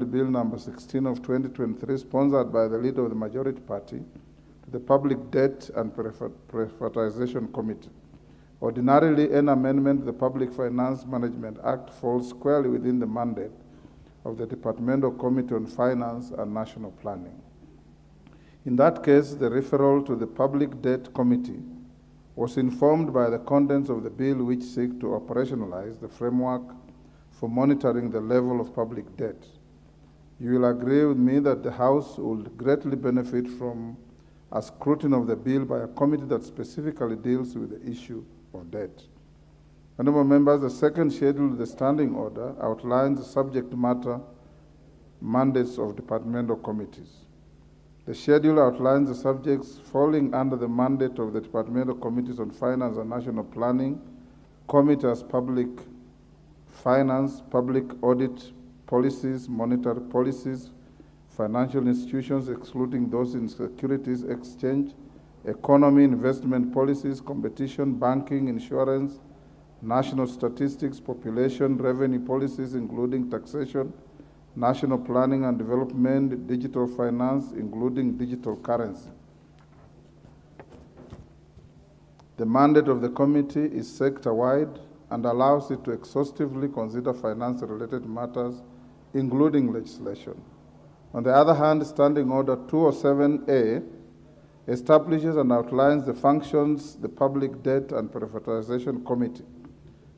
Bill number 16 of 2023, sponsored by the leader of the majority party, to the Public Debt and Privatization Committee. Ordinarily, an amendment to the Public Finance Management Act falls squarely within the mandate of the Departmental Committee on Finance and National Planning. In that case, the referral to the Public Debt Committee was informed by the contents of the bill which seek to operationalize the framework for monitoring the level of public debt. You will agree with me that the House would greatly benefit from a scrutiny of the bill by a committee that specifically deals with the issue of debt. Honourable members, the second schedule of the standing order outlines the subject matter mandates of departmental committees. The schedule outlines the subjects falling under the mandate of the Departmental Committees on Finance and National Planning, Committee as Public Finance, Public Audit Policies, Monetary Policies, Financial Institutions, excluding those in Securities Exchange, Economy, Investment Policies, Competition, Banking, Insurance, National Statistics, Population, Revenue Policies, including Taxation, National Planning and Development, Digital Finance, including digital currency. The mandate of the committee is sector-wide and allows it to exhaustively consider finance-related matters, including legislation. On the other hand, Standing Order 207A establishes and outlines the functions of the Public Debt and Privatization Committee.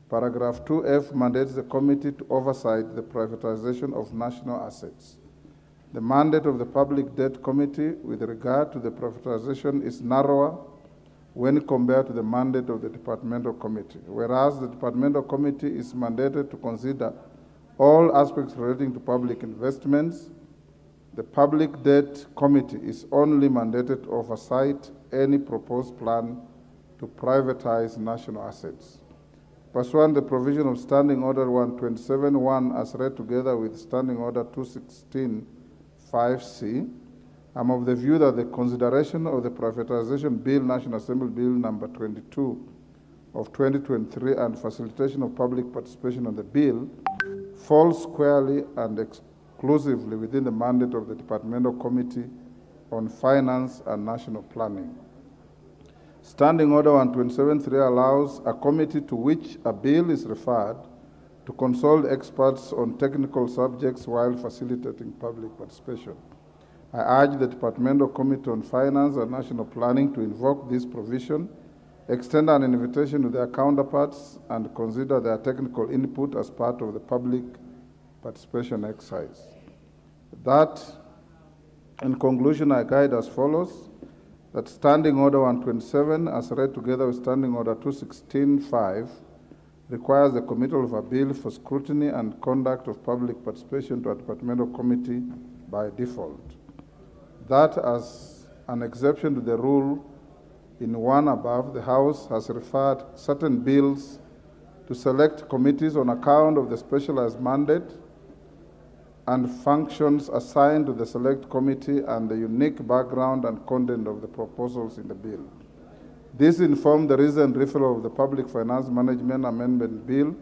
Paragraph 2F mandates the committee to oversight the privatization of national assets. The mandate of the Public Debt Committee with regard to the privatization is narrower when compared to the mandate of the Departmental Committee, whereas the Departmental Committee is mandated to consider all aspects relating to public investments. The Public Debt Committee is only mandated to oversight any proposed plan to privatize national assets. Pursuant to the provision of Standing Order 127.1 as read together with Standing Order 216.5c, I'm of the view that the consideration of the Privatization Bill, National Assembly Bill number 22 of 2023 and facilitation of public participation on the bill falls squarely and exclusively within the mandate of the Departmental Committee on Finance and National Planning. Standing Order 127.3 allows a committee to which a bill is referred to consult experts on technical subjects while facilitating public participation. I urge the Departmental Committee on Finance and National Planning to invoke this provision, extend an invitation to their counterparts, and consider their technical input as part of the public participation exercise. That, in conclusion, I guide as follows: that Standing Order 127, as read together with Standing Order 216.5, requires the committal of a bill for scrutiny and conduct of public participation to a departmental committee by default. That, as an exception to the rule in one above, the House has referred certain bills to select committees on account of the specialized mandate and functions assigned to the select committee and the unique background and content of the proposals in the bill. This informed the recent referral of the Public Finance Management Amendment Bill,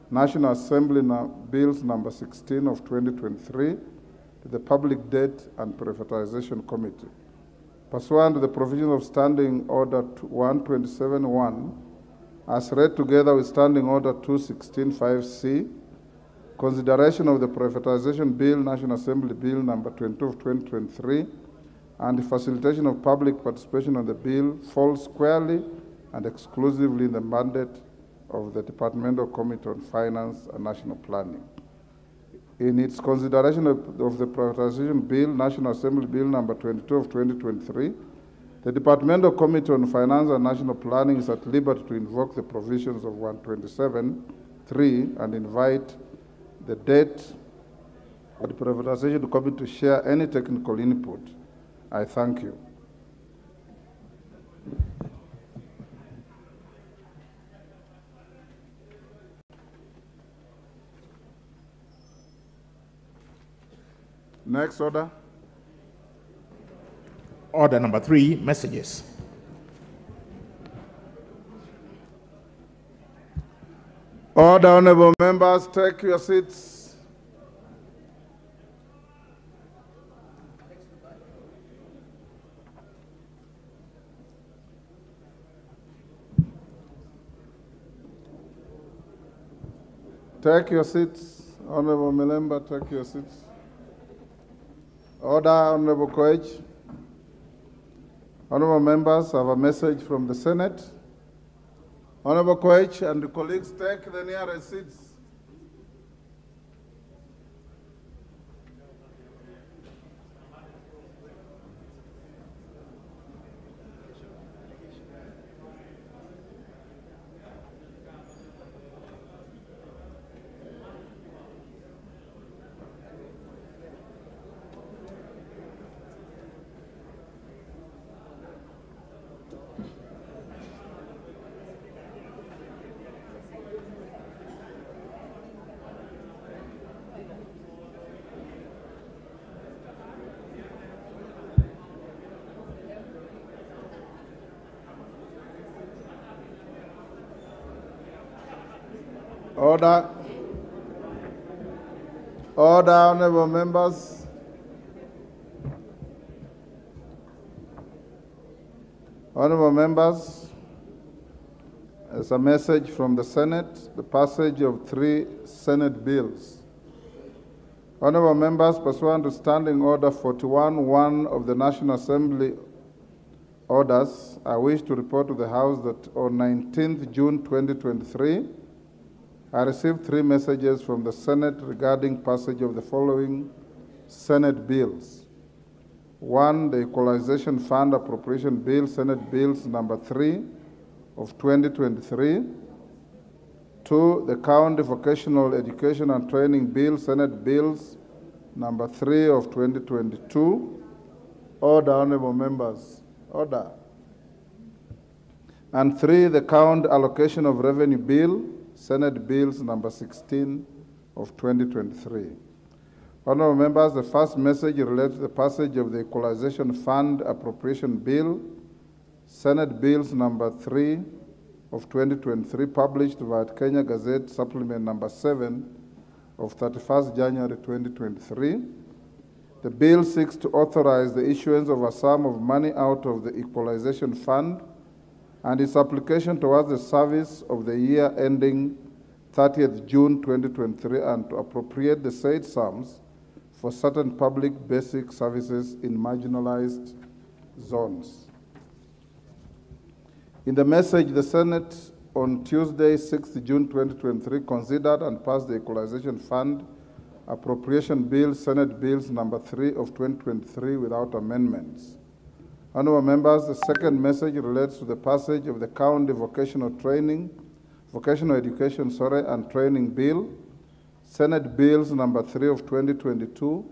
National Assembly Bills number 16 of 2023, to the Public Debt and Privatization Committee. Pursuant to the provisions of Standing Order 127.1, as read together with Standing Order 216.5c, consideration of the Privatization Bill, National Assembly Bill number 22 of 2023, and the facilitation of public participation on the bill falls squarely and exclusively in the mandate of the Departmental Committee on Finance and National Planning. In its consideration of the Privatization Bill, National Assembly Bill number 22 of 2023, the Departmental Committee on Finance and National Planning is at liberty to invoke the provisions of 127.3 and invite the debt or the Privatization Committee to share any technical input. I thank you. Next order. Order number 3, messages. Order, honorable members, take your seats. Take your seats. Honorable member, take your seats. Order, Honorable Koech. Honorable members, I have a message from the Senate. Honorable Koech and colleagues, take the nearest seats. Order. Order, honorable members. Honorable members, as a message from the Senate, the passage of 3 Senate bills. Honorable members, pursuant to Standing Order 41-1 of the National Assembly orders, I wish to report to the House that on 19th June 2023, I received 3 messages from the Senate regarding passage of the following Senate bills. 1, the Equalization Fund Appropriation Bill, Senate Bills number 3 of 2023. 2, the County Vocational Education and Training Bill, Senate Bills number 3 of 2022. Order, honorable members. Order. And 3, the County Allocation of Revenue Bill, Senate Bills number 16 of 2023. Honorable members, the first message relates to the passage of the Equalization Fund Appropriation Bill, Senate Bills number 3 of 2023, published via Kenya Gazette Supplement number 7 of 31st January 2023. The bill seeks to authorize the issuance of a sum of money out of the Equalization Fund and its application towards the service of the year ending 30th June 2023 and to appropriate the said sums for certain public basic services in marginalized zones. In the message, the Senate on Tuesday, 6th June 2023, considered and passed the Equalization Fund Appropriation Bill, Senate Bills number 3 of 2023 without amendments. Honorable members, the second message relates to the passage of the County Vocational Education and Training Bill, Senate Bills number 3 of 2022,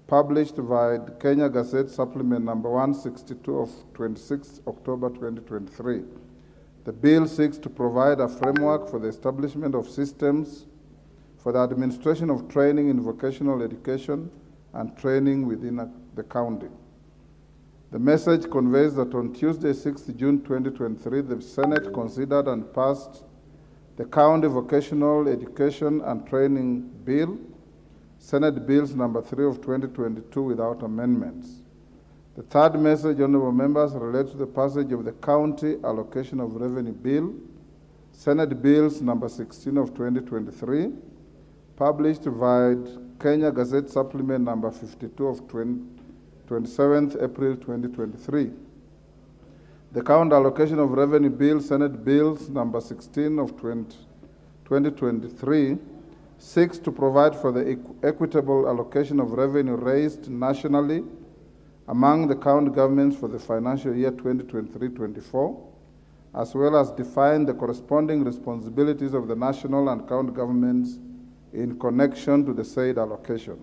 published via Kenya Gazette Supplement number 162 of 26 October 2023. The bill seeks to provide a framework for the establishment of systems for the administration of training in vocational education and training within the county. The message conveys that on Tuesday, 6th June 2023, the Senate considered and passed the County Vocational Education and Training Bill, Senate Bills number 3 of 2022 without amendments. The third message, honorable members, relates to the passage of the County Allocation of Revenue Bill, Senate Bills number 16 of 2023, published via Kenya Gazette Supplement number 52 of 27th April 2023. The County Allocation of Revenue Bill, Senate Bills number 16 of 2023, seeks to provide for the equitable allocation of revenue raised nationally among the county governments for the financial year 2023-24, as well as define the corresponding responsibilities of the national and county governments in connection to the said allocation.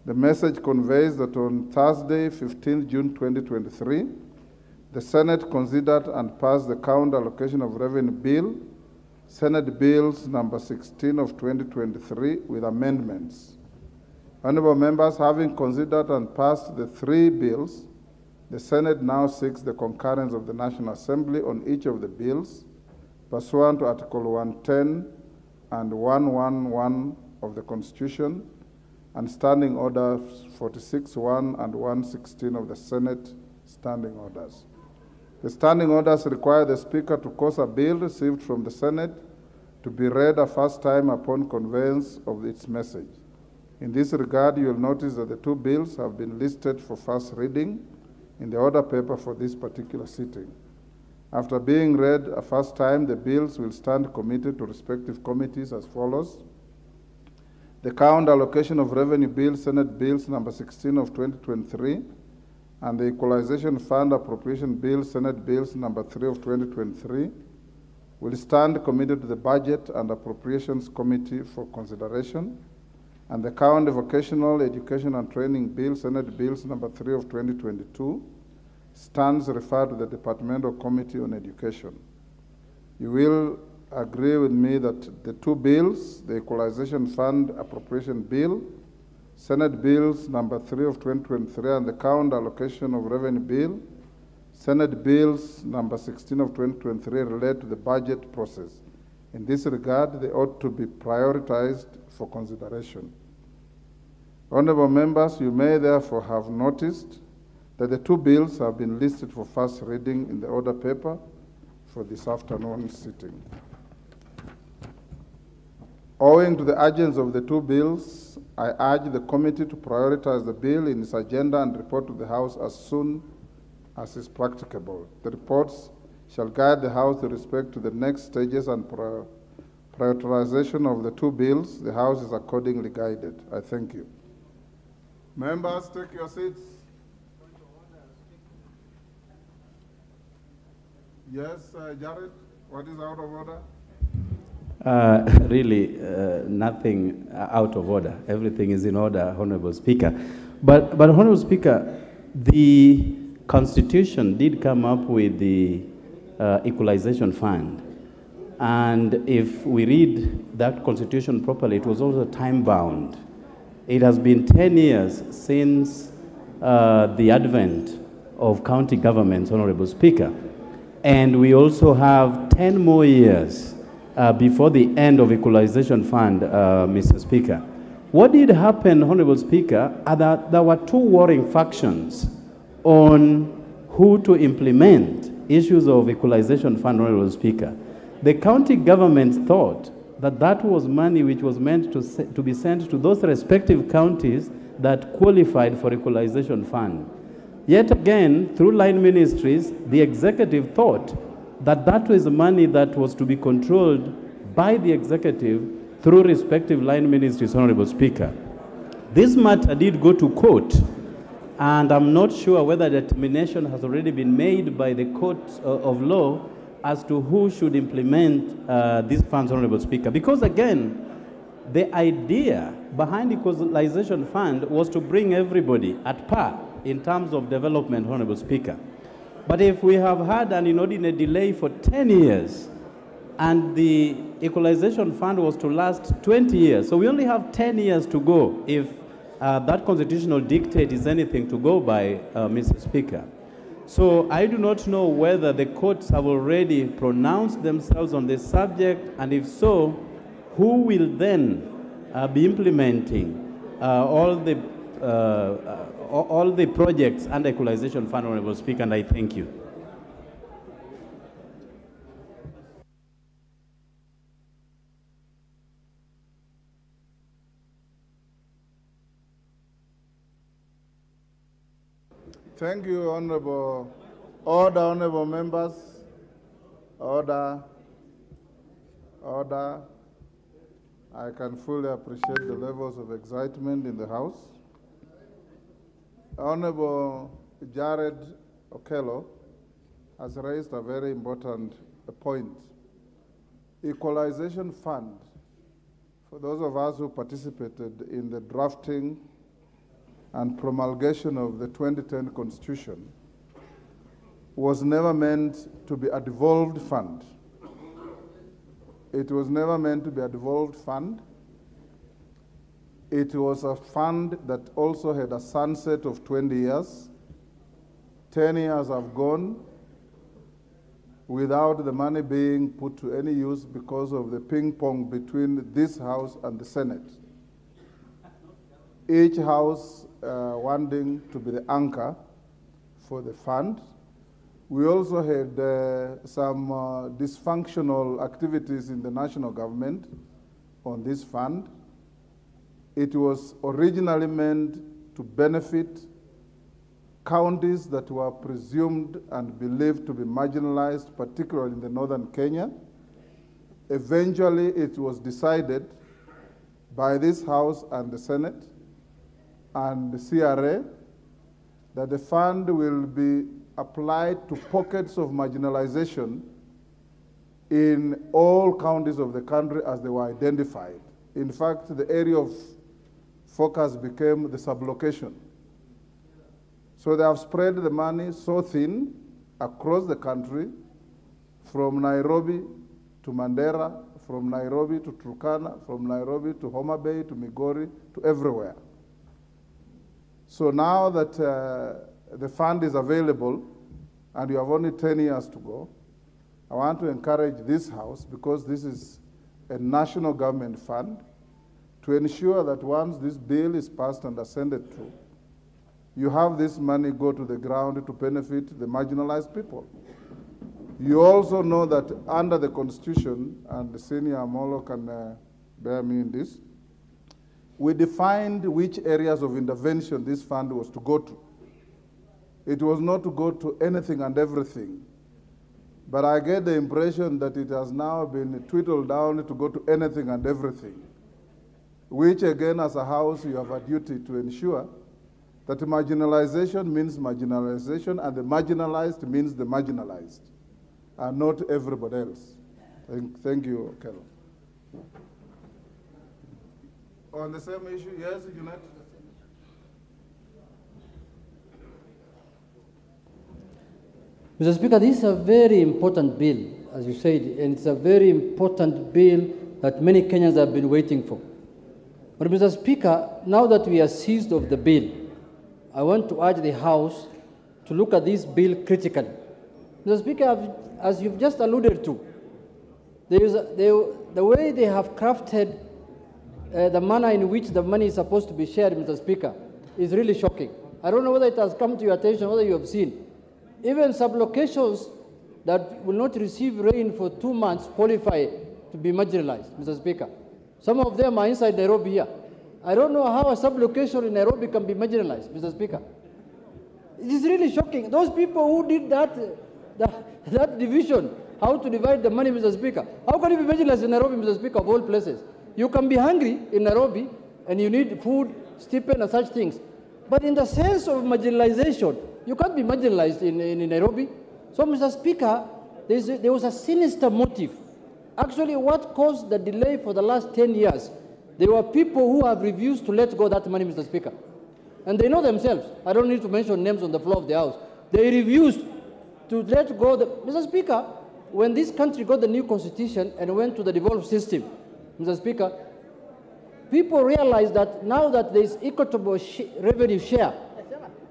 The message conveys that on Thursday, 15 June 2023, the Senate considered and passed the County Allocation of Revenue Bill, Senate Bills number 16 of 2023 with amendments. Honorable members, having considered and passed the 3 bills, the Senate now seeks the concurrence of the National Assembly on each of the bills, pursuant to Article 110 and 111 of the Constitution, and Standing Orders 46-1 and 116 of the Senate Standing Orders. The Standing Orders require the Speaker to cause a bill received from the Senate to to be read a first time upon conveyance of its message. In this regard, you will notice that the two bills have been listed for first reading in the order paper for this particular sitting. After being read a first time, the bills will stand committed to respective committees as follows. The Count Allocation of Revenue Bill, Senate Bills number 16 of 2023, and the Equalization Fund Appropriation Bill, Senate Bills number 3 of 2023, will stand committed to the Budget and Appropriations Committee for consideration, and the County Vocational Education and Training Bill, Senate Bills number 3 of 2022, stands referred to the Departmental Committee on Education. You will agree with me that the two bills, the Equalization Fund Appropriation Bill, Senate Bills number 3 of 2023, and the Count Allocation of Revenue Bill, Senate Bills number 16 of 2023, relate to the budget process. In this regard, they ought to be prioritized for consideration. Honorable members, you may therefore have noticed that the two bills have been listed for first reading in the order paper for this afternoon sitting. Owing to the urgency of the two bills, I urge the committee to prioritize the bill in its agenda and report to the House as soon as is practicable. The reports shall guide the House with respect to the next stages and prioritization of the two bills. The House is accordingly guided. I thank you. Members, take your seats. Yes, Jared, what is out of order? Really, nothing out of order. Everything is in order, Honorable Speaker. But Honorable Speaker, the Constitution did come up with the Equalization Fund. And if we read that Constitution properly, it was also time-bound. It has been 10 years since the advent of county governments, Honorable Speaker. And we also have 10 more years before the end of Equalization Fund, Mr. Speaker. What did happen, Honorable Speaker, are that there were two warring factions on who to implement issues of Equalization Fund, Honorable Speaker. The county governments thought that that was money which was meant to be sent to those respective counties that qualified for Equalization Fund. Yet again, through line ministries, the executive thought that that was money that was to be controlled by the executive through respective line ministries, Honorable Speaker. This matter did go to court, and I'm not sure whether determination has already been made by the court of law as to who should implement these funds, Honorable Speaker. Because again, the idea behind the Equalization Fund was to bring everybody at par in terms of development, Honorable Speaker. But if we have had an inordinate delay for 10 years, and the Equalization Fund was to last 20 years, so we only have 10 years to go if that constitutional dictate is anything to go by, Mr. Speaker. So I do not know whether the courts have already pronounced themselves on this subject, and if so, who will then be implementing all the projects under Equalization Fund, Honorable Speaker, and I thank you. Thank you, Honorable. Order, Honorable members. Order. Order. I can fully appreciate the levels of excitement in the House. Honorable Jared Okello has raised a very important point. Equalization Fund, for those of us who participated in the drafting and promulgation of the 2010 Constitution, was never meant to be a devolved fund. It was never meant to be a devolved fund. It was a fund that also had a sunset of 20 years. 10 years have gone without the money being put to any use because of the ping pong between this House and the Senate. Each House wanting to be the anchor for the fund. We also had some dysfunctional activities in the national government on this fund. It was originally meant to benefit counties that were presumed and believed to be marginalized, particularly in the northern Kenya. Eventually, it was decided by this House and the Senate and the CRA that the fund will be applied to pockets of marginalization in all counties of the country as they were identified. In fact, the area of focus became the sublocation. So they have spread the money so thin across the country, from Nairobi to Mandera, from Nairobi to Turkana, from Nairobi to Homa Bay to Migori, to everywhere. So now that the fund is available and you have only 10 years to go, I want to encourage this House, because this is a national government fund, to ensure that once this bill is passed and ascended to, you have this money go to the ground to benefit the marginalized people. You also know that under the Constitution, and the senior Amolo can bear me in this, we defined which areas of intervention this fund was to go to. It was not to go to anything and everything. But I get the impression that it has now been whittled down to go to anything and everything, which again, as a House, you have a duty to ensure that marginalization means marginalization, and the marginalized means the marginalized, and not everybody else. Thank you, Carol. On the same issue, yes, Jeanette? Mr. Speaker, this is a very important bill, as you said, and it's a very important bill that many Kenyans have been waiting for. But Mr. Speaker, now that we are seized of the bill, I want to urge the House to look at this bill critically. Mr. Speaker, as you've just alluded to, the way they have crafted the manner in which the money is supposed to be shared, Mr. Speaker, is really shocking. I don't know whether it has come to your attention, whether you have seen. Even sublocations that will not receive rain for 2 months qualify to be marginalized, Mr. Speaker. Some of them are inside Nairobi here. I don't know how a sublocation in Nairobi can be marginalized, Mr. Speaker. It is really shocking. Those people who did that division, how to divide the money, Mr. Speaker, how can you be marginalized in Nairobi, Mr. Speaker, of all places? You can be hungry in Nairobi and you need food, stipend, and such things. But in the sense of marginalization, you can't be marginalized in Nairobi. So, Mr. Speaker, there was a sinister motive. Actually, what caused the delay for the last 10 years, there were people who have refused to let go that money, Mr. Speaker. And they know themselves. I don't need to mention names on the floor of the House. They refused to let go. Mr. Speaker, when this country got the new constitution and went to the devolved system, Mr. Speaker, people realized that now that there is equitable revenue share,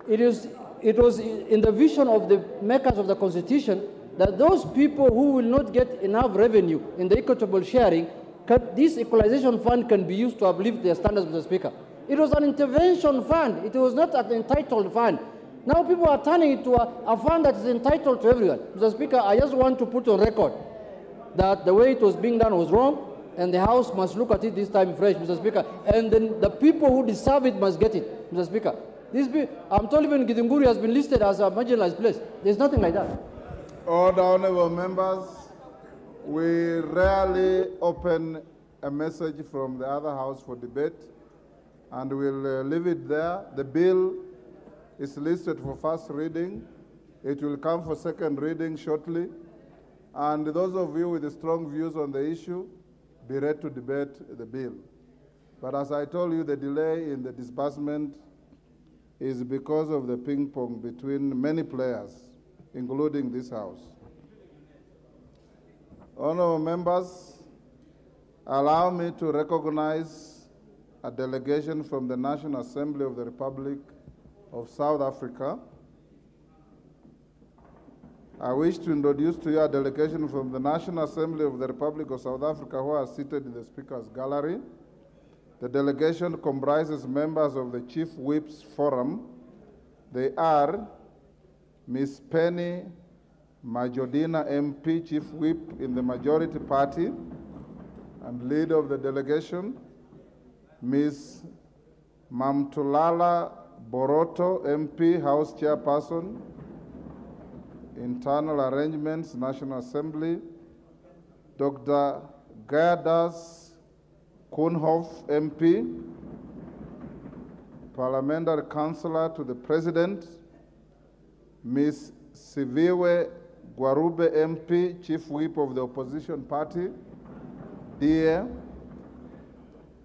it was in the vision of the makers of the Constitution that those people who will not get enough revenue in the equitable sharing, this equalization fund can be used to uplift their standards, Mr. Speaker. It was an intervention fund. It was not an entitled fund. Now people are turning it to a fund that is entitled to everyone. Mr. Speaker, I just want to put on record that the way it was being done was wrong, and the House must look at it this time fresh, Mr. Speaker, and then the people who deserve it must get it, Mr. Speaker. I'm told even Githunguri has been listed as a marginalized place. There's nothing like that. Order, honorable members. We rarely open a message from the other House for debate, and we'll leave it there. The bill is listed for first reading. It will come for second reading shortly. And those of you with strong views on the issue, be ready to debate the bill. But as I told you, the delay in the disbursement is because of the ping pong between many players, including this House. Honorable members, allow me to recognize a delegation from the National Assembly of the Republic of South Africa. I wish to introduce to you a delegation from the National Assembly of the Republic of South Africa who are seated in the Speaker's Gallery. The delegation comprises members of the Chief Whips Forum. They are Ms. Penny Majodina MP, Chief Whip in the majority party and leader of the delegation, Ms. Mamtulala Boroto, MP, House Chairperson, Internal Arrangements, National Assembly, Dr. Gerdas Kunhoff, MP, Parliamentary Councillor to the President, Ms. Siviwe Gwarube, MP, Chief Whip of the Opposition Party, DA,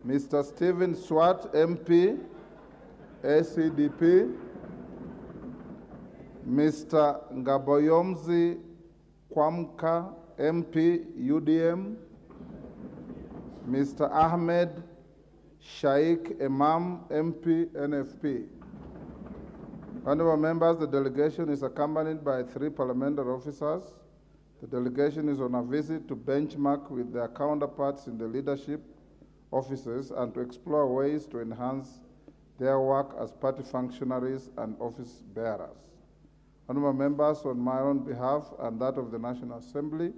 Mr. Stephen Swart, MP, ACDP, Mr. Ngaboyomzi Kwamka, MP, UDM, Mr. Ahmed Shaikh Imam, MP, NFP. Honorable members, the delegation is accompanied by 3 parliamentary officers. The delegation is on a visit to benchmark with their counterparts in the leadership offices and to explore ways to enhance their work as party functionaries and office bearers. Honorable members, on my own behalf and that of the National Assembly,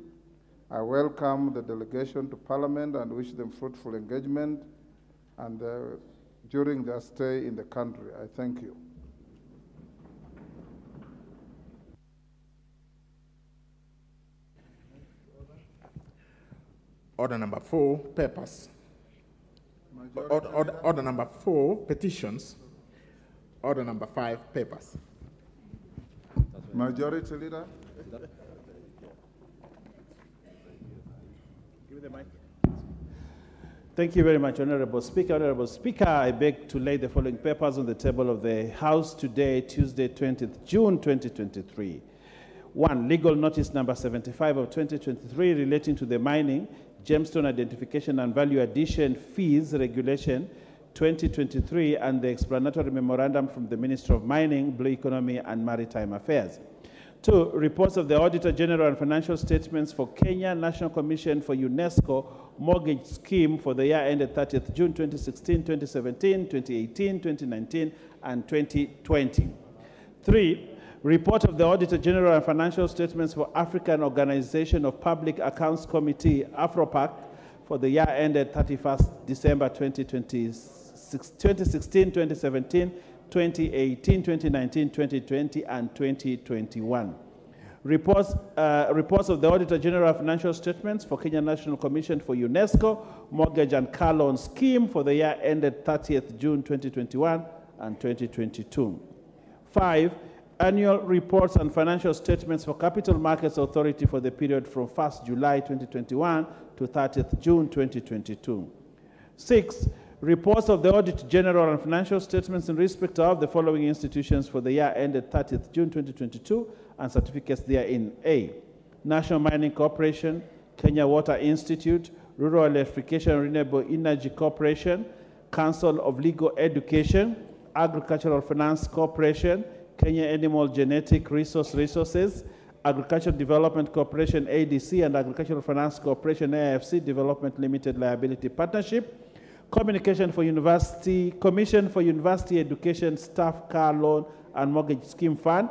I welcome the delegation to Parliament and wish them fruitful engagement and during their stay in the country. I thank you. Order number 4, papers. Order number 4, petitions. Order number 5, papers. Majority Leader. Give me the mic. Thank you very much, Honorable Speaker. Honorable Speaker, I beg to lay the following papers on the table of the House today, Tuesday, 20th June 2023. 1. Legal notice number 75 of 2023 relating to the mining, gemstone identification and value addition fees regulation 2023 and the explanatory memorandum from the Ministry of Mining, Blue Economy and Maritime Affairs. 2. Reports of the Auditor General and financial statements for Kenya National Commission for UNESCO mortgage scheme for the year ended 30th June 2016, 2017, 2018, 2019 and 2020. 3. Report of the Auditor General and financial statements for African Organization of Public Accounts Committee, AFROPAC, for the year ended 31st December 2016, 2017, 2018, 2019, 2020, and 2021. Reports of the Auditor General of Financial Statements for Kenya National Commission for UNESCO Mortgage and Car Loan Scheme for the year ended 30th June 2021 and 2022. 5. Annual reports and financial statements for Capital Markets Authority for the period from 1st July 2021 to 30th June 2022. 6. Reports of the Audit General and financial statements in respect of the following institutions for the year ended 30th June 2022 and certificates therein. A. National Mining Corporation, Kenya Water Institute, Rural Electrification and Renewable Energy Corporation, Council of Legal Education, Agricultural Finance Corporation, Kenya Animal Genetic Resources, Agricultural Development Corporation ADC, and Agricultural Finance Corporation AFC Development Limited Liability Partnership, Commission for University Education Staff Car Loan and Mortgage Scheme Fund,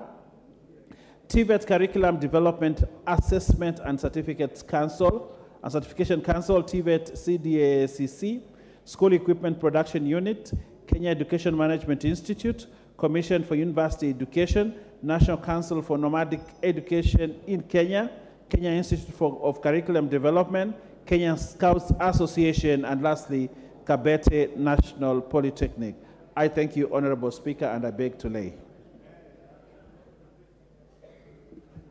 TVET Curriculum Development Assessment and Certificates Council, and Certification Council, TVET CDACC, School Equipment Production Unit, Kenya Education Management Institute, Commission for University Education, National Council for Nomadic Education in Kenya, Kenya Institute of Curriculum Development, Kenya Scouts Association, and lastly, Kabete National Polytechnic. I thank you, Honorable Speaker, and I beg to lay.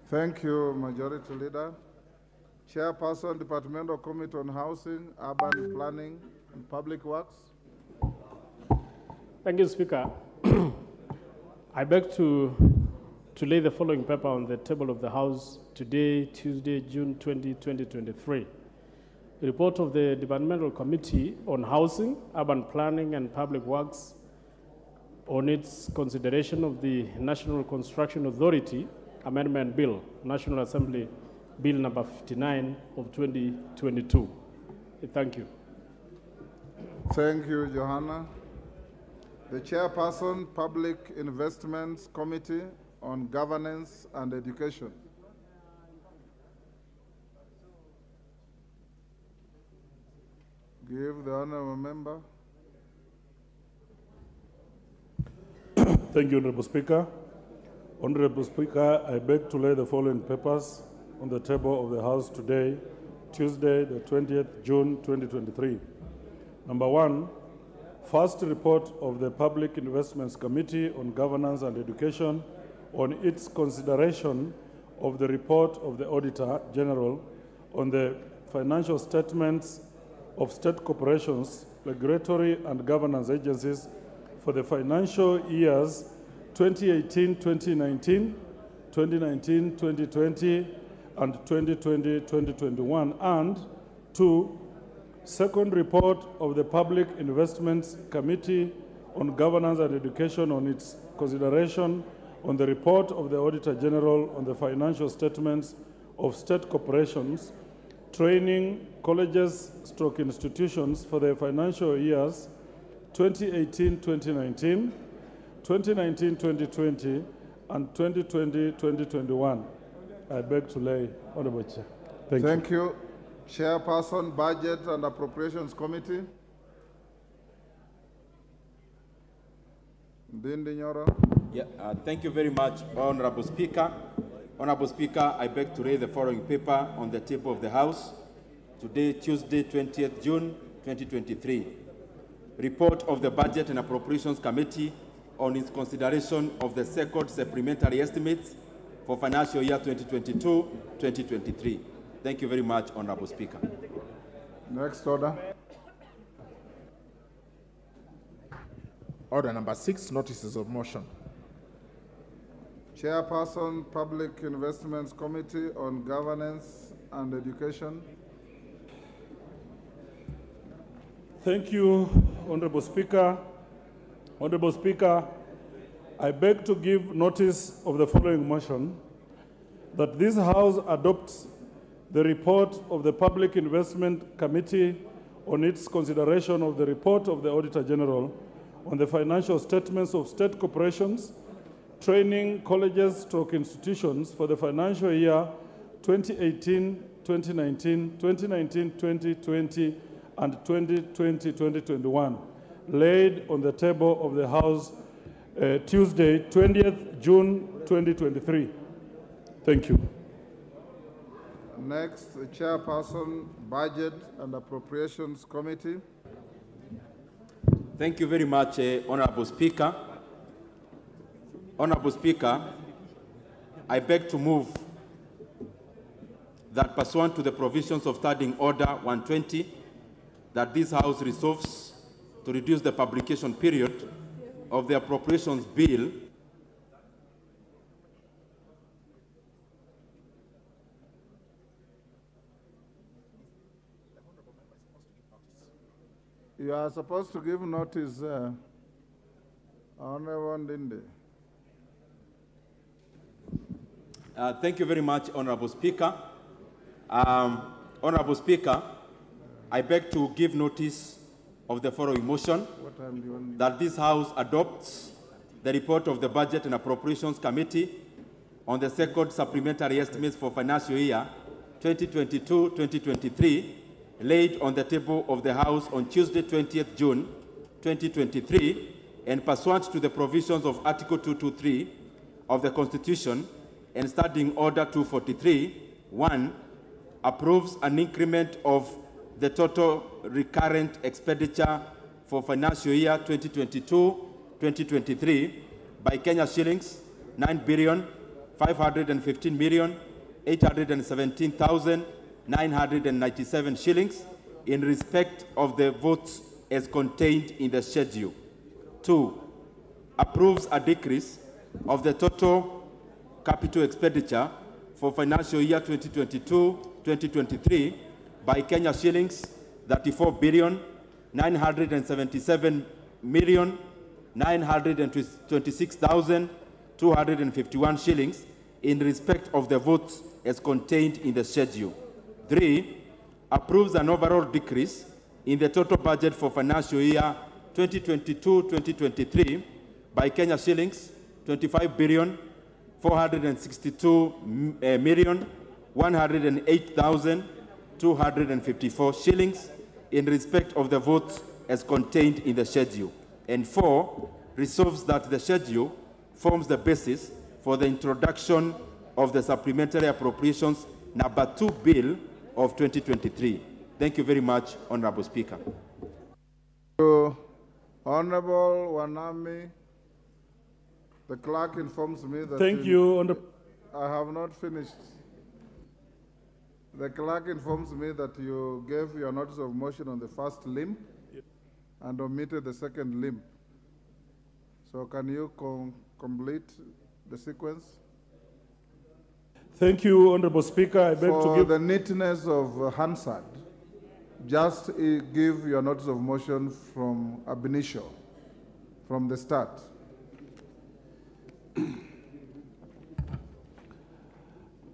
Thank you, Majority Leader. Chairperson, Departmental Committee on Housing, Urban Planning, and Public Works. Thank you, Speaker. I beg to lay the following paper on the table of the House today, Tuesday, June 20, 2023. The report of the Departmental Committee on Housing, Urban Planning and Public Works on its consideration of the National Construction Authority Amendment Bill, National Assembly Bill number 59 of 2022. Thank you. Thank you, Johanna. The Chairperson, Public Investments Committee on Governance and Education. Give the honourable member. Thank you, Honourable Speaker. Honourable Speaker, I beg to lay the following papers on the table of the House today, Tuesday, the 20th June 2023. Number one, first report of the Public Investments Committee on Governance and Education on its consideration of the report of the Auditor General on the financial statements of state corporations, regulatory and governance agencies for the financial years 2018-2019, 2019-2020, and 2020-2021, and two, second report of the Public Investments Committee on Governance and Education on its consideration on the report of the Auditor General on the financial statements of state corporations, training colleges / institutions for the financial years 2018-2019, 2019-2020, and 2020-2021. I beg to lay, Honourable Chair. Thank you. Chairperson, Budget and Appropriations Committee. Ndindi Nyoro. Yeah, thank you very much, Honourable Speaker. Honourable Speaker, I beg to lay the following paper on the table of the House. Today, Tuesday, 20th June, 2023. Report of the Budget and Appropriations Committee on its consideration of the second supplementary estimates for financial year 2022-2023. Thank you very much, Honourable Speaker. Next order. Order number 6, notices of motion. Chairperson, Public Investments Committee on Governance and Education. Thank you, Honourable Speaker. Honourable Speaker, I beg to give notice of the following motion, that this House adopts the report of the Public Investment Committee on its consideration of the report of the Auditor General on the financial statements of state corporations, training colleges / institutions for the financial year 2018, 2019, 2019, 2020, and 2020, 2021, laid on the table of the House Tuesday, 20th June 2023. Thank you. Next, the Chairperson, Budget and Appropriations Committee. Thank you very much, Honourable Speaker. Honourable Speaker, I beg to move that pursuant to the provisions of Standing Order 120, that this House resolves to reduce the publication period of the Appropriations Bill You are supposed to give notice, Honourable Ndindi. Thank you very much, Honourable Speaker. Honourable Speaker, I beg to give notice of the following motion, that this House adopts the report of the Budget and Appropriations Committee on the second supplementary estimates for financial year 2022-2023, laid on the table of the House on Tuesday, 20th June 2023, and pursuant to the provisions of Article 223 of the Constitution and Standing Order 243, 1, approves an increment of the total recurrent expenditure for financial year 2022-2023 by Kenya shillings 9,515,817,997 shillings in respect of the votes as contained in the schedule. 2, approves a decrease of the total capital expenditure for financial year 2022-2023 by Kenya shillings 34,977,926,251 shillings in respect of the votes as contained in the schedule. 3, approves an overall decrease in the total budget for financial year 2022-2023 by Kenya shillings 25,462,108,254 shillings in respect of the votes as contained in the schedule. And 4, resolves that the schedule forms the basis for the introduction of the Supplementary Appropriations Number 2 Bill of 2023. Thank you very much, Honorable Speaker. Honorable Wanami, the clerk informs me that... Thank you, Honorable... I have not finished. The clerk informs me that you gave your notice of motion on the first limb and omitted the second limb. So can you complete the sequence? Thank you, Honorable Speaker. I beg to give... For the neatness of Hansard, just give your notice of motion from ab initio, from the start.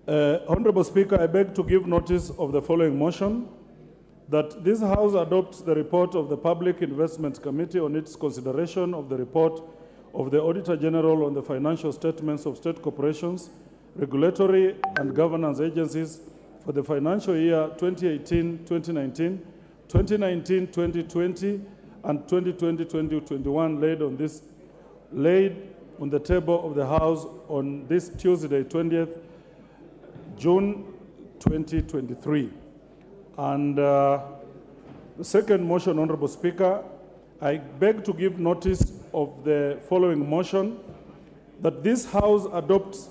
Honorable Speaker, I beg to give notice of the following motion, that this House adopts the report of the Public Investments Committee on its consideration of the report of the Auditor General on the financial statements of state corporations, regulatory and governance agencies for the financial year 2018-2019, 2019-2020, and 2020-2021 laid on the table of the House on this Tuesday, 20th June 2023. And the second motion, Honorable Speaker, I beg to give notice of the following motion, that this House adopts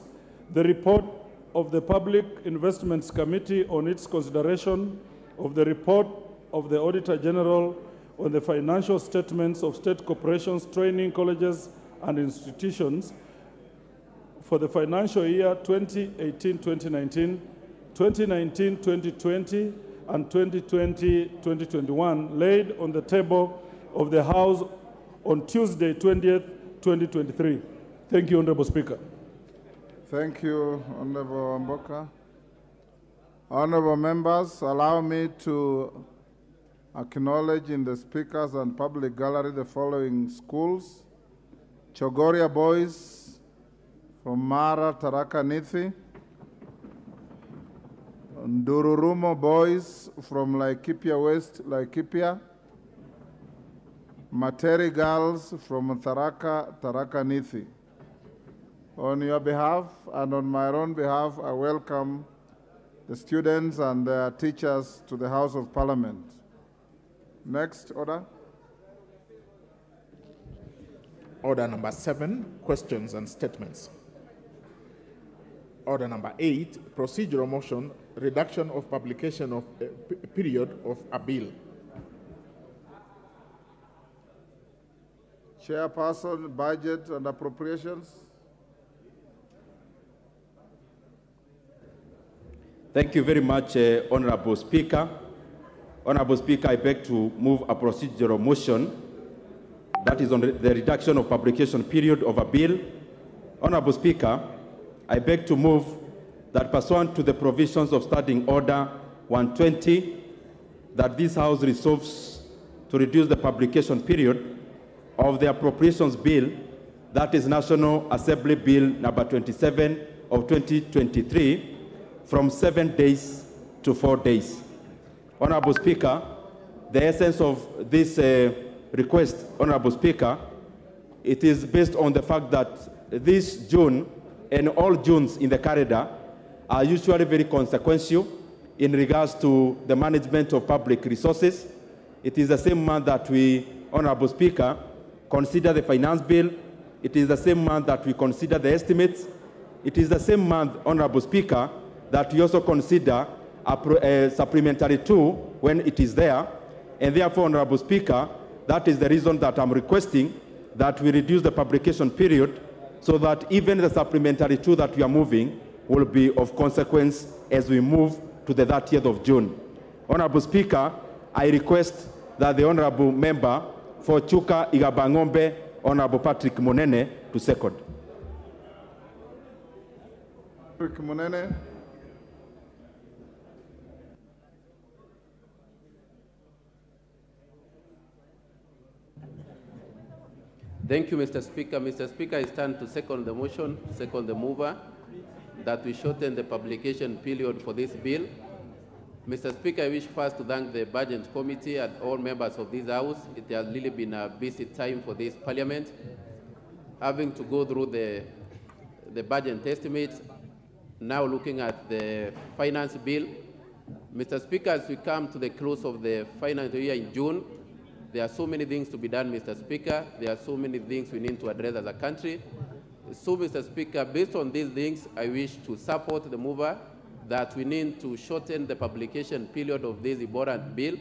the report of the Public Investments Committee on its consideration of the report of the Auditor General on the financial statements of state corporations, training colleges, and institutions for the financial year 2018-2019, 2019-2020, and 2020-2021, laid on the table of the House on Tuesday, 20th, 2023. Thank you, Honorable Speaker. Thank you, Honorable Mboka. Honorable members, allow me to acknowledge in the speakers and public gallery the following schools: Chogoria Boys from Mara, Tharaka Nithi; Ndururumo Boys from Laikipia West, Laikipia; Materi Girls from Tharaka Nithi. On your behalf and on my own behalf, I welcome the students and their teachers to the House of Parliament. Next order. Order number 7, questions and statements. Order number 8, procedural motion, reduction of publication of period of a bill. Chairperson, Budget and Appropriations. Thank you very much, Honorable Speaker. Honorable Speaker, I beg to move a procedural motion that is on the reduction of publication period of a bill. Honorable Speaker, I beg to move that pursuant to the provisions of Standing Order 120, that this House resolves to reduce the publication period of the Appropriations Bill, that is National Assembly Bill number 27 of 2023, from 7 days to 4 days. Honorable Speaker, the essence of this request, Honorable Speaker, it is based on the fact that this June and all Junes in the calendar are usually very consequential in regards to the management of public resources. It is the same month that we, Honorable Speaker, consider the finance bill. It is the same month that we consider the estimates. It is the same month, Honorable Speaker, that we also consider a supplementary 2 when it is there. And therefore, Honorable Speaker, that is the reason that I'm requesting that we reduce the publication period so that even the supplementary 2 that we are moving will be of consequence as we move to the 30th of June. Honorable Speaker, I request that the Honorable Member for Chuka Igabangombe, Honorable Patrick Munene, to second. Patrick Munene. Thank you, Mr. Speaker. Mr. Speaker, I stand to second the motion, second the mover, that we shorten the publication period for this bill Mr. Speaker, I wish first to thank the Budget Committee and all members of this House. It has really been a busy time for this Parliament, having to go through the budget estimates, now looking at the finance bill. Mr. Speaker, as we come to the close of the financial year in June, there are so many things to be done, Mr. Speaker. There are so many things we need to address as a country. So, Mr. Speaker, based on these things, I wish to support the mover that we need to shorten the publication period of this important bill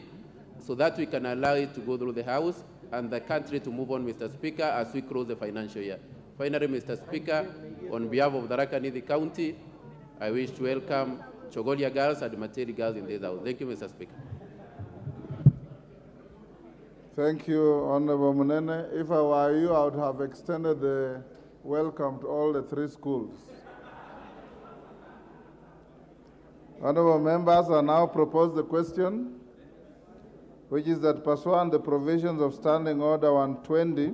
so that we can allow it to go through the House and the country to move on, Mr. Speaker, as we close the financial year. Finally, Mr. Speaker, on behalf of the Tharaka-Nithi County, I wish to welcome Chogoria girls and Materi girls in this House. Thank you, Mr. Speaker. Thank you, Honorable Munene. If I were you, I would have extended the welcome to all the 3 schools. Honorable members, I now propose the question, which is that pursuant to the provisions of Standing Order 120,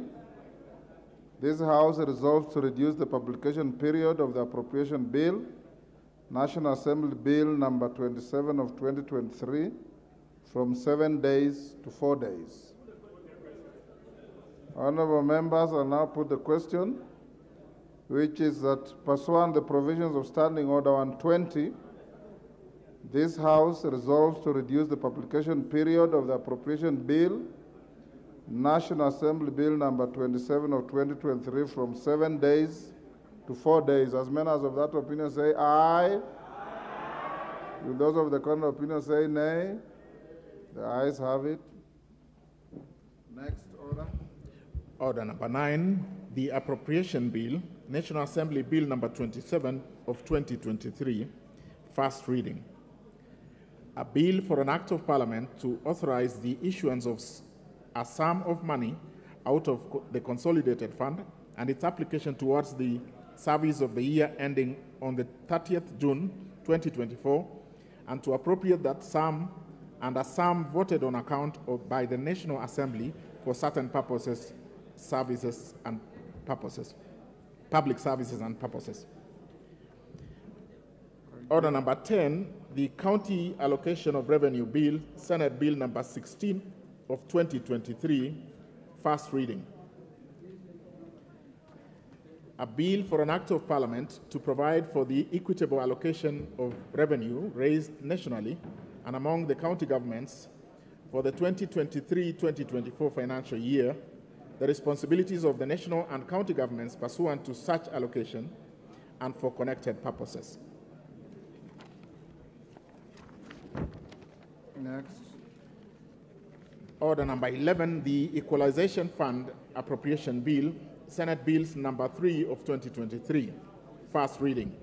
this House resolves to reduce the publication period of the Appropriation Bill, National Assembly Bill number 27 of 2023, from 7 days to 4 days. Honorable members, I now put the question, which is that pursuant to the provisions of Standing Order 120, this House resolves to reduce the publication period of the Appropriation Bill, National Assembly Bill number 27 of 2023, from 7 days to 4 days. As many as of that opinion say aye. Will those of the contrary opinion say nay? The ayes have it. Next order. Order number 9, the Appropriation Bill, National Assembly Bill number 27 of 2023, first reading. A bill for an act of Parliament to authorize the issuance of a sum of money out of the Consolidated Fund and its application towards the service of the year ending on the 30th June 2024, and to appropriate that sum and a sum voted on account of by the National Assembly for certain purposes, services and purposes, public services and purposes. Order number 10, the County Allocation of Revenue Bill, Senate Bill number 16 of 2023, first reading. A bill for an act of Parliament to provide for the equitable allocation of revenue raised nationally and among the county governments for the 2023-2024 financial year, the responsibilities of the national and county governments pursuant to such allocation and for connected purposes. Next. Order number 11, the Equalization Fund Appropriation Bill, Senate Bills number 3 of 2023, first reading.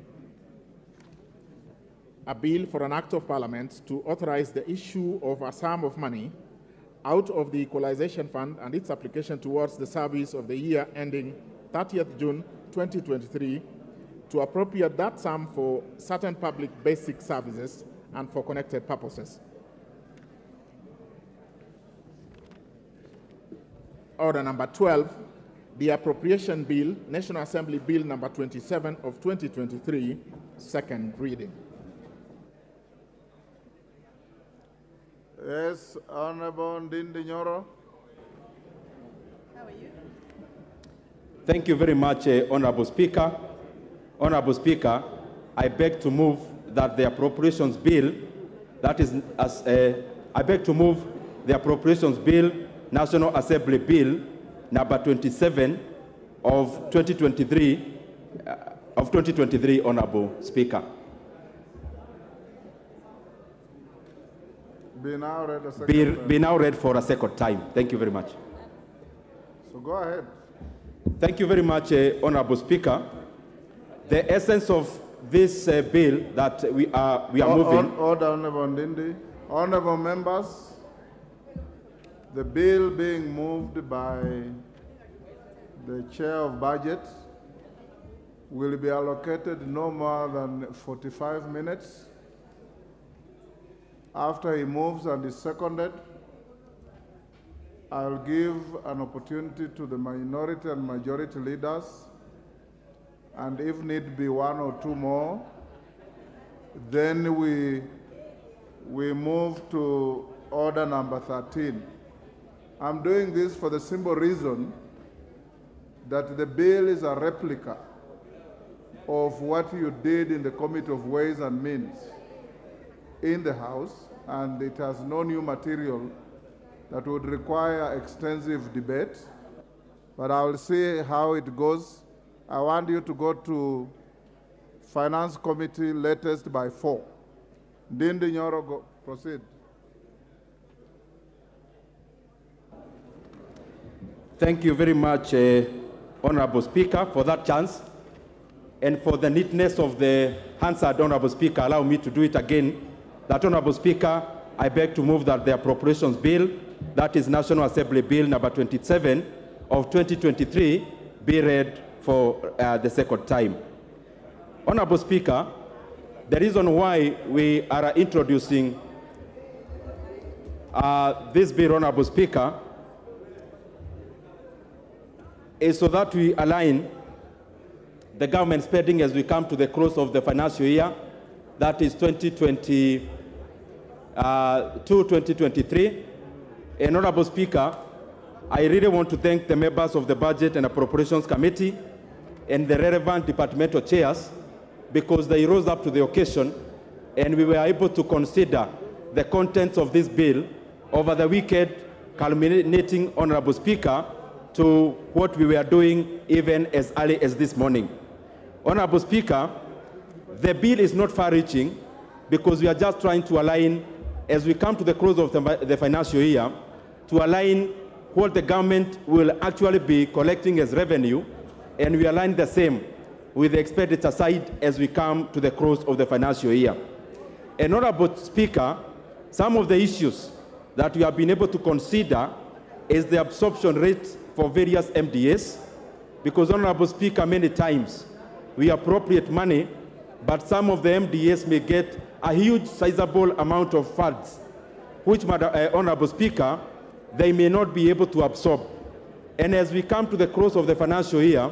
A bill for an act of Parliament to authorize the issue of a sum of money out of the Equalization Fund and its application towards the service of the year ending 30th June 2023 to appropriate that sum for certain public basic services and for connected purposes. Order number 12, the Appropriation Bill, National Assembly Bill number 27 of 2023, second reading. Yes, Honorable Ndindi Nyoro. How are you? Thank you very much, Honorable Speaker. Honorable Speaker, I beg to move that the Appropriations Bill, that is, I beg to move the Appropriations Bill, National Assembly Bill number 27 of 2023, Honorable Speaker. Be now read a second Be now read for a second time. Thank you very much. So go ahead. Thank you very much, Honorable Speaker. The essence of this bill that we are moving. Order, Honorable Ndindi. Honorable members, the bill being moved by the Chair of Budget will be allocated no more than 45 minutes. After he moves and is seconded, I'll give an opportunity to the minority and majority leaders, and if need be 1 or 2 more, then we we move to order number 13. I'm doing this for the simple reason that the bill is a replica of what you did in the Committee of Ways and Means in the House, and it has no new material that would require extensive debate. But I will see how it goes. I want you to go to Finance Committee latest by 4. Dindi Nyoro, proceed. Thank you very much, Honorable Speaker, for that chance. And for the neatness of the answer, Honorable Speaker, allow me to do it again. That, Honorable Speaker, I beg to move that the appropriations bill, that is National Assembly Bill number 27 of 2023, be read for the second time. Honorable Speaker, the reason why we are introducing this bill, Honorable Speaker, is so that we align the government spending as we come to the close of the financial year, that is 2022-2023. And Honorable Speaker, I really want to thank the members of the Budget and Appropriations Committee and the relevant departmental chairs because they rose up to the occasion and we were able to consider the contents of this bill over the weekend, culminating, Honorable Speaker, to what we were doing even as early as this morning. Honorable Speaker, the bill is not far-reaching because we are just trying to align, as we come to the close of the financial year, to align what the government will actually be collecting as revenue, and we align the same with the expenditure side as we come to the close of the financial year. And Honorable Speaker, some of the issues that we have been able to consider is the absorption rate for various MDAs, because Honorable Speaker, many times we appropriate money, but some of the MDAs may get a huge sizable amount of funds, which, Honorable Speaker, they may not be able to absorb. And as we come to the close of the financial year,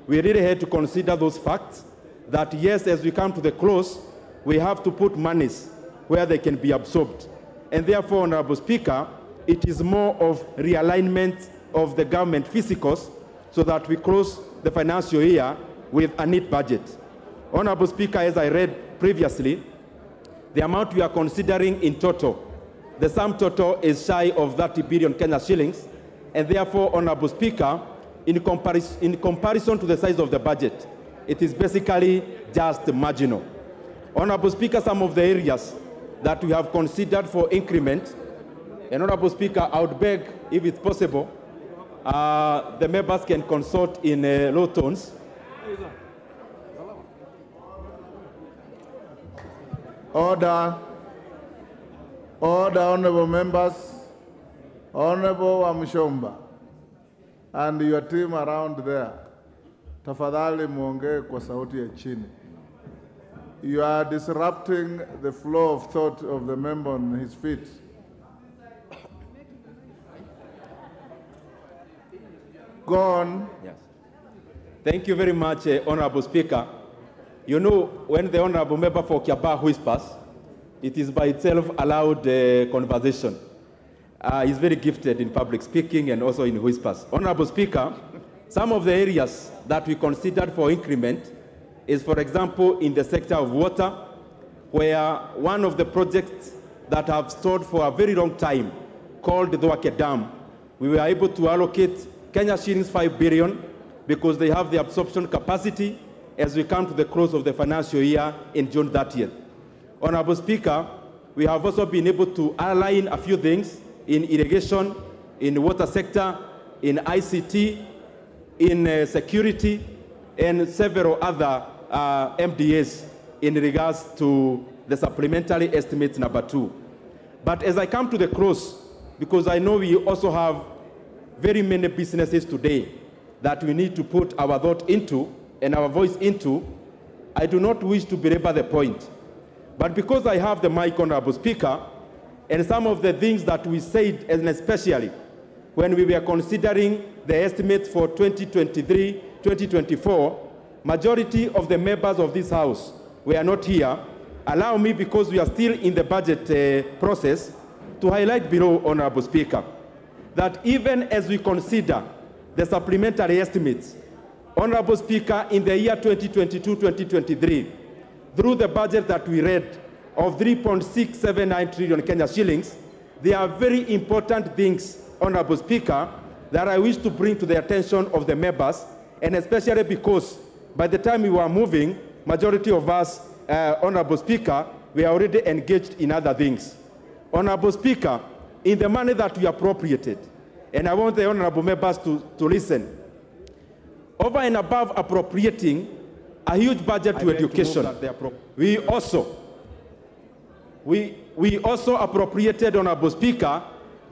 we really had to consider those facts that yes, as we come to the close, we have to put monies where they can be absorbed. And therefore, Honorable Speaker, it is more of realignment of the government physicals so that we close the financial year with a neat budget. Honorable Speaker, as I read previously, the amount we are considering in total, the sum total is shy of 30 billion Kenya shillings, and therefore, Honorable Speaker, in comparison to the size of the budget, it is basically just marginal. Honorable Speaker, some of the areas that we have considered for increment, and Honorable Speaker, I would beg, if it's possible, the members can consult in low tones. Order. Order, honorable members, Honorable Wamshomba, and your team around there. Tafadhali muongee kwa sauti ya chini. You are disrupting the flow of thought of the member on his feet. Go on. Yes. Thank you very much, Honorable Speaker. You know, when the Honorable Member for Kiaba whispers, it is by itself allowed conversation. He's very gifted in public speaking and also in whispers. Honorable Speaker, some of the areas that we considered for increment is, for example, in the sector of water, where one of the projects that have stored for a very long time, called the Dwake Dam, we were able to allocate Kenya shillings 5 billion because they have the absorption capacity as we come to the close of the financial year in June 30th. Honorable Speaker, we have also been able to align a few things in irrigation, in the water sector, in ICT, in security, and several other MDAs in regards to the supplementary estimates number 2. But as I come to the close, because I know we also have very many businesses today that we need to put our thought into and our voice into, I do not wish to belabor the point. But because I have the mic, Honorable Speaker, and some of the things that we said, and especially when we were considering the estimates for 2023, 2024, majority of the members of this House were not here, allow me, because we are still in the budget process, to highlight below, Honorable Speaker, that even as we consider the supplementary estimates, Honorable Speaker, in the year 2022-2023, through the budget that we read of 3.679 trillion Kenya shillings, there are very important things, Honorable Speaker, that I wish to bring to the attention of the members, and especially because by the time we were moving, majority of us, Honorable Speaker, we are already engaged in other things. Honorable Speaker, in the money that we appropriated, and I want the honorable members to listen, over and above appropriating a huge budget to education, we also appropriated, Honorable Speaker,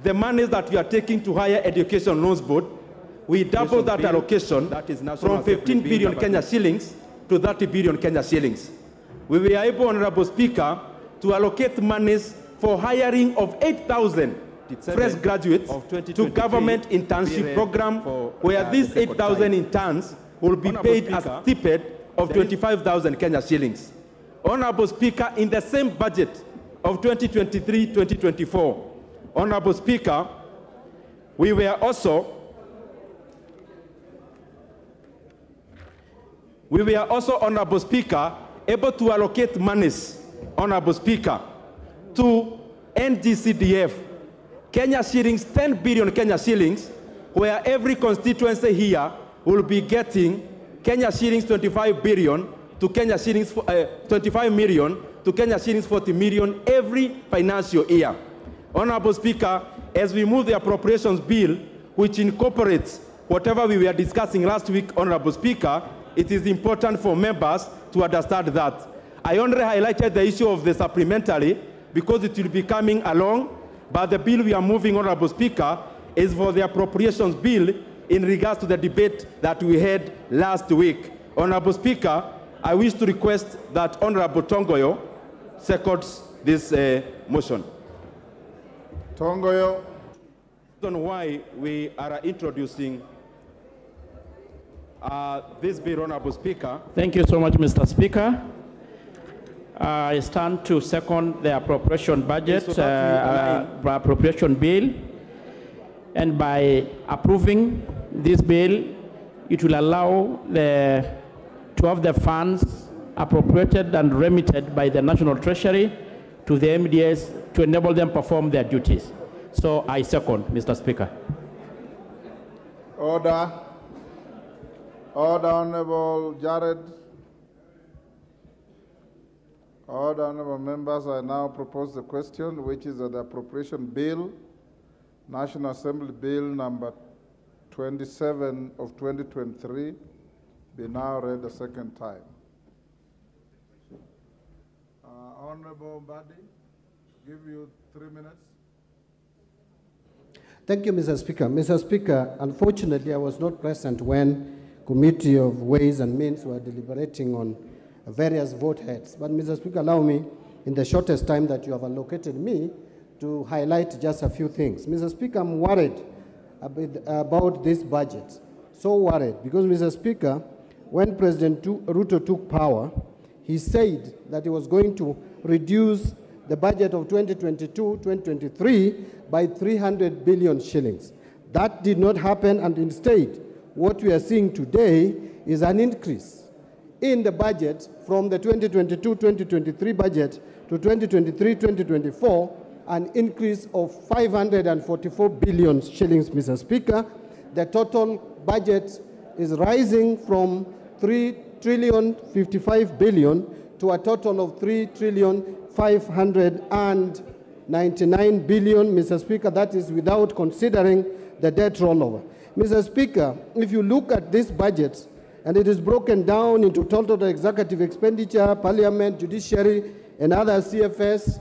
the money that we are taking to Higher Education Loans Board. We doubled that allocation from 15 billion Kenya shillings to 30 billion Kenya shillings. We were able, Honorable Speaker, to allocate monies for hiring of 8,000 fresh graduates to government internship program, where these 8,000 interns will be paid a stipend of 25,000 Kenya shillings. Honorable Speaker, in the same budget of 2023-2024, Honorable Speaker, we were also, Honorable Speaker, able to allocate monies, Honorable Speaker, to NGCDF, Kenya shillings, 10 billion Kenya shillings, where every constituency here will be getting Kenya shillings 25 billion to Kenya shillings 25 million to Kenya shillings 40 million every financial year. Honorable Speaker, as we move the appropriations bill, which incorporates whatever we were discussing last week, Honorable Speaker, it is important for members to understand that. I only highlighted the issue of the supplementary because it will be coming along, but the bill we are moving, Honorable Speaker, is for the appropriations bill in regards to the debate that we had last week. Honorable Speaker, I wish to request that Honorable Tongoyo seconds this motion. Tongoyo. The reason why we are introducing this bill, Honorable Speaker. Thank you so much, Mr. Speaker. I stand to second the appropriation budget, appropriation bill, and by approving this bill, it will allow to have the funds appropriated and remitted by the National Treasury to the MDS to enable them perform their duties. So I second, Mr. Speaker. Order. Order, Honorable Jared. Order, honorable members, I now propose the question, which is that the appropriation bill, National Assembly Bill number 27 of 2023, be now read a second time. Honorable Mbadi, give you 3 minutes. Thank you, Mr. Speaker. Mr. Speaker, unfortunately, I was not present when Committee of Ways and Means were deliberating on various vote heads. But, Mr. Speaker, allow me, in the shortest time that you have allocated me, to highlight just a few things. Mr. Speaker, I'm worried about this budget. So worried, because, Mr. Speaker, when President Ruto took power, he said that he was going to reduce the budget of 2022-2023 by 300 billion shillings. That did not happen, and instead, what we are seeing today is an increase in the budget from the 2022-2023 budget to 2023-2024, an increase of 544 billion shillings, Mr. Speaker. The total budget is rising from 3,055 billion to a total of 3,599 billion, Mr. Speaker. That is without considering the debt rollover. Mr. Speaker, if you look at this budget, and it is broken down into total executive expenditure, parliament, judiciary, and other CFS,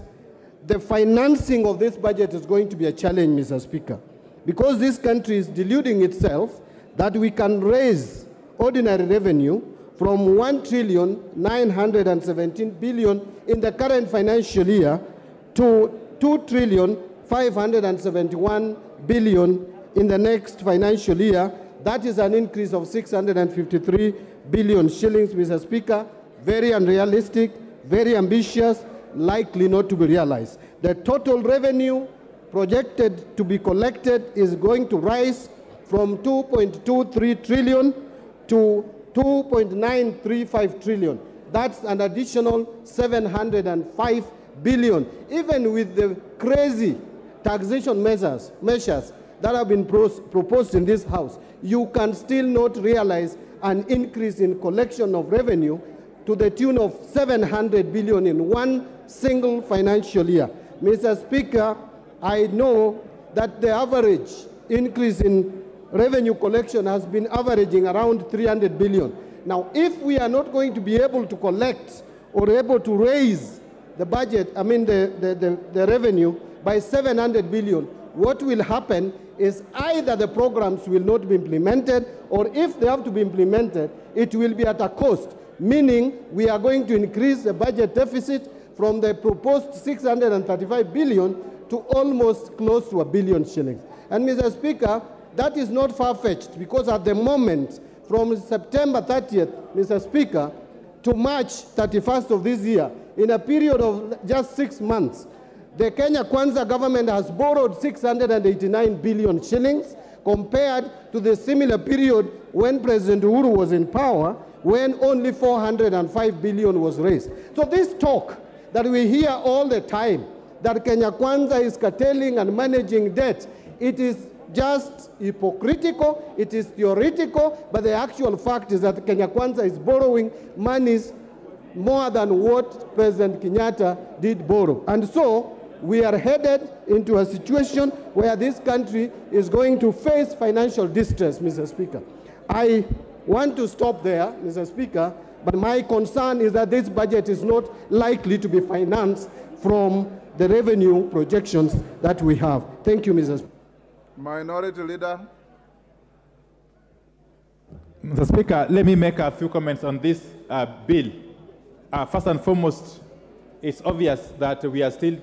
the financing of this budget is going to be a challenge, Mr. Speaker, because this country is deluding itself that we can raise ordinary revenue from 1,917 billion in the current financial year to 2,571 billion in the next financial year. That is an increase of 653 billion shillings, Mr. Speaker. Very unrealistic, very ambitious, likely not to be realized. The total revenue projected to be collected is going to rise from 2.23 trillion to 2.935 trillion. That's an additional 705 billion. Even with the crazy taxation measures that have been proposed in this House, you can still not realize an increase in collection of revenue to the tune of 700 billion in one single financial year. Mr. Speaker, I know that the average increase in revenue collection has been averaging around 300 billion. Now, if we are not going to be able to collect or able to raise the budget, the revenue by 700 billion, what will happen is either the programs will not be implemented, or if they have to be implemented, it will be at a cost, meaning we are going to increase the budget deficit from the proposed 635 billion to almost close to 1 billion shillings. And Mr. Speaker, that is not far-fetched, because at the moment, from September 30th, Mr. Speaker, to March 31st of this year, in a period of just 6 months, the Kenya Kwanza government has borrowed 689 billion shillings compared to the similar period when President Uhuru was in power, when only 405 billion was raised. So this talk that we hear all the time, that Kenya Kwanza is curtailing and managing debt, it is just hypocritical, it is theoretical, but the actual fact is that Kenya Kwanza is borrowing monies more than what President Kenyatta did borrow. And so we are headed into a situation where this country is going to face financial distress, Mr. Speaker. I want to stop there, Mr. Speaker, but my concern is that this budget is not likely to be financed from the revenue projections that we have. Thank you, Mr. Speaker. Minority Leader. Mr. Speaker, let me make a few comments on this bill. First and foremost, it's obvious that we are still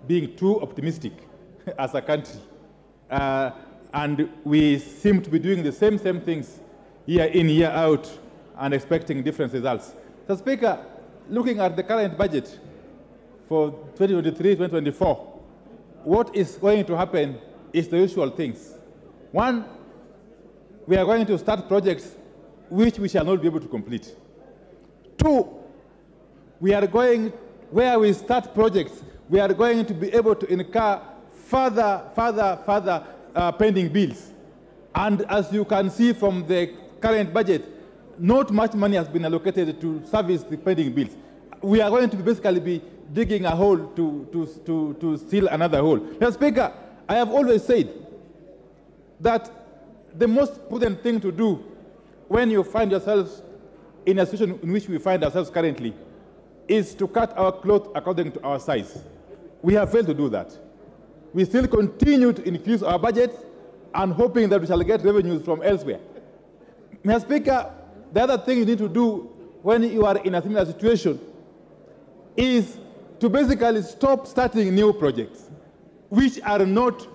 being too optimistic as a country. And we seem to be doing the same things year in, year out, and expecting different results. Mr. Speaker, looking at the current budget for 2023-2024, what is going to happen is the usual things. One, we are going to start projects which we shall not be able to complete. Two, we are going, where we start projects, we are going to be able to incur further pending bills. And as you can see from the current budget, not much money has been allocated to service the pending bills. We are going to basically be digging a hole to seal another hole. Mr. Speaker, I have always said that the most prudent thing to do when you find yourselves in a situation in which we find ourselves currently is to cut our cloth according to our size. We have failed to do that. We still continue to increase our budget and hoping that we shall get revenues from elsewhere. Mr. Speaker, the other thing you need to do when you are in a similar situation is to basically stop starting new projects which are not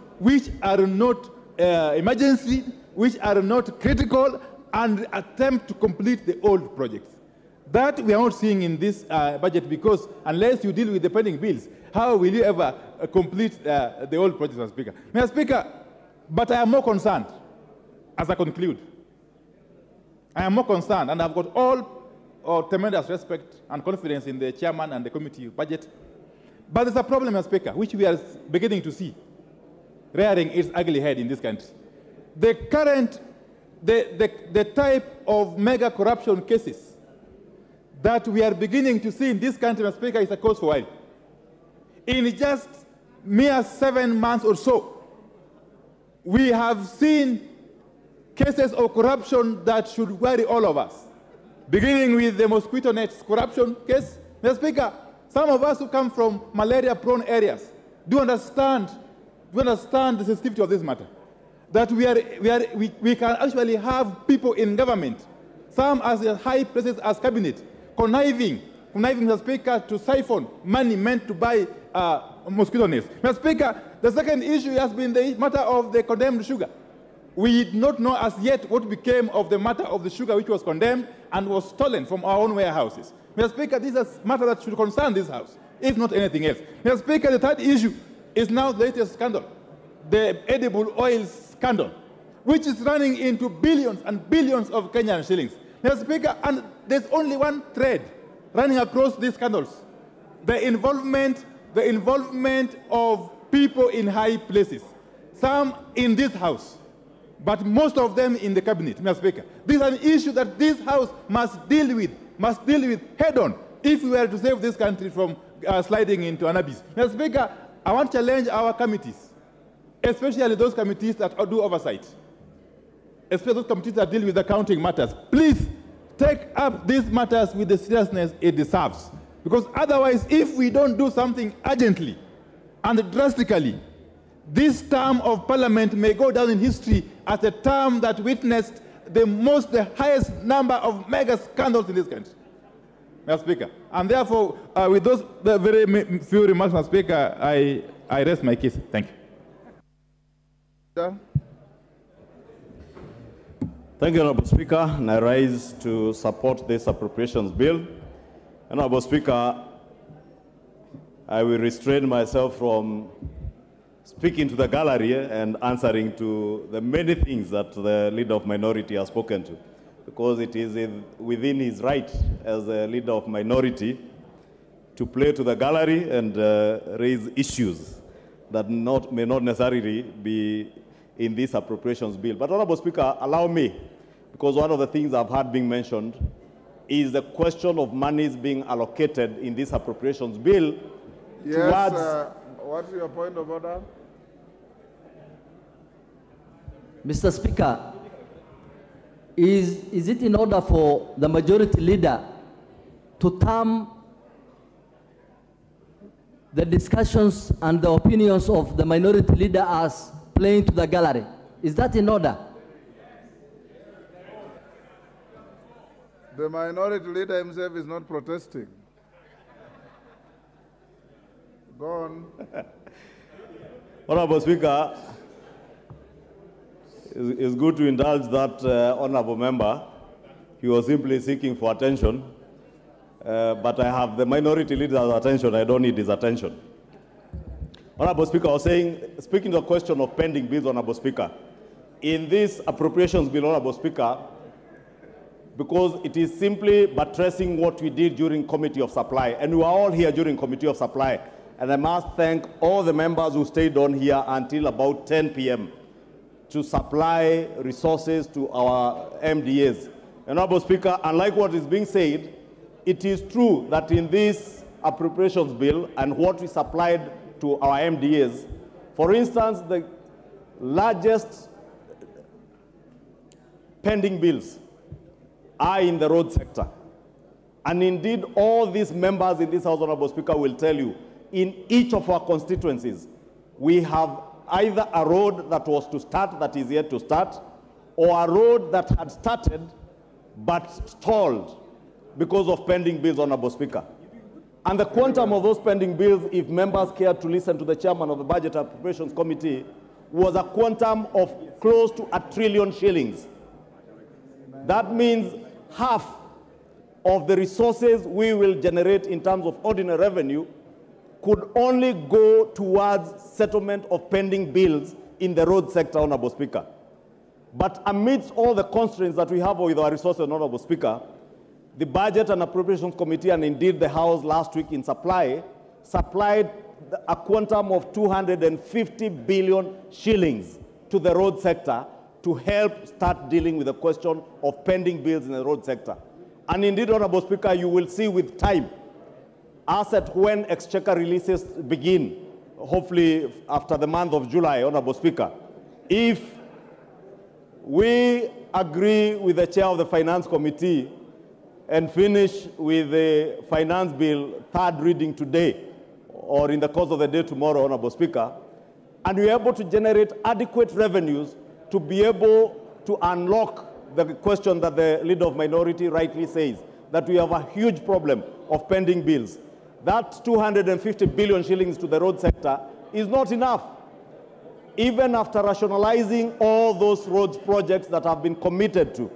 emergency, which are not critical, and attempt to complete the old projects. That we are not seeing in this budget, because unless you deal with the pending bills, how will you ever complete the old projects, Mr. Speaker? Mr. Speaker, but I am more concerned, as I conclude. I am more concerned, and I've got all tremendous respect and confidence in the chairman and the committee budget. But there's a problem, Mr. Speaker, which we are beginning to see rearing its ugly head in this country. The current, the type of mega corruption cases that we are beginning to see in this country, Mr. Speaker, is a cause for worry. In just mere 7 months or so, we have seen cases of corruption that should worry all of us, beginning with the mosquito nets corruption case. Mr. Speaker, some of us who come from malaria-prone areas do understand the sensitivity of this matter. That we can actually have people in government, some as high places as cabinet, conniving, Mr. Speaker, to siphon money meant to buy mosquito nets. Mr. Speaker, the second issue has been the matter of the condemned sugar. We did not know as yet what became of the matter of the sugar which was condemned and was stolen from our own warehouses. Mr. Speaker, this is a matter that should concern this House, if not anything else. Mr. Speaker, the third issue is now the latest scandal, the edible oil scandal, which is running into billions and billions of Kenyan shillings. Mr. Speaker, and there's only one thread running across these scandals, the involvement of people in high places, some in this House, but most of them in the cabinet, Mr. Speaker. This is an issue that this House must deal with head-on if we were to save this country from sliding into an abyss. Mr. Speaker, I want to challenge our committees, especially those committees that do oversight, especially those committees that deal with accounting matters. Please take up these matters with the seriousness it deserves. Because otherwise, if we don't do something urgently and drastically, this term of Parliament may go down in history as a term that witnessed the highest number of mega scandals in this country, Mr. Speaker. And therefore, with those very few remarks, Mr. Speaker, I rest my case. Thank you. Thank you, Honourable Speaker, and I rise to support this appropriations bill. Honourable Speaker, I will restrain myself from speaking to the gallery and answering to the many things that the leader of minority has spoken to, because it is within his right as a leader of minority to play to the gallery and raise issues that may not necessarily be in this appropriations bill. But Honourable Speaker, allow me, because one of the things I've heard being mentioned is the question of monies being allocated in this appropriations bill. Yes, what's your point of order? Mr. Speaker, is it in order for the majority leader to term the discussions and the opinions of the minority leader as playing to the gallery? Is that in order? The minority leader himself is not protesting. Go on. Honourable Speaker, it's good to indulge that honourable member. He was simply seeking for attention, but I have the minority leader's attention. I don't need his attention. Honourable Speaker, I was saying, speaking to the question of pending bills, Honourable Speaker, in this appropriations bill, Honourable Speaker, because it is simply buttressing what we did during Committee of Supply, and we were all here during Committee of Supply, and I must thank all the members who stayed on here until about 10 p.m. to supply resources to our MDAs. And Honourable Speaker, unlike what is being said, it is true that in this appropriations bill and what we supplied to our MDAs, for instance, the largest pending bills are in the road sector. And indeed, all these members in this House, Honourable Speaker, will tell you, in each of our constituencies, we have either a road that was to start that is yet to start, or a road that had started but stalled because of pending bills, Honourable Speaker. And the quantum of those pending bills, if members care to listen to the chairman of the Budget Appropriations Committee, was a quantum of close to 1 trillion shillings. That means half of the resources we will generate in terms of ordinary revenue could only go towards settlement of pending bills in the road sector, Honourable Speaker. But amidst all the constraints that we have with our resources, Honourable Speaker, the Budget and Appropriations Committee, and indeed the House last week in supplied a quantum of 250 billion shillings to the road sector to help start dealing with the question of pending bills in the road sector. And indeed, Honourable Speaker, you will see with time, as at when exchequer releases begin, hopefully after the month of July, Honourable Speaker, if we agree with the chair of the Finance Committee and finish with the finance bill third reading today, or in the course of the day tomorrow, Honourable Speaker, and we are able to generate adequate revenues to be able to unlock the question that the leader of minority rightly says, that we have a huge problem of pending bills. That 250 billion shillings to the road sector is not enough. even after rationalizing all those roads projects that have been committed to,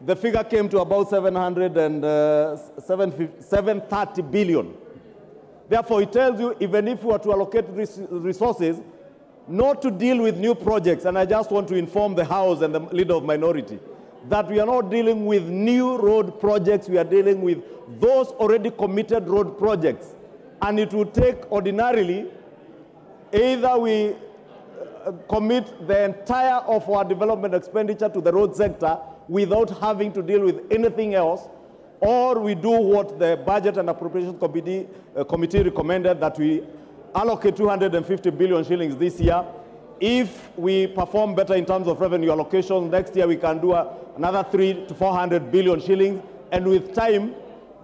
the figure came to about 730 billion. Therefore, it tells you, even if we were to allocate resources, not to deal with new projects, and I just want to inform the House and the Leader of Minority, that we are not dealing with new road projects, we are dealing with those already committed road projects. And it will take ordinarily, either we commit the entire of our development expenditure to the road sector without having to deal with anything else, or we do what the Budget and Appropriations Committee recommended, that we allocate 250 billion shillings this year. If we perform better in terms of revenue allocation, next year we can do another 300 to 400 billion shillings. And with time,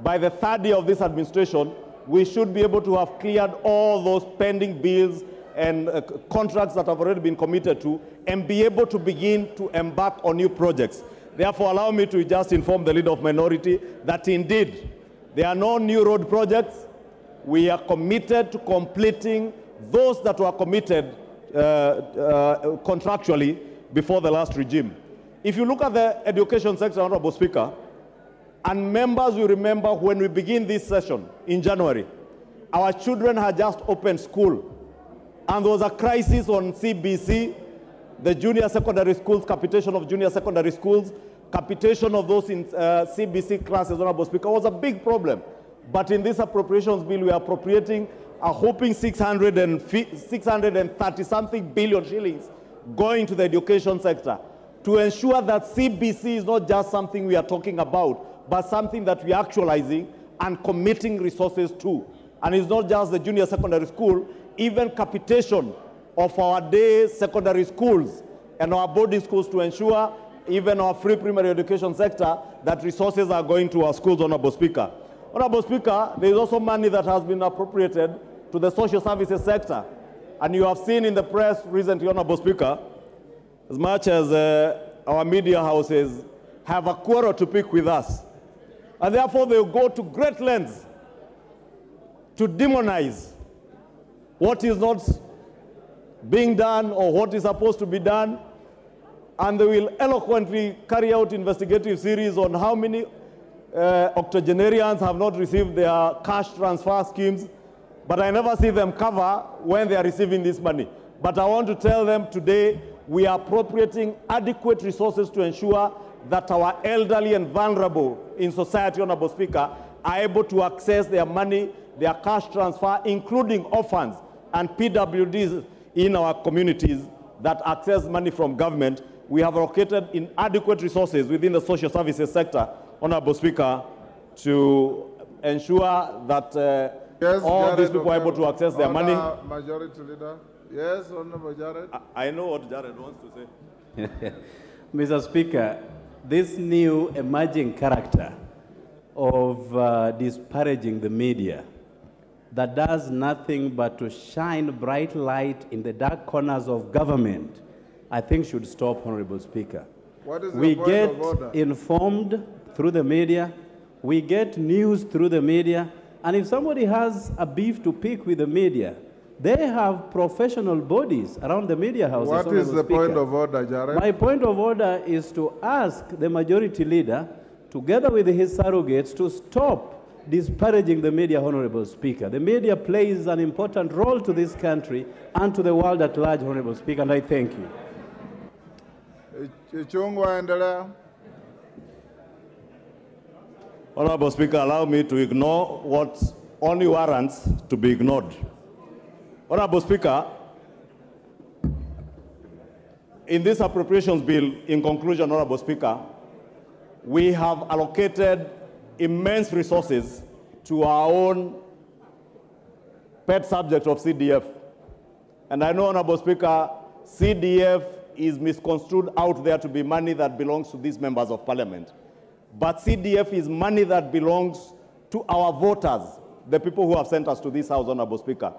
by the third year of this administration, we should be able to have cleared all those pending bills and contracts that have already been committed to, and be able to begin to embark on new projects. Therefore, allow me to just inform the Leader of Minority that indeed there are no new road projects. We are committed to completing those that were committed contractually before the last regime. If you look at the education sector, Honorable Speaker, and members will remember when we begin this session in January, our children had just opened school, and there was a crisis on CBC, the junior secondary schools, capitation of junior secondary schools, capitation of those in CBC classes, Honorable Speaker, was a big problem. But in this appropriations bill, we are appropriating a whopping 630-something billion shillings going to the education sector to ensure that CBC is not just something we are talking about, but something that we are actualizing and committing resources to. And it's not just the junior secondary school, even capitation of our day secondary schools and our boarding schools, to ensure even our free primary education sector that resources are going to our schools, Honorable Speaker. Honorable Speaker, there is also money that has been appropriated to the social services sector. And you have seen in the press recently, Honorable Speaker, as much as our media houses have a quarrel to pick with us, and therefore they will go to great lengths to demonize what is not being done or what is supposed to be done, and they will eloquently carry out investigative series on how many octogenarians have not received their cash transfer schemes, but I never see them cover when they are receiving this money. But I want to tell them today, we are appropriating adequate resources to ensure that our elderly and vulnerable in society, Honorable Speaker, are able to access their money, their cash transfer, including orphans and PWDs in our communities that access money from government. We have allocated inadequate resources within the social services sector, Honorable Speaker, to ensure that all these people are able to access their money. Majority Leader. Yes, Honorable Jared. I know what Jared wants to say. Mr. Speaker, this new emerging character of disparaging the media that does nothing but to shine bright light in the dark corners of government, I think should stop, Honorable Speaker. What is We your point get of order? informed through the media, we get news through the media, and if somebody has a beef to pick with the media, they have professional bodies around the media houses. What is the Speaker. point of order, Jared? My point of order is to ask the majority leader, together with his surrogates, to stop disparaging the media, Honorable Speaker. The media plays an important role to this country and to the world at large, Honorable Speaker, and I thank you. Honorable Speaker, allow me to ignore what only warrants to be ignored. Honorable Speaker, in this appropriations bill, in conclusion, Honorable Speaker, we have allocated immense resources to our own pet subject of CDF. And I know, Honorable Speaker, CDF is misconstrued out there to be money that belongs to these members of parliament. But CDF is money that belongs to our voters, the people who have sent us to this house, Honorable Speaker.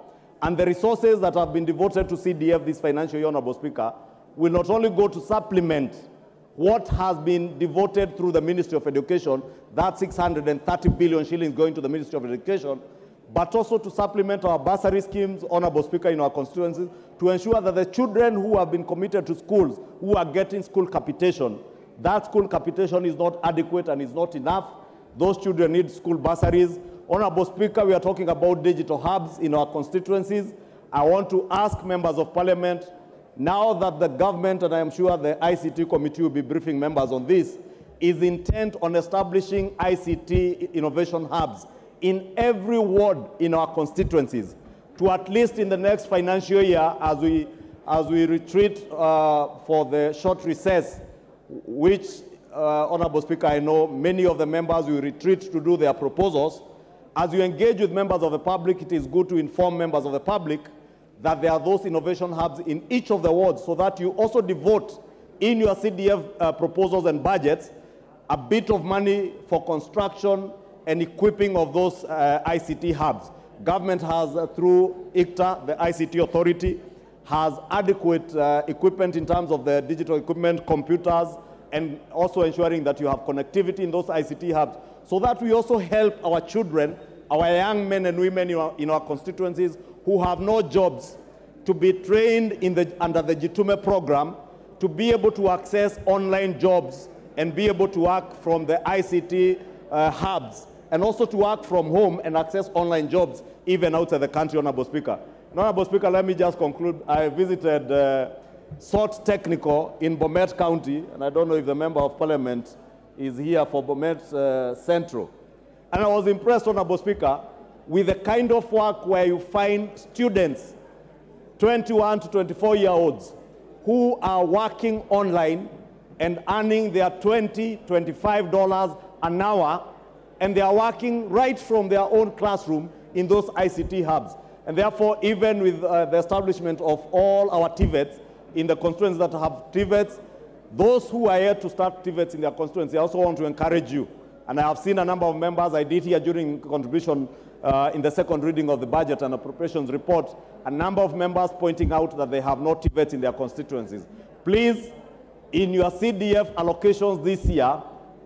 And the resources that have been devoted to CDF this financial year, Honorable Speaker, will not only go to supplement what has been devoted through the Ministry of Education, that 630 billion shillings going to the Ministry of Education, but also to supplement our bursary schemes, Honorable Speaker, in our constituencies, to ensure that the children who have been committed to schools, who are getting school capitation, that school capitation is not adequate and is not enough. Those children need school bursaries. Honorable Speaker, we are talking about digital hubs in our constituencies. I want to ask members of parliament, now that the government, and I am sure the ICT committee will be briefing members on this, is intent on establishing ICT innovation hubs in every ward in our constituencies, to at least in the next financial year, as we retreat for the short recess, which, Honorable Speaker, I know many of the members will retreat to do their proposals. As you engage with members of the public, it is good to inform members of the public that there are those innovation hubs in each of the wards, so that you also devote in your CDF proposals and budgets a bit of money for construction and equipping of those ICT hubs. Government has, through ICTA, the ICT authority, has adequate equipment in terms of the digital equipment, computers, and also ensuring that you have connectivity in those ICT hubs, so that we also help our children, our young men and women in our constituencies who have no jobs, to be trained under the Jitume program, to be able to access online jobs and be able to work from the ICT hubs, and also to work from home and access online jobs even outside the country, Honorable Speaker. Honorable Speaker, let me just conclude. I visited SOT Technical in Bomet County, and I don't know if the Member of Parliament is here for Bomet Central. And I was impressed, Honorable Speaker, with the kind of work where you find students, 21 to 24-year-olds, who are working online and earning their $20, $25 an hour, and they are working right from their own classroom in those ICT hubs. And therefore, even with the establishment of all our TVETs in the constituencies that have TVETs, those who are here to start TVETs in their constituency, I also want to encourage you. And I have seen a number of members, I did here during contribution in the second reading of the budget and appropriations report, a number of members pointing out that they have no TVETs in their constituencies. Please, in your CDF allocations this year,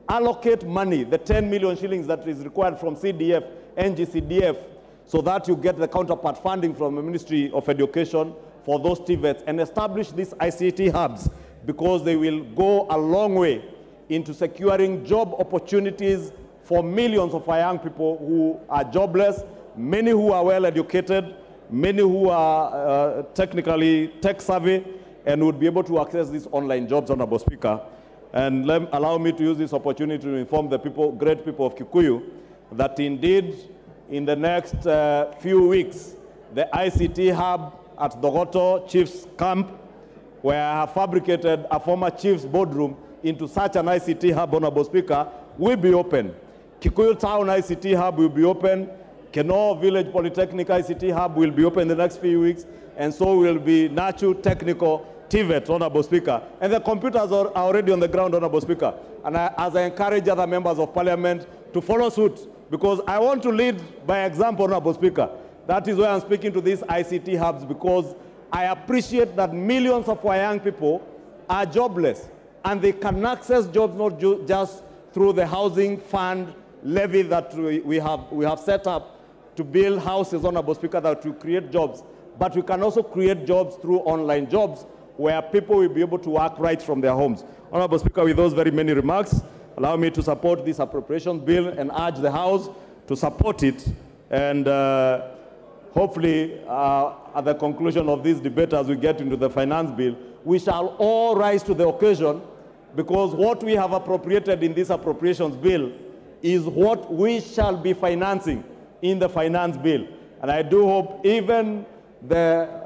allocate money, the 10 million shillings that is required from CDF, NGCDF, so that you get the counterpart funding from the Ministry of Education for those TVETs, and establish these ICT hubs, because they will go a long way into securing job opportunities for millions of our young people who are jobless, many who are well educated, many who are technically tech savvy, and would be able to access these online jobs, Honorable Speaker. And allow me to use this opportunity to inform the people, great people of Kikuyu, that indeed in the next few weeks, the ICT hub at Dogoto Chief's Camp, where I have fabricated a former chief's boardroom into such an ICT hub, Honorable Speaker, will be open. Kikuyu Town ICT hub will be open. Keno Village Polytechnic ICT hub will be open in the next few weeks, and so will be Nachu Technical TVET, Honorable Speaker. And the computers are already on the ground, Honorable Speaker. And as I encourage other members of Parliament to follow suit, because I want to lead by example, Honorable Speaker. That is why I'm speaking to these ICT hubs, because I appreciate that millions of our young people are jobless, and they can access jobs not just through the housing fund levy that we have set up to build houses, Honorable Speaker, that will create jobs, but we can also create jobs through online jobs, where people will be able to work right from their homes. Honorable Speaker, with those very many remarks, allow me to support this appropriations bill and urge the House to support it. And hopefully, at the conclusion of this debate, as we get into the finance bill, we shall all rise to the occasion, because what we have appropriated in this appropriations bill is what we shall be financing in the finance bill. And I do hope even the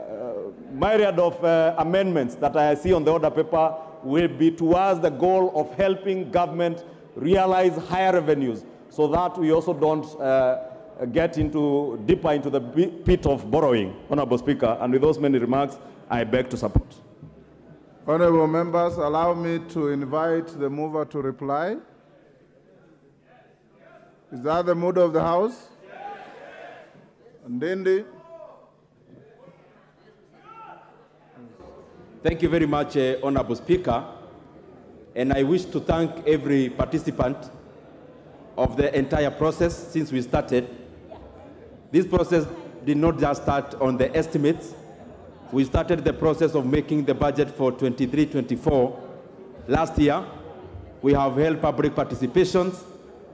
myriad of amendments that I see on the order paper will be towards the goal of helping government realize higher revenues, so that we also don't get deeper into the pit of borrowing, Honorable Speaker. And with those many remarks, I beg to support. Honorable members, allow me to invite the mover to reply. Is that the mood of the House? Ndindi. Thank you very much, Honorable Speaker. And I wish to thank every participant of the entire process since we started. This process did not just start on the estimates. We started the process of making the budget for 23-24 last year. We have held public participations.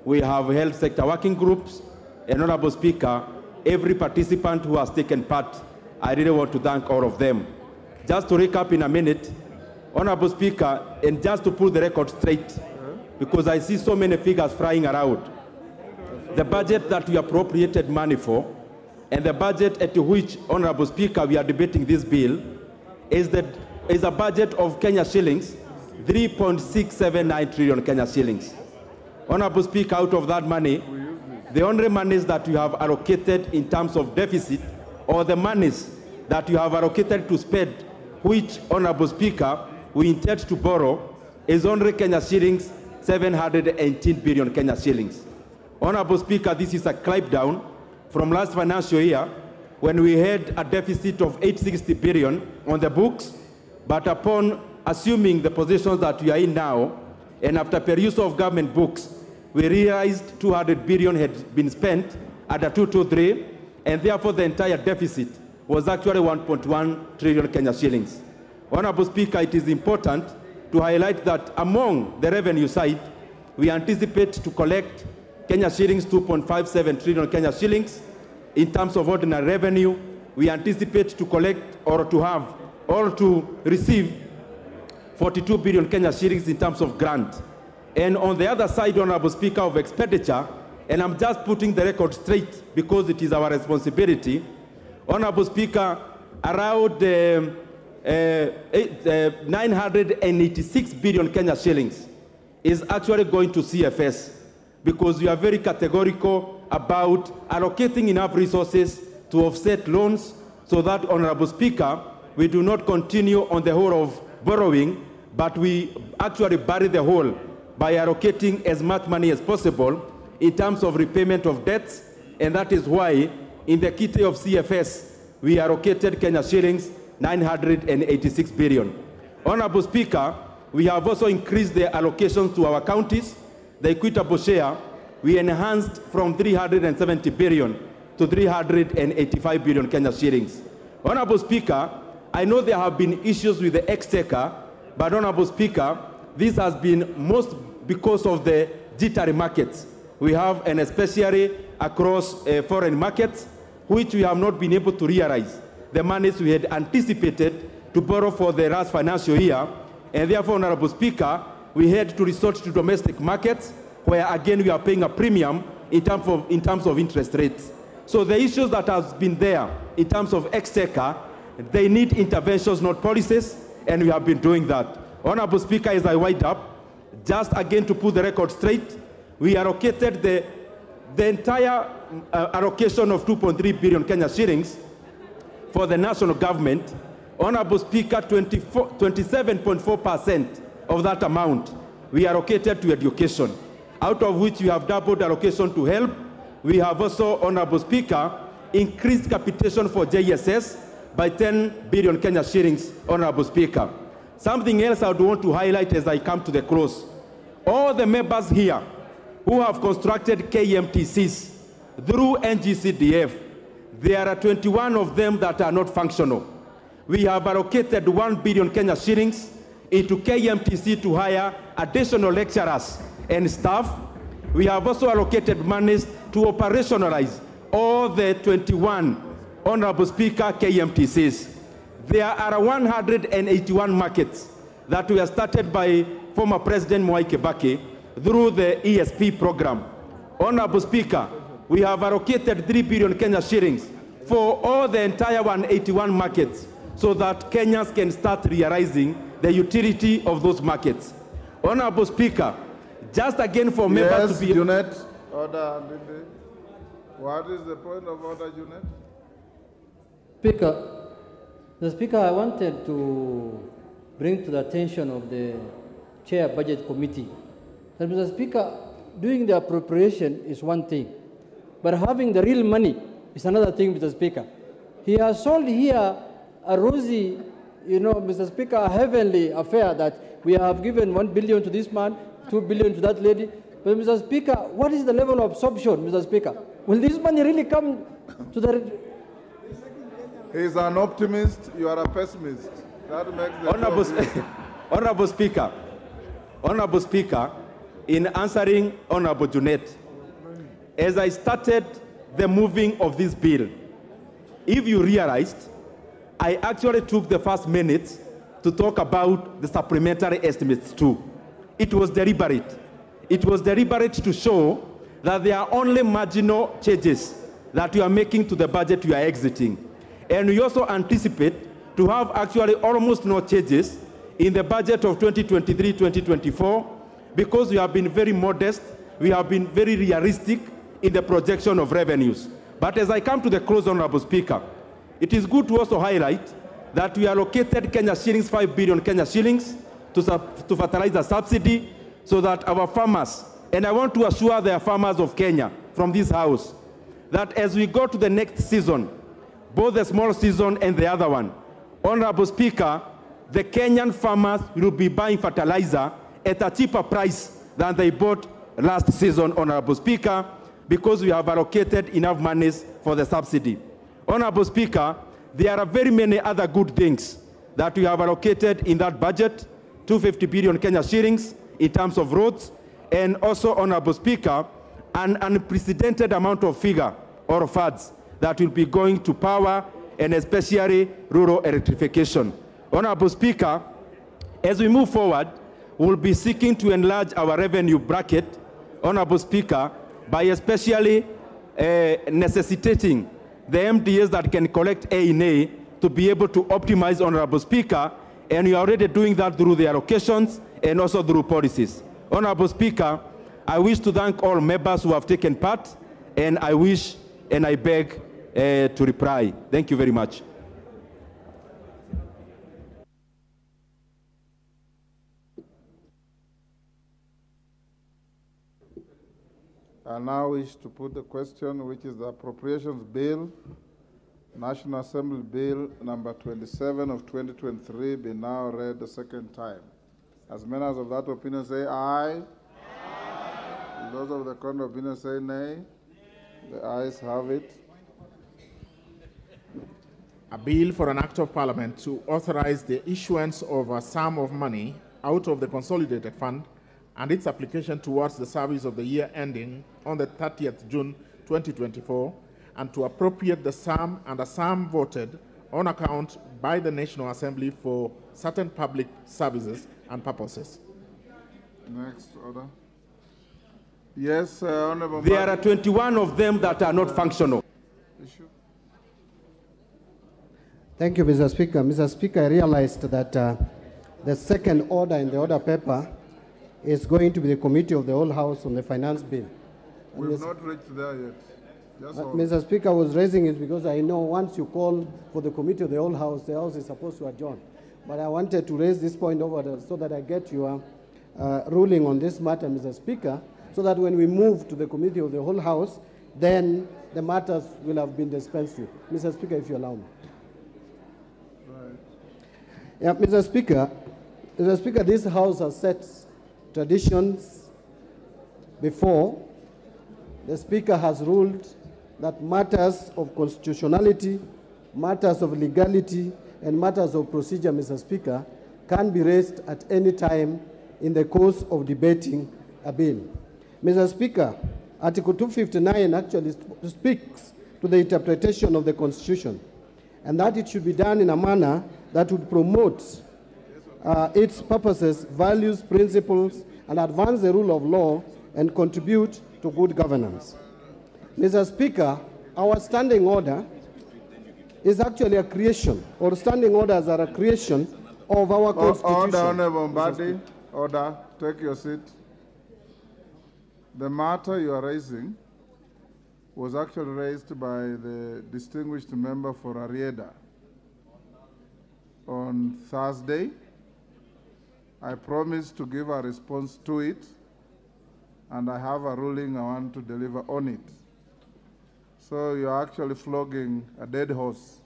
We have held sector working groups. And Honorable Speaker, every participant who has taken part, I really want to thank all of them. Just to recap in a minute, Honorable Speaker, and just to put the record straight, because I see so many figures flying around, the budget that we appropriated money for, and the budget at which, Honorable Speaker, we are debating this bill, is a budget of Kenya shillings, 3.679 trillion Kenya shillings. Honorable Speaker, out of that money, the only monies that you have allocated in terms of deficit, or the monies that you have allocated to spend, which, Honorable Speaker, we intend to borrow, is only Kenya shillings, 718 billion Kenya shillings. Honorable Speaker, this is a climb down from last financial year, when we had a deficit of 860 billion on the books, but upon assuming the positions that we are in now, and after perusal of government books, we realized 200 billion had been spent at a 223, and therefore the entire deficit was actually 1.1 trillion Kenya shillings. Honorable Speaker, it is important to highlight that among the revenue side, we anticipate to collect Kenya shillings 2.57 trillion Kenya shillings. In terms of ordinary revenue, we anticipate to collect or to have or to receive 42 billion Kenya shillings in terms of grant. And on the other side, Honorable Speaker, of expenditure, and I'm just putting the record straight because it is our responsibility, Honorable Speaker, around 986 billion Kenya shillings is actually going to CFS, because we are very categorical about allocating enough resources to offset loans so that, Honorable Speaker, we do not continue on the whole of borrowing, but we actually bury the whole by allocating as much money as possible in terms of repayment of debts, and that is why in the kitty of CFS, we allocated Kenya shillings 986 billion. Honorable Speaker, we have also increased the allocations to our counties. The equitable share, we enhanced from 370 billion to 385 billion Kenya shillings. Honorable Speaker, I know there have been issues with the exchequer, but Honorable Speaker, this has been most because of the jittery markets we have, and especially across foreign markets, which we have not been able to realize the monies we had anticipated to borrow for the last financial year. And therefore, Honorable Speaker, we had to resort to domestic markets, where again we are paying a premium in terms of interest rates. So the issues that have been there in terms of exchequer, they need interventions, not policies, and we have been doing that. Honorable Speaker, as I wind up, just again to put the record straight, we allocated the entire allocation of 2.3 billion Kenya shillings for the national government. Honorable Speaker, 27.4% of that amount we allocated to education, out of which we have doubled allocation to health. We have also, Honorable Speaker, increased capitation for JSS by 10 billion Kenya shillings, Honorable Speaker. Something else I would want to highlight as I come to the close. All the members here who have constructed KMTCs through NGCDF, there are 21 of them that are not functional. We have allocated 1 billion Kenya shillings into KMTC to hire additional lecturers and staff. We have also allocated monies to operationalize all the 21, Honorable Speaker, KMTCs. There are 181 markets that were started by former President Mwangi through the ESP program. Honorable Speaker, we have allocated 3 billion Kenya shillings for all the entire 181 markets so that Kenyans can start realizing the utility of those markets. Honorable Speaker, just again for members to be... Junet, order. What is the point of order, Junet? Speaker, I wanted to bring to the attention of the Chair Budget Committee that, Mr. Speaker, doing the appropriation is one thing, but having the real money is another thing, Mr. Speaker. He has sold here a rosy, Mr. Speaker, a heavenly affair that we have given 1 billion to this man, 2 billion to that lady, But Mr. Speaker, what is the level of absorption, Mr. Speaker? Will this money really come to the... He's an optimist, you are a pessimist. That makes the Honorable Speaker, in answering Honorable Junet, as I started the moving of this bill, if you realized, I actually took the first minute to talk about the supplementary estimates too. It was deliberate. It was deliberate to show that there are only marginal changes that you are making to the budget you are exiting. And we also anticipate to have actually almost no changes in the budget of 2023-2024 because we have been very modest, we have been very realistic in the projection of revenues. But as I come to the close, Honorable Speaker, it is good to also highlight that we allocated Kenya shillings, 5 billion Kenya shillings to fertilizer subsidy so that our farmers, and I want to assure the farmers of Kenya from this house, that as we go to the next season, both the small season and the other one, Honorable Speaker, the Kenyan farmers will be buying fertilizer at a cheaper price than they bought last season, Honorable Speaker, because we have allocated enough monies for the subsidy. Honorable Speaker, there are very many other good things that we have allocated in that budget, 250 billion Kenya shillings in terms of roads, and also, Honorable Speaker, an unprecedented amount of figure or funds that will be going to power and especially rural electrification. Honorable Speaker, as we move forward, we'll be seeking to enlarge our revenue bracket, Honorable Speaker, by especially necessitating the MDAs that can collect A&A to be able to optimize, Honorable Speaker, and we are already doing that through the allocations and also through policies. Honorable Speaker, I wish to thank all members who have taken part, and I wish and I beg to reply. Thank you very much. I now wish to put the question, which is the Appropriations Bill, National Assembly Bill number 27 of 2023, be now read the second time. As members of that opinion say aye. Aye. Those of the contrary opinion say nay. The ayes have it. A bill for an act of parliament to authorize the issuance of a sum of money out of the consolidated fund and its application towards the service of the year ending on the 30th June 2024, and to appropriate the sum and a sum voted on account by the National Assembly for certain public services and purposes. Next order. Yes, Honorable. There are 21 of them that are not functional. Issue. Thank you, Mr. Speaker. Mr. Speaker, I realized that the second order in the order paper is going to be the Committee of the Whole House on the Finance Bill. We've not reached there yet. Mr. Speaker, I was raising it because I know once you call for the Committee of the Whole House, the House is supposed to adjourn. But I wanted to raise this point over there so that I get your ruling on this matter, Mr. Speaker, so that when we move to the Committee of the Whole House, then the matters will have been dispensed with. Mr. Speaker, if you allow me. Right. Yeah, Mr. Speaker, this House has set traditions before. The Speaker has ruled that matters of constitutionality, matters of legality, and matters of procedure, Mr. Speaker, can be raised at any time in the course of debating a bill. Mr. Speaker, Article 259 actually speaks to the interpretation of the Constitution, and that it should be done in a manner that would promote its purposes, values, principles, and advance the rule of law and contribute to good governance. Mr. Speaker, our standing order is actually a creation, or standing orders are a creation of our Constitution. Order, Honorable Mbadi. Order. Take your seat. The matter you are raising was actually raised by the distinguished member for Arieda on Thursday. I promised to give a response to it, and I have a ruling I want to deliver on it. So you're actually flogging a dead horse.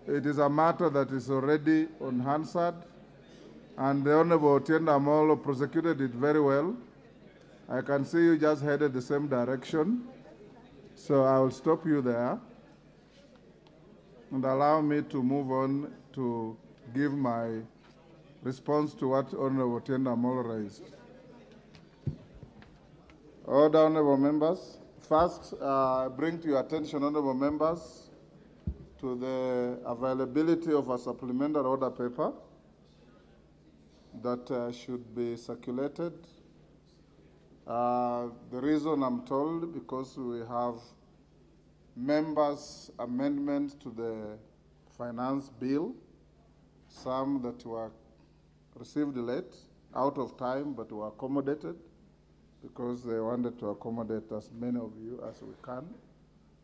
It is a matter that is already on Hansard. And the Honorable Otienda Amolo prosecuted it very well. I can see you just headed the same direction. So I will stop you there and allow me to move on to give my response to what Honorable Otienda Amolo raised. Order, Honorable members. First, bring to your attention, Honorable members, to the availability of a supplementary order paper that should be circulated. The reason I'm told, because we have members' amendments to the finance bill, some that were received late, out of time, but were accommodated, because they wanted to accommodate as many of you as we can.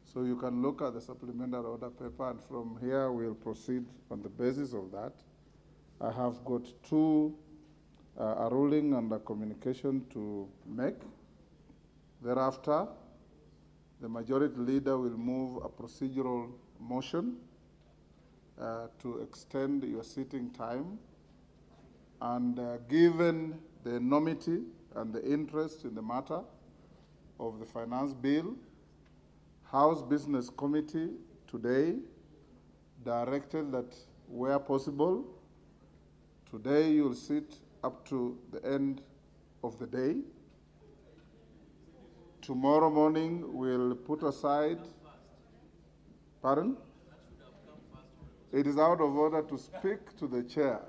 So you can look at the supplementary order paper, and from here we'll proceed on the basis of that. I have got two, a ruling and a communication to make. Thereafter, the majority leader will move a procedural motion to extend your sitting time. And given the enormity and the interest in the matter of the finance bill, House Business Committee today directed that where possible, today you'll sit up to the end of the day. Tomorrow morning we'll put aside, pardon? It is out of order to speak to the chair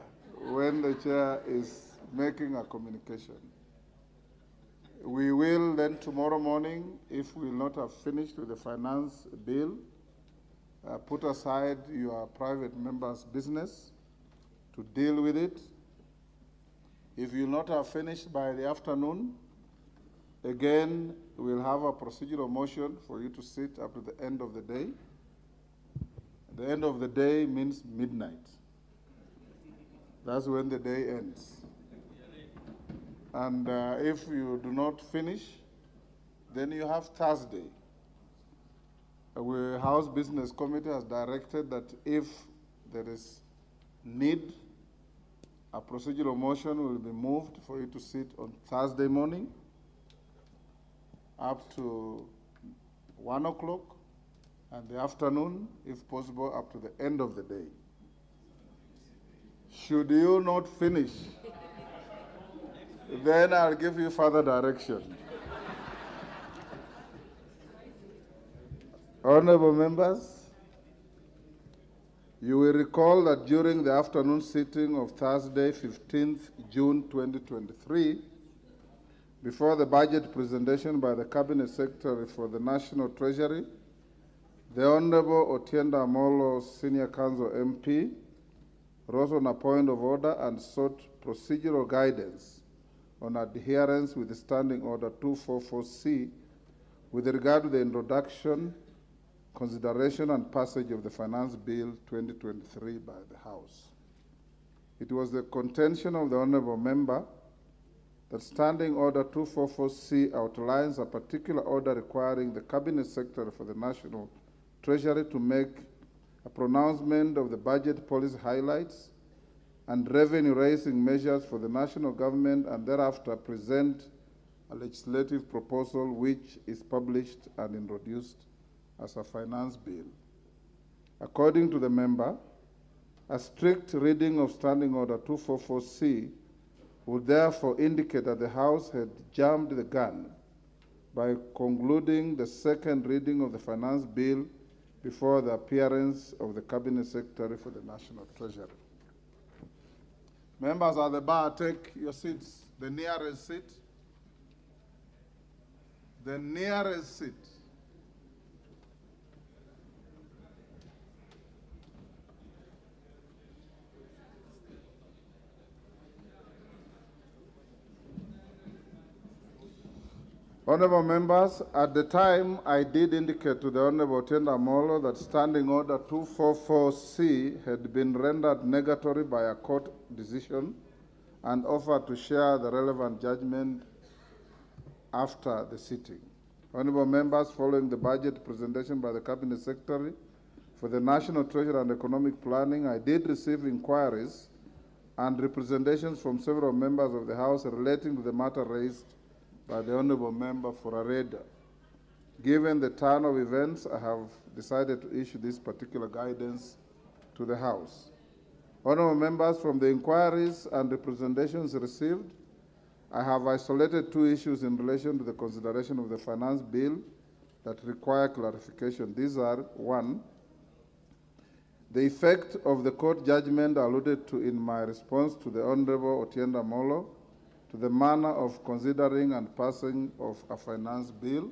when the chair is making a communication. We will then tomorrow morning, if we will not have finished with the finance bill, put aside your private member's business to deal with it. If you will not have finished by the afternoon, again, we'll have a procedural motion for you to sit up to the end of the day. The end of the day means midnight. That's when the day ends. And if you do not finish, then you have Thursday. The House Business Committee has directed that if there is need, a procedural motion will be moved for you to sit on Thursday morning up to 1 o'clock, and the afternoon, if possible, up to the end of the day. Should you not finish, then I'll give you further direction. Honorable members, you will recall that during the afternoon sitting of Thursday, 15th June 2023, before the budget presentation by the Cabinet Secretary for the National Treasury, the Honorable Otienda Amolo, Senior Counsel MP, rose on a point of order and sought procedural guidance on adherence with the Standing Order 244C with regard to the introduction, consideration, and passage of the Finance Bill 2023 by the House. It was the contention of the Honourable Member that Standing Order 244C outlines a particular order requiring the Cabinet Secretary for the National Treasury to make a pronouncement of the budget policy highlights and revenue-raising measures for the national government, and thereafter present a legislative proposal which is published and introduced as a finance bill. According to the member, a strict reading of Standing Order 244C would therefore indicate that the House had jumped the gun by concluding the second reading of the finance bill before the appearance of the Cabinet Secretary for the National Treasury. Members at the bar, take your seats. The nearest seat. The nearest seat. Honourable members, at the time I did indicate to the Honourable Otienda Amolo that Standing Order 244C had been rendered negatory by a court decision and offered to share the relevant judgment after the sitting. Honourable members, following the budget presentation by the Cabinet Secretary for the National Treasury and Economic Planning, I did receive inquiries and representations from several members of the House relating to the matter raised by the Honourable Member for Areda. Given the turn of events, I have decided to issue this particular guidance to the House. Honourable members, from the inquiries and representations received, I have isolated two issues in relation to the consideration of the finance bill that require clarification. These are: one, the effect of the court judgment alluded to in my response to the Honourable Otienda Molo to the manner of considering and passing of a finance bill,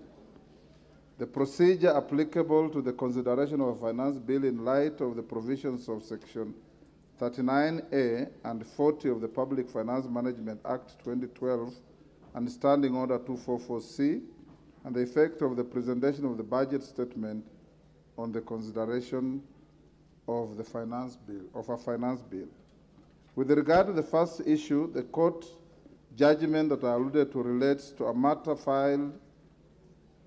the procedure applicable to the consideration of a finance bill in light of the provisions of Section 39A and 40 of the Public Finance Management Act 2012 and Standing Order 244C, and the effect of the presentation of the budget statement on the consideration of the finance bill, of a finance bill. With regard to the first issue, the court judgment that I alluded to relates to a matter filed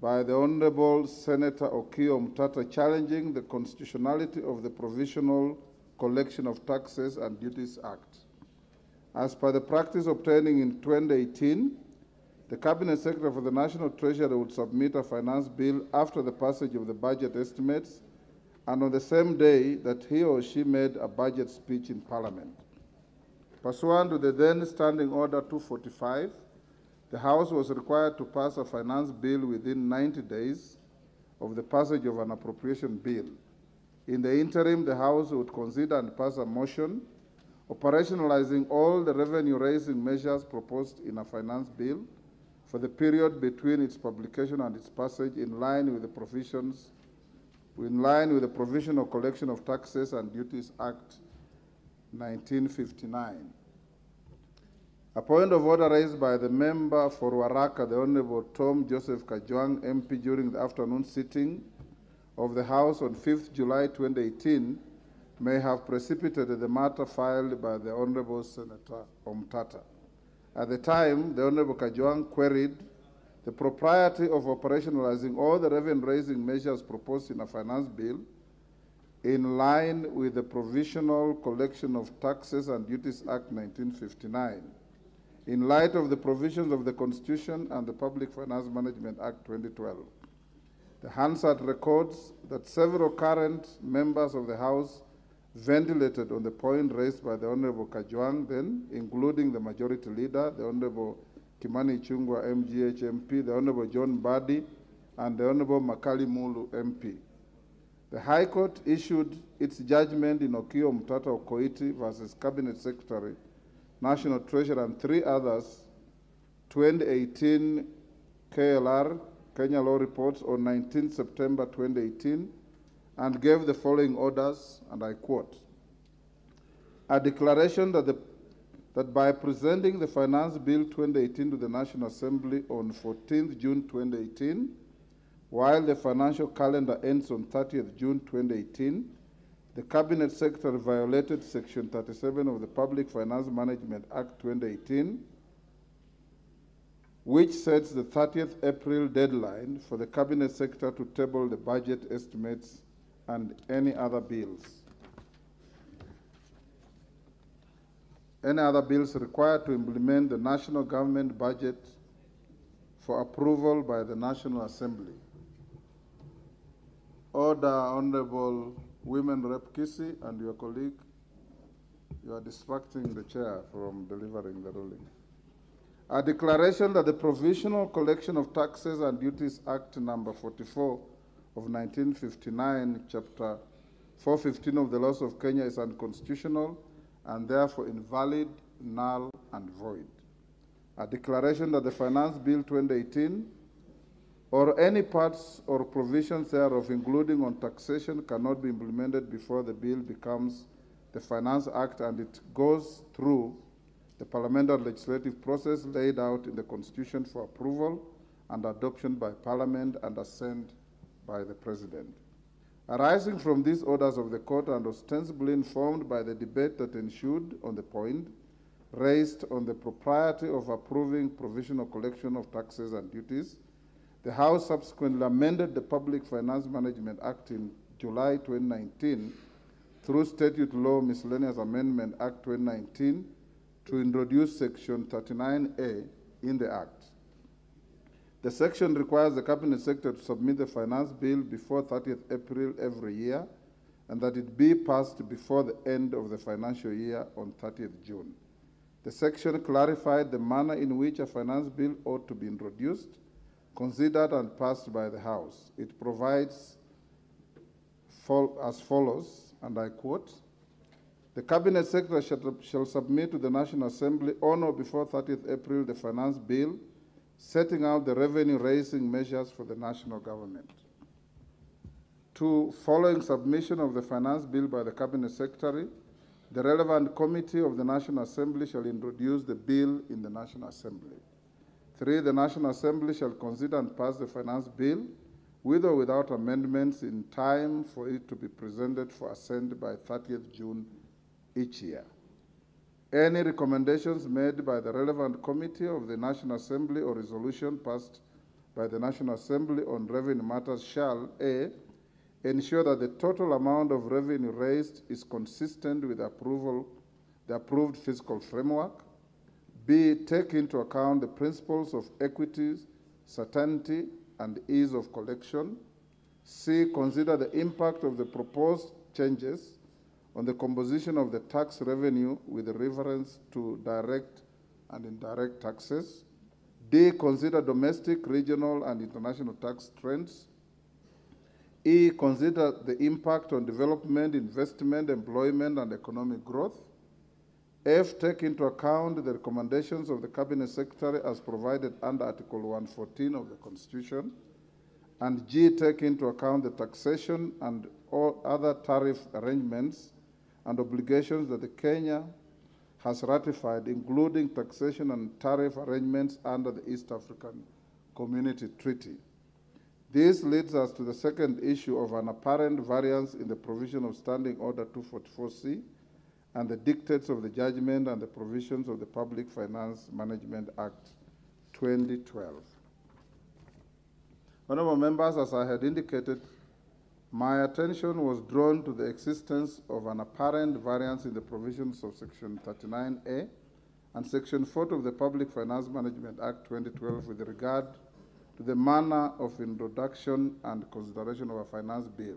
by the Honourable Senator Okiya Omtatah challenging the constitutionality of the Provisional Collection of Taxes and Duties Act. As per the practice obtaining in 2018, the Cabinet Secretary for the National Treasury would submit a finance bill after the passage of the budget estimates and on the same day that he or she made a budget speech in Parliament. Pursuant to the then Standing Order 245, the House was required to pass a finance bill within 90 days of the passage of an appropriation bill. In the interim, the House would consider and pass a motion operationalizing all the revenue-raising measures proposed in a finance bill for the period between its publication and its passage in line with the Provisional Collection of Taxes and Duties Act 1959. A point of order raised by the member for Waraka, the Honourable Tom Joseph Kajwang, MP, during the afternoon sitting of the House on 5th July 2018 may have precipitated the matter filed by the Honourable Senator Omtatah. At the time, the Honourable Kajwang queried the propriety of operationalizing all the revenue-raising measures proposed in a finance bill in line with the Provisional Collection of Taxes and Duties Act 1959, in light of the provisions of the Constitution and the Public Finance Management Act 2012. The Hansard records that several current members of the House ventilated on the point raised by the Honourable Kajwang then, including the Majority Leader, the Honourable Kimani Ichung'wah, MGH MP, the Honourable John Mbadi, and the Honourable Makali Mulu MP. The High Court issued its judgment in Okiya Omtatah Okoiti versus Cabinet Secretary, National Treasurer, and three others, 2018 KLR, Kenya Law Reports, on 19 September 2018, and gave the following orders, and I quote: a declaration that by presenting the Finance Bill 2018 to the National Assembly on 14th June 2018, while the financial calendar ends on 30th June 2018, the Cabinet Secretary violated Section 37 of the Public Finance Management Act 2018, which sets the 30th April deadline for the Cabinet Secretary to table the budget estimates and any other bills. Any other bills required to implement the national government budget for approval by the National Assembly. Order, Honourable Women Rep Kisi and your colleague. You are distracting the chair from delivering the ruling. A declaration that the Provisional Collection of Taxes and Duties Act number 44 of 1959, Chapter 415 of the Laws of Kenya is unconstitutional and therefore invalid, null, and void. A declaration that the Finance Bill 2018 or any parts or provisions thereof, including on taxation, cannot be implemented before the bill becomes the Finance Act and it goes through the parliamentary legislative process laid out in the Constitution for approval and adoption by Parliament and assent by the President. Arising from these orders of the Court and ostensibly informed by the debate that ensued on the point raised on the propriety of approving provisional collection of taxes and duties, the House subsequently amended the Public Finance Management Act in July 2019 through Statute Law Miscellaneous Amendment Act 2019 to introduce Section 39A in the Act. The section requires the Cabinet Secretary to submit the finance bill before 30th April every year, and that it be passed before the end of the financial year on 30th June. The section clarified the manner in which a finance bill ought to be introduced, considered and passed by the House. It provides as follows, and I quote, "The Cabinet Secretary shall submit to the National Assembly on or before 30th April the finance bill setting out the revenue-raising measures for the national government. 2. Following submission of the finance bill by the Cabinet Secretary, the relevant committee of the National Assembly shall introduce the bill in the National Assembly. 3. The National Assembly shall consider and pass the finance bill with or without amendments in time for it to be presented for assent by 30th June each year. Any recommendations made by the relevant committee of the National Assembly or resolution passed by the National Assembly on revenue matters shall, A, ensure that the total amount of revenue raised is consistent with the approved fiscal framework. B, take into account the principles of equity, certainty, and ease of collection. C, consider the impact of the proposed changes on the composition of the tax revenue with reference to direct and indirect taxes. D, consider domestic, regional, and international tax trends. E, consider the impact on development, investment, employment, and economic growth. F, take into account the recommendations of the Cabinet Secretary as provided under Article 114 of the Constitution. And G, take into account the taxation and all other tariff arrangements and obligations that the Kenya has ratified, including taxation and tariff arrangements under the East African Community Treaty. This leads us to the second issue of an apparent variance in the provision of Standing Order 244C and the dictates of the judgment and the provisions of the Public Finance Management Act 2012. Honorable members, as I had indicated, my attention was drawn to the existence of an apparent variance in the provisions of Section 39A and Section 40 of the Public Finance Management Act 2012 with regard to the manner of introduction and consideration of a finance bill.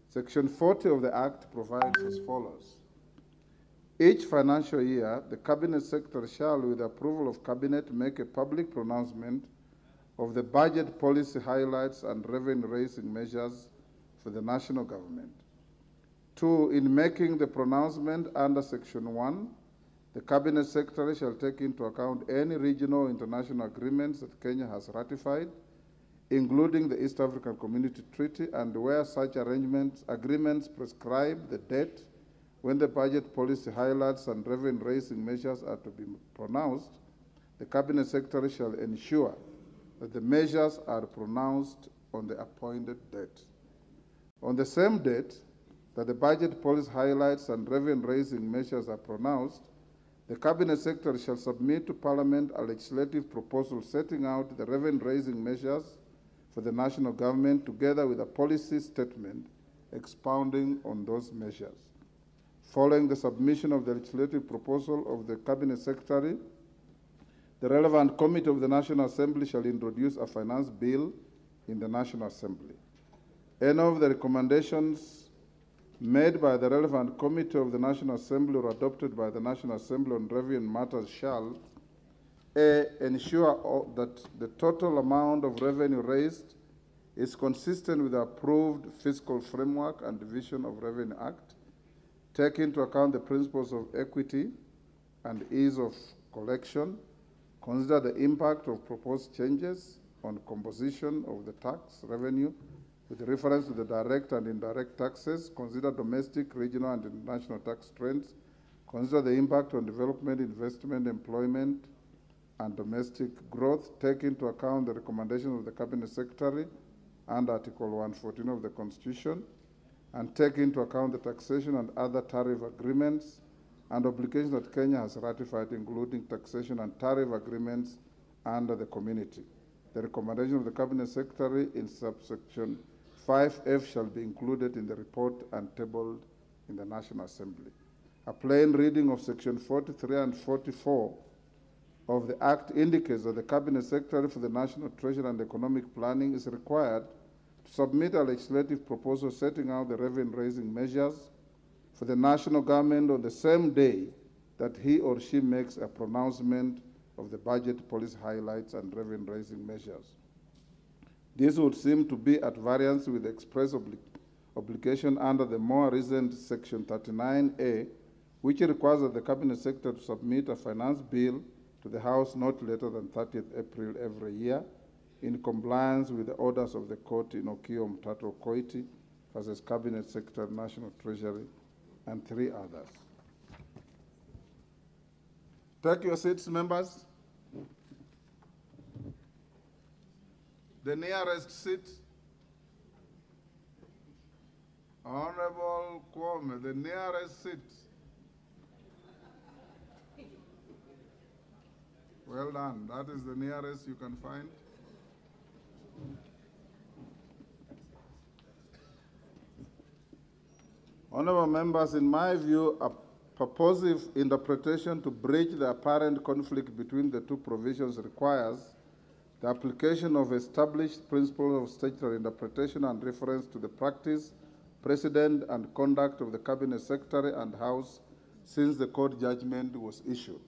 Section 40 of the Act provides as follows. Each financial year, the Cabinet Secretary shall, with the approval of Cabinet, make a public pronouncement of the budget policy highlights and revenue-raising measures for the national government. 2, in making the pronouncement under Section 1, the Cabinet Secretary shall take into account any regional or international agreements that Kenya has ratified, including the East African Community Treaty, and where such agreements prescribe the date when the budget policy highlights and revenue-raising measures are to be pronounced, the Cabinet Secretary shall ensure that the measures are pronounced on the appointed date. On the same date that the budget policy highlights and revenue-raising measures are pronounced, the Cabinet Secretary shall submit to Parliament a legislative proposal setting out the revenue-raising measures for the national government together with a policy statement expounding on those measures. Following the submission of the legislative proposal of the Cabinet Secretary, the relevant committee of the National Assembly shall introduce a finance bill in the National Assembly. Any of the recommendations made by the relevant committee of the National Assembly or adopted by the National Assembly on revenue matters shall, A, ensure that the total amount of revenue raised is consistent with the approved fiscal framework and Division of Revenue Act, take into account the principles of equity and ease of collection, consider the impact of proposed changes on composition of the tax revenue with reference to the direct and indirect taxes, consider domestic, regional, and international tax trends, consider the impact on development, investment, employment, and domestic growth, take into account the recommendations of the Cabinet Secretary and Article 114 of the Constitution, and take into account the taxation and other tariff agreements and obligations that Kenya has ratified, including taxation and tariff agreements under the community. The recommendation of the Cabinet Secretary in subsection 5F shall be included in the report and tabled in the National Assembly. A plain reading of Section 43 and 44 of the Act indicates that the Cabinet Secretary for the National Treasury and Economic Planning is required to submit a legislative proposal setting out the revenue-raising measures for the national government on the same day that he or she makes a pronouncement of the budget policy highlights and revenue-raising measures. This would seem to be at variance with the express obligation under the more recent Section 39A, which requires that the Cabinet Secretary to submit a finance bill to the House not later than 30th April every year, in compliance with the orders of the court in Okio Mtato Koiti versus Cabinet Secretary, National Treasury, and 3 others. Take your seats, members. The nearest seat. Honorable Kwame, the nearest seat. Well done. That is the nearest you can find. Honorable members, in my view, a purposive interpretation to bridge the apparent conflict between the two provisions requires the application of established principles of statutory interpretation and reference to the practice, precedent, and conduct of the Cabinet Secretary and House since the court judgment was issued.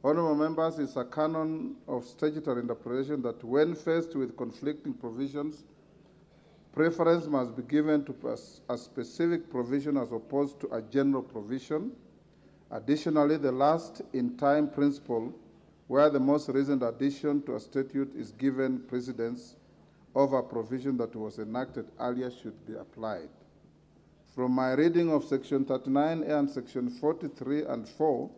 Honorable members, it's a canon of statutory interpretation that when faced with conflicting provisions, preference must be given to a specific provision as opposed to a general provision. Additionally, the last-in-time principle, where the most recent addition to a statute is given precedence over a provision that was enacted earlier, should be applied. From my reading of Section 39A and Section 43 and 4,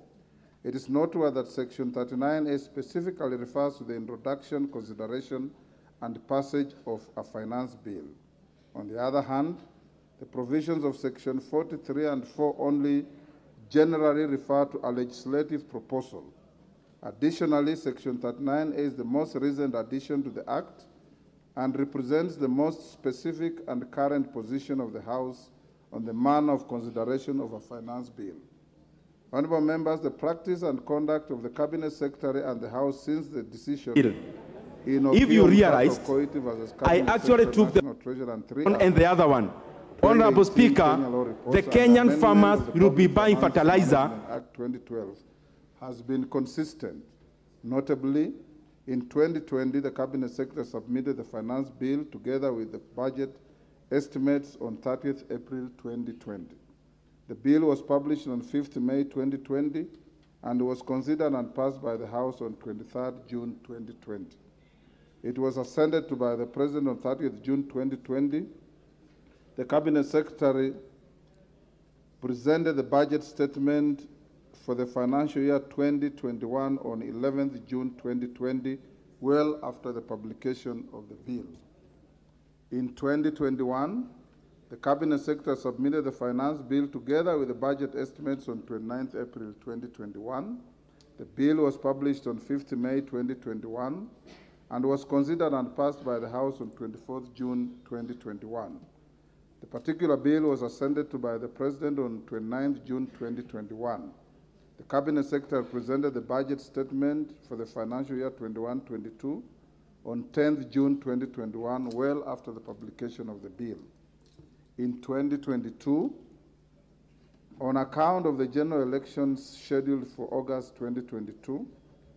it is noteworthy that Section 39A specifically refers to the introduction, consideration, and passage of a finance bill. On the other hand, the provisions of Section 43 and 4 only generally refer to a legislative proposal. Additionally, Section 39A is the most recent addition to the Act and represents the most specific and current position of the House on the manner of consideration of a finance bill. Honorable members, the practice and conduct of the Cabinet Secretary and the House since the decision if you realize, I actually took the one and the other one. Honorable Speaker, the Kenyan farmers will be buying fertilizer. Act 2012 has been consistent. Notably, in 2020, the Cabinet Secretary submitted the finance bill together with the budget estimates on 30th April 2020. The bill was published on 5th May 2020 and was considered and passed by the House on 23rd June 2020. It was assented to by the President on 30th June 2020. The Cabinet Secretary presented the budget statement for the financial year 2021 on 11th June 2020, well after the publication of the bill. In 2021, the Cabinet Secretary submitted the finance bill together with the budget estimates on 29th April 2021. The bill was published on 5th May 2021 and was considered and passed by the House on 24th June 2021. The particular bill was assented to by the President on 29th June 2021. The Cabinet Secretary presented the budget statement for the financial year 21-22 on 10th June 2021, well after the publication of the bill. In 2022, on account of the general elections scheduled for August 2022,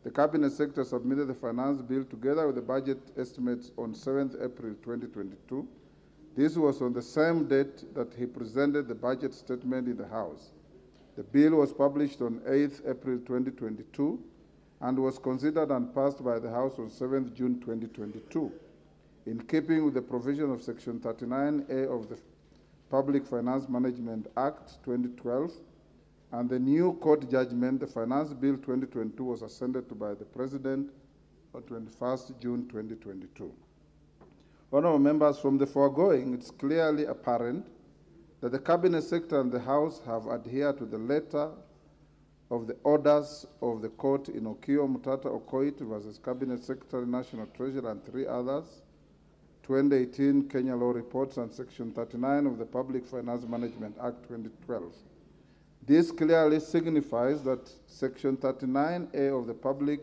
the Cabinet Secretary submitted the finance bill together with the budget estimates on 7th April 2022. This was on the same date that he presented the budget statement in the House. The bill was published on 8th April 2022 and was considered and passed by the House on 7th June 2022. In keeping with the provision of Section 39A of the Public Finance Management Act 2012 and the new court judgment, the Finance Bill 2022 was assented to by the President on 21st June 2022. Honorable members, from the foregoing, it's clearly apparent that the Cabinet Secretary and the House have adhered to the letter of the orders of the court in Okio Mutata Okoit versus Cabinet Secretary, National Treasurer, and 3 others, 2018 Kenya Law Reports and Section 39 of the Public Finance Management Act 2012. This clearly signifies that Section 39A of the Public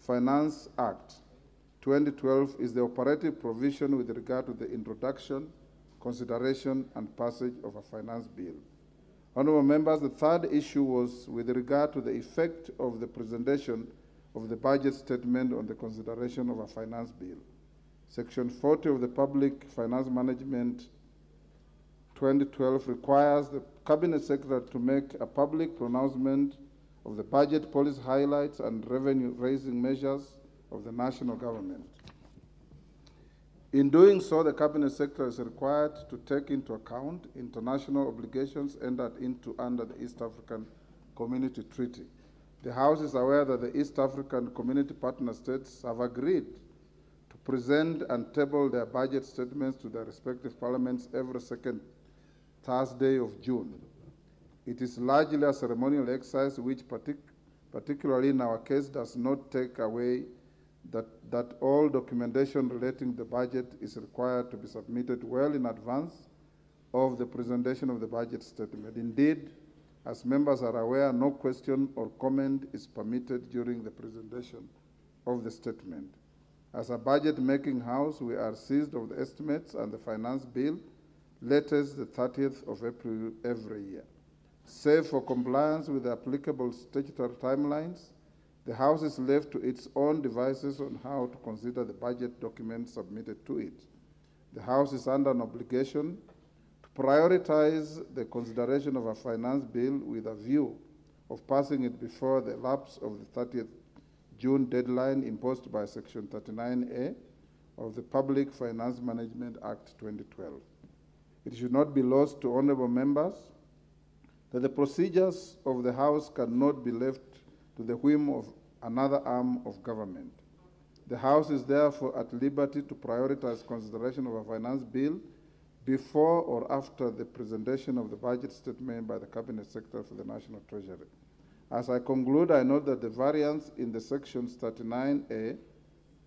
Finance Act 2012 is the operative provision with regard to the introduction, consideration, and passage of a finance bill. Honourable members, the third issue was with regard to the effect of the presentation of the budget statement on the consideration of a finance bill. Section 40 of the Public Finance Management 2012 requires the Cabinet Secretary to make a public pronouncement of the budget policy highlights and revenue-raising measures of the national government. In doing so, the Cabinet Secretary is required to take into account international obligations entered into under the East African Community Treaty. The House is aware that the East African Community Partner States have agreed to present and table their budget statements to their respective parliaments every second Thursday of June. It is largely a ceremonial exercise which, particularly in our case, does not take away that all documentation relating to the budget is required to be submitted well in advance of the presentation of the budget statement. Indeed, as members are aware, no question or comment is permitted during the presentation of the statement. As a budget-making house, we are seized of the estimates and the finance bill latest the 30th of April every year. Save for compliance with the applicable statutory timelines, the House is left to its own devices on how to consider the budget documents submitted to it. The House is under an obligation to prioritize the consideration of a finance bill with a view of passing it before the lapse of the 30th June deadline imposed by Section 39A of the Public Finance Management Act 2012. It should not be lost to honourable members that the procedures of the House cannot be left to the whim of another arm of government. The House is therefore at liberty to prioritize consideration of a finance bill before or after the presentation of the budget statement by the Cabinet Secretary for the National Treasury. As I conclude, I note that the variance in the sections 39A,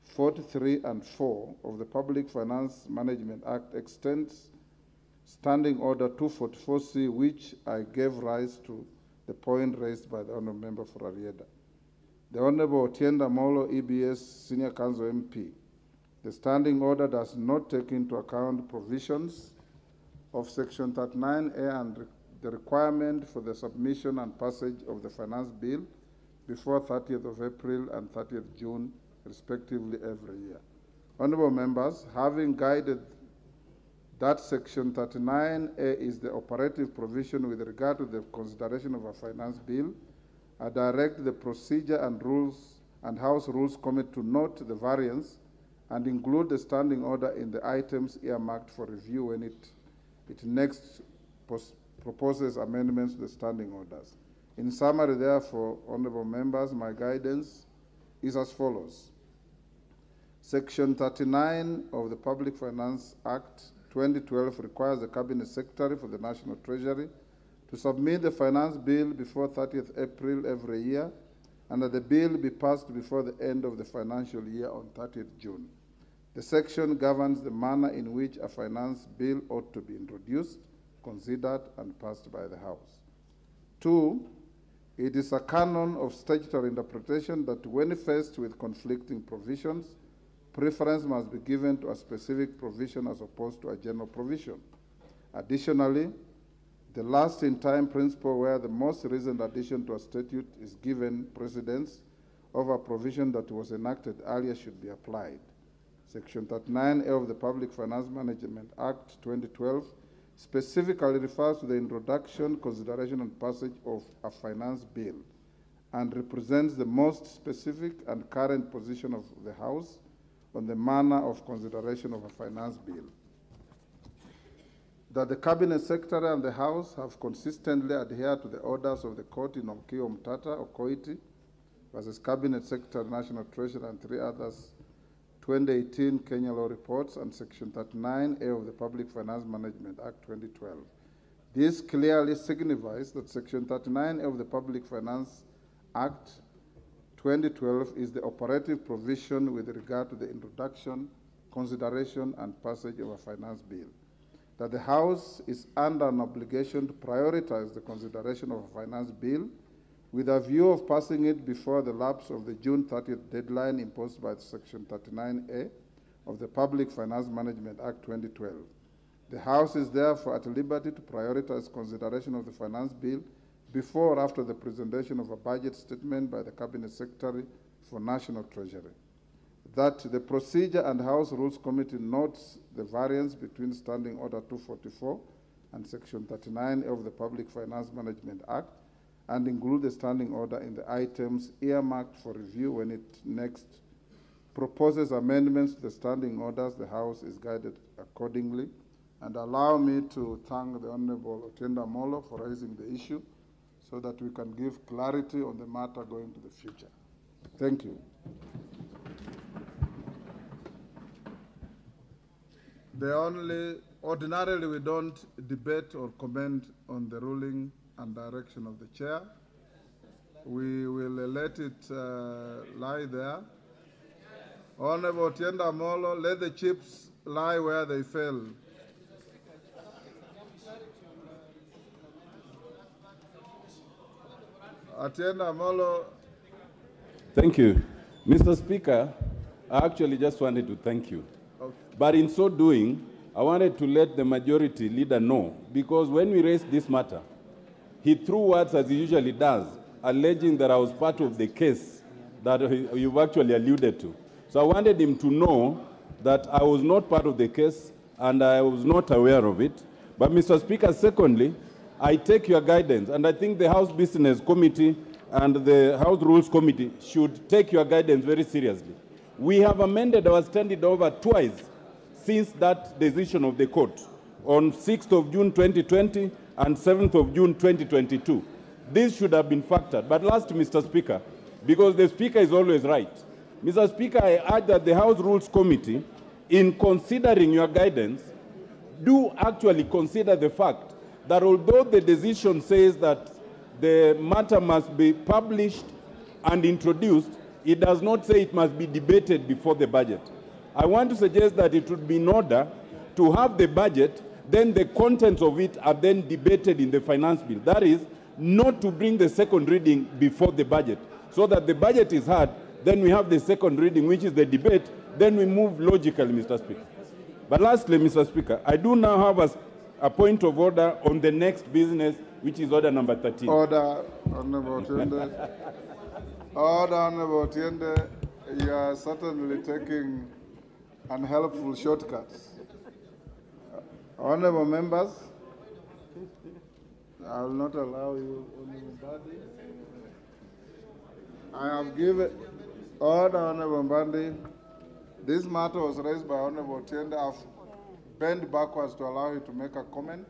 43, and 4 of the Public Finance Management Act extends Standing Order 244C, which I gave rise to the point raised by the Honourable Member for Arieda. The Honourable Otienda Molo, EBS Senior Council MP. The Standing Order does not take into account provisions of Section 39A and the requirement for the submission and passage of the finance bill before 30th of April and 30th June, respectively, every year. Honourable members, having guided that Section 39A is the operative provision with regard to the consideration of a finance bill, I direct the Procedure and Rules and House Rules Committee to note the variance and include the standing order in the items earmarked for review when it next proposes amendments to the standing orders. In summary, therefore, honourable members, my guidance is as follows. Section 39 of the Public Finance Act 2012 requires the Cabinet Secretary for the National Treasury to submit the finance bill before 30th April every year, and that the bill be passed before the end of the financial year on 30th June. The section governs the manner in which a finance bill ought to be introduced, considered, and passed by the House. 2, it is a canon of statutory interpretation that when faced with conflicting provisions, preference must be given to a specific provision as opposed to a general provision. Additionally, the last-in-time principle where the most recent addition to a statute is given precedence over a provision that was enacted earlier should be applied. Section 39A of the Public Finance Management Act 2012 specifically refers to the introduction, consideration, and passage of a finance bill and represents the most specific and current position of the House on the manner of consideration of a finance bill. That the Cabinet Secretary and the House have consistently adhered to the orders of the court in Omkio Mtata or Koiti versus Cabinet Secretary, National Treasury, and 3 others, 2018 Kenya Law Reports, and Section 39A of the Public Finance Management Act 2012. This clearly signifies that Section 39A of the Public Finance Act 2012 is the operative provision with regard to the introduction, consideration and passage of a finance bill. That the House is under an obligation to prioritize the consideration of a finance bill with a view of passing it before the lapse of the June 30th deadline imposed by Section 39A of the Public Finance Management Act 2012. The House is therefore at liberty to prioritize consideration of the finance bill before or after the presentation of a budget statement by the Cabinet Secretary for National Treasury. That the Procedure and House Rules Committee notes the variance between Standing Order 244 and Section 39 of the Public Finance Management Act and include the standing order in the items earmarked for review when it next proposes amendments to the standing orders. The House is guided accordingly. And allow me to thank the Honorable Otienda Molo for raising the issue so that we can give clarity on the matter going to the future. Thank you. Ordinarily we don't debate or comment on the ruling and direction of the chair. We will let it lie there. Honorable Otienda Molo, let the chips lie where they fell. Otienda Molo. Thank you. Mr. Speaker, I actually just wanted to thank you. Okay. But in so doing, I wanted to let the majority leader know, because when we raised this matter, he threw words as he usually does, alleging that I was part of the case that you've actually alluded to. So I wanted him to know that I was not part of the case and I was not aware of it. But Mr. Speaker, secondly, I take your guidance, and I think the House Business Committee and the House Rules Committee should take your guidance very seriously. We have amended our standing order twice since that decision of the court, on 6th of June 2020 and 7th of June 2022. This should have been factored. But last, Mr. Speaker, because the Speaker is always right, Mr. Speaker, I urge that the House Rules Committee, in considering your guidance, do actually consider the fact that although the decision says that the matter must be published and introduced, it does not say it must be debated before the budget. I want to suggest that it would be in order to have the budget, then the contents of it are then debated in the finance bill. That is, not to bring the second reading before the budget, so that the budget is heard, then we have the second reading, which is the debate, then we move logically, Mr. Speaker. But lastly, Mr. Speaker, I do now have a point of order on the next business, which is order number 13. Order, Honorable Otiende. Order, Honorable Otiende. You are certainly taking unhelpful shortcuts. Honorable members, I will not allow you, Honorable Bandi. I have given order, Honorable Bandi. This matter was raised by Honorable Otiende. I've bent backwards to allow you to make a comment,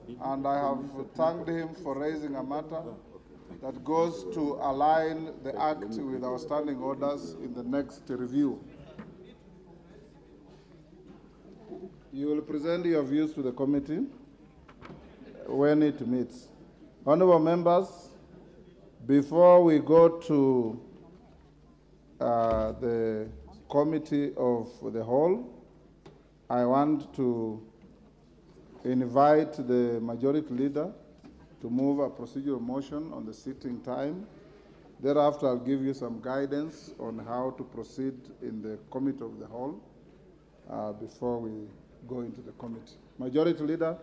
and I have thanked him for raising a matter that goes to align the Act with our standing orders in the next review. You will present your views to the committee when it meets. Honorable members, before we go to the committee of the whole, I want to invite the majority leader to move a procedural motion on the sitting time. Thereafter, I'll give you some guidance on how to proceed in the committee of the whole before we go into the committee. Majority leader.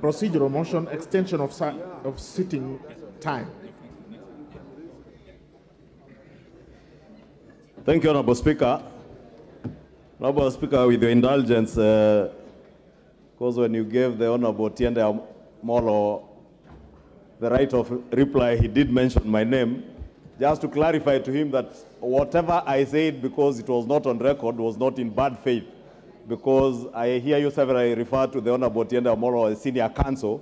Procedural motion, extension of sitting time. Thank you, Honorable Speaker. Honorable Speaker, with your indulgence, because when you gave the Honorable Otiende Molo the right of reply, he did mention my name. Just to clarify to him that whatever I said, because it was not on record, was not in bad faith. Because I hear you severally refer to the Honorable Otiende Molo as senior counsel,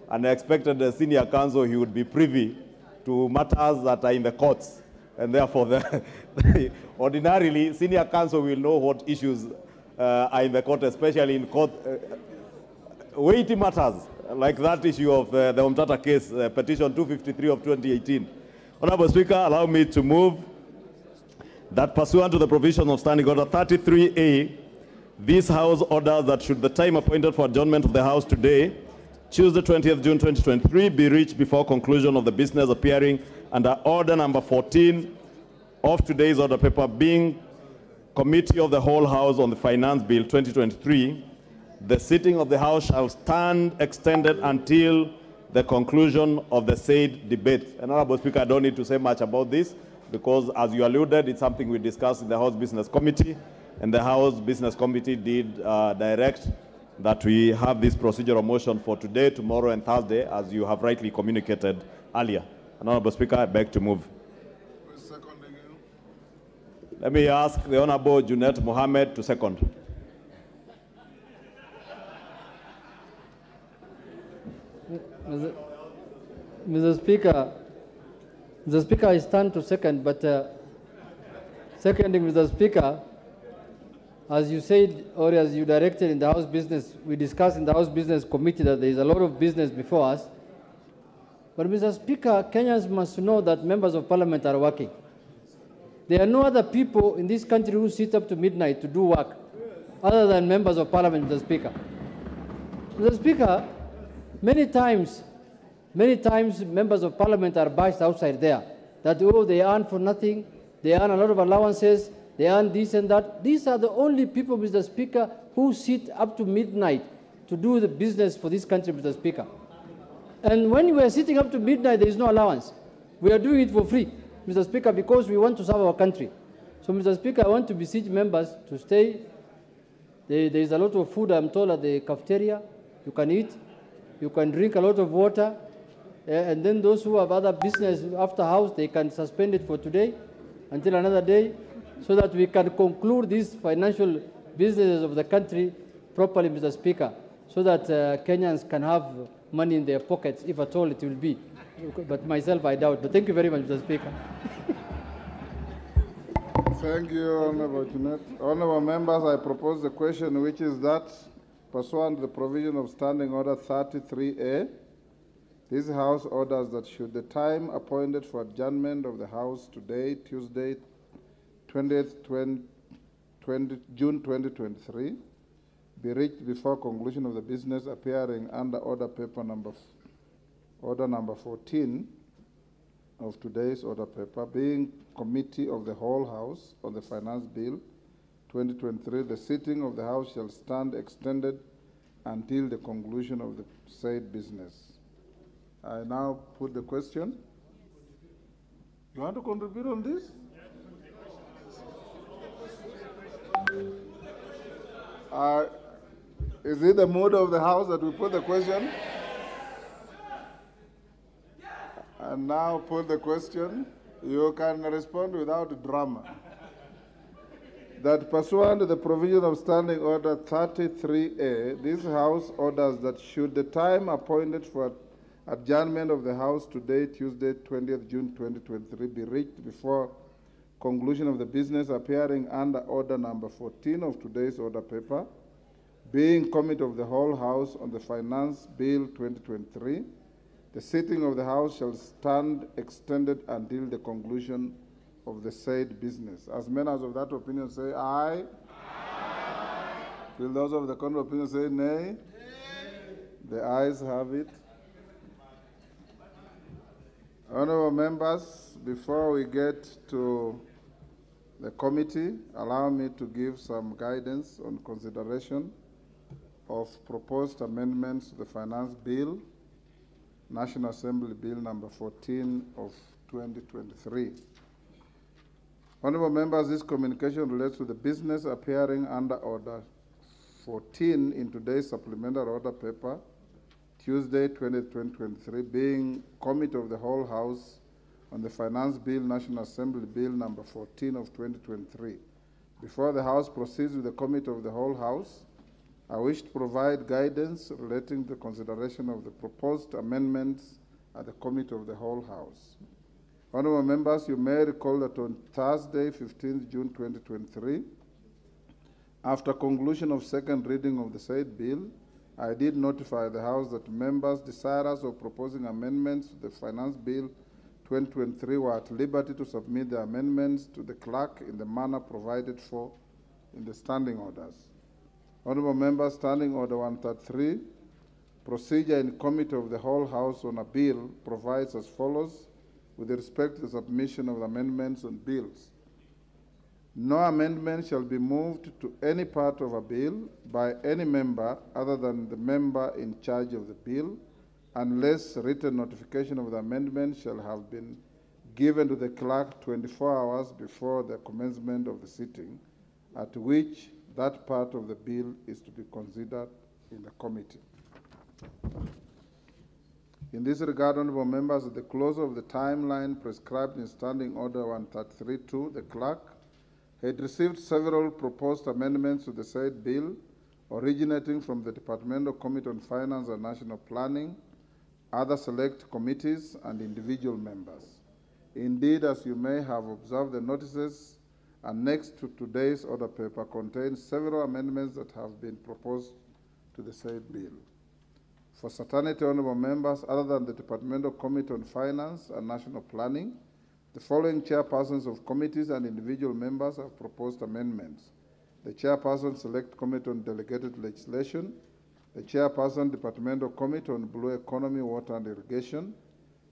and I expected the senior counsel he would be privy to matters that are in the courts. and therefore, ordinarily, senior counsel will know what issues are in the court, especially in court weighty matters, like that issue of the Omtata case, petition 253 of 2018. Honorable Speaker, allow me to move that pursuant to the provision of Standing Order 33A, this House orders that should the time appointed for adjournment of the House today, Tuesday 20th June 2023, be reached before conclusion of the business appearing under Order number 14 of today's order paper, being Committee of the Whole House on the Finance Bill 2023, the sitting of the House shall stand extended until the conclusion of the said debate. And Honorable Speaker, I don't need to say much about this because, as you alluded, it's something we discussed in the House Business Committee, and the House Business Committee did direct that we have this procedural motion for today, tomorrow, and Thursday, as you have rightly communicated earlier. And Honorable Speaker, I beg to move. Let me ask the Honorable Junet Mohammed to second. Mr. Speaker, I stand to second, but seconding Mr. Speaker, as you said, or as you directed in the House Business, we discussed in the House Business Committee that there is a lot of business before us. But Mr. Speaker, Kenyans must know that members of parliament are working. There are no other people in this country who sit up to midnight to do work other than members of parliament, Mr. Speaker. Mr. Speaker, many times members of parliament are bashed outside there that, oh, they earn for nothing, they earn a lot of allowances, they earn this and that. These are the only people, Mr. Speaker, who sit up to midnight to do the business for this country, Mr. Speaker. And when we are sitting up to midnight, there is no allowance. We are doing it for free, Mr. Speaker, because we want to serve our country. So, Mr. Speaker, I want to beseech members to stay. There is a lot of food, I'm told, at the cafeteria. You can eat. You can drink a lot of water. And then those who have other business after house, they can suspend it for today until another day so that we can conclude these financial businesses of the country properly, Mr. Speaker, so that Kenyans can have money in their pockets, if at all it will be. But myself, I doubt. But thank you very much, Mr. Speaker. Thank you, Honorable Junet. Honorable members, I propose the question, which is that, pursuant to the provision of Standing Order 33A, this House orders that should the time appointed for adjournment of the House today, Tuesday, 20th June 2023, be reached before conclusion of the business appearing under order paper number 14 of today's order paper, being Committee of the Whole House on the Finance Bill 2023, the sitting of the House shall stand extended until the conclusion of the said business. I now put the question. You want to contribute on this? Is it the mood of the House that we put the question? And now put the question. You can respond without drama. That pursuant to the provision of Standing Order 33A, this House orders that should the time appointed for adjournment of the House today, Tuesday, 20th June 2023, be reached before conclusion of the business appearing under Order number 14 of today's order paper, being Committee of the Whole House on the Finance Bill 2023, the sitting of the House shall stand extended until the conclusion of the said business. As many as of that opinion say aye. Aye. Will those of the contrary opinion say nay? Nay. The ayes have it. Honorable members, before we get to the committee, allow me to give some guidance on consideration of proposed amendments to the Finance Bill, National Assembly Bill number 14 of 2023. Honorable members, this communication relates to the business appearing under Order 14 in today's supplementary order paper, Tuesday, 20th, 2023, being Committee of the Whole House on the Finance Bill, National Assembly Bill number 14 of 2023. Before the House proceeds with the Committee of the Whole House, I wish to provide guidance relating to the consideration of the proposed amendments at the Committee of the Whole House. Honorable members, you may recall that on Thursday, 15th June 2023, after conclusion of second reading of the said bill, I did notify the House that members desirous of proposing amendments to the Finance Bill 2023 were at liberty to submit the amendments to the clerk in the manner provided for in the standing orders. Honorable members, Standing Order 133, procedure in committee of the whole House on a bill provides as follows with respect to the submission of amendments on bills. No amendment shall be moved to any part of a bill by any member other than the member in charge of the bill, unless written notification of the amendment shall have been given to the clerk 24 hours before the commencement of the sitting, at which that part of the bill is to be considered in the committee. In this regard, honorable members, at the close of the timeline prescribed in Standing Order 133-2, the clerk had received several proposed amendments to the said bill, originating from the Departmental Committee on Finance and National Planning, other select committees, and individual members. Indeed, as you may have observed, the notices annexed to today's order paper contain several amendments that have been proposed to the said bill. For certainty, honorable members, other than the Departmental Committee on Finance and National Planning, the following chairpersons of committees and individual members have proposed amendments. The Chairperson Select Committee on Delegated Legislation, the Chairperson Departmental Committee on Blue Economy, Water and Irrigation,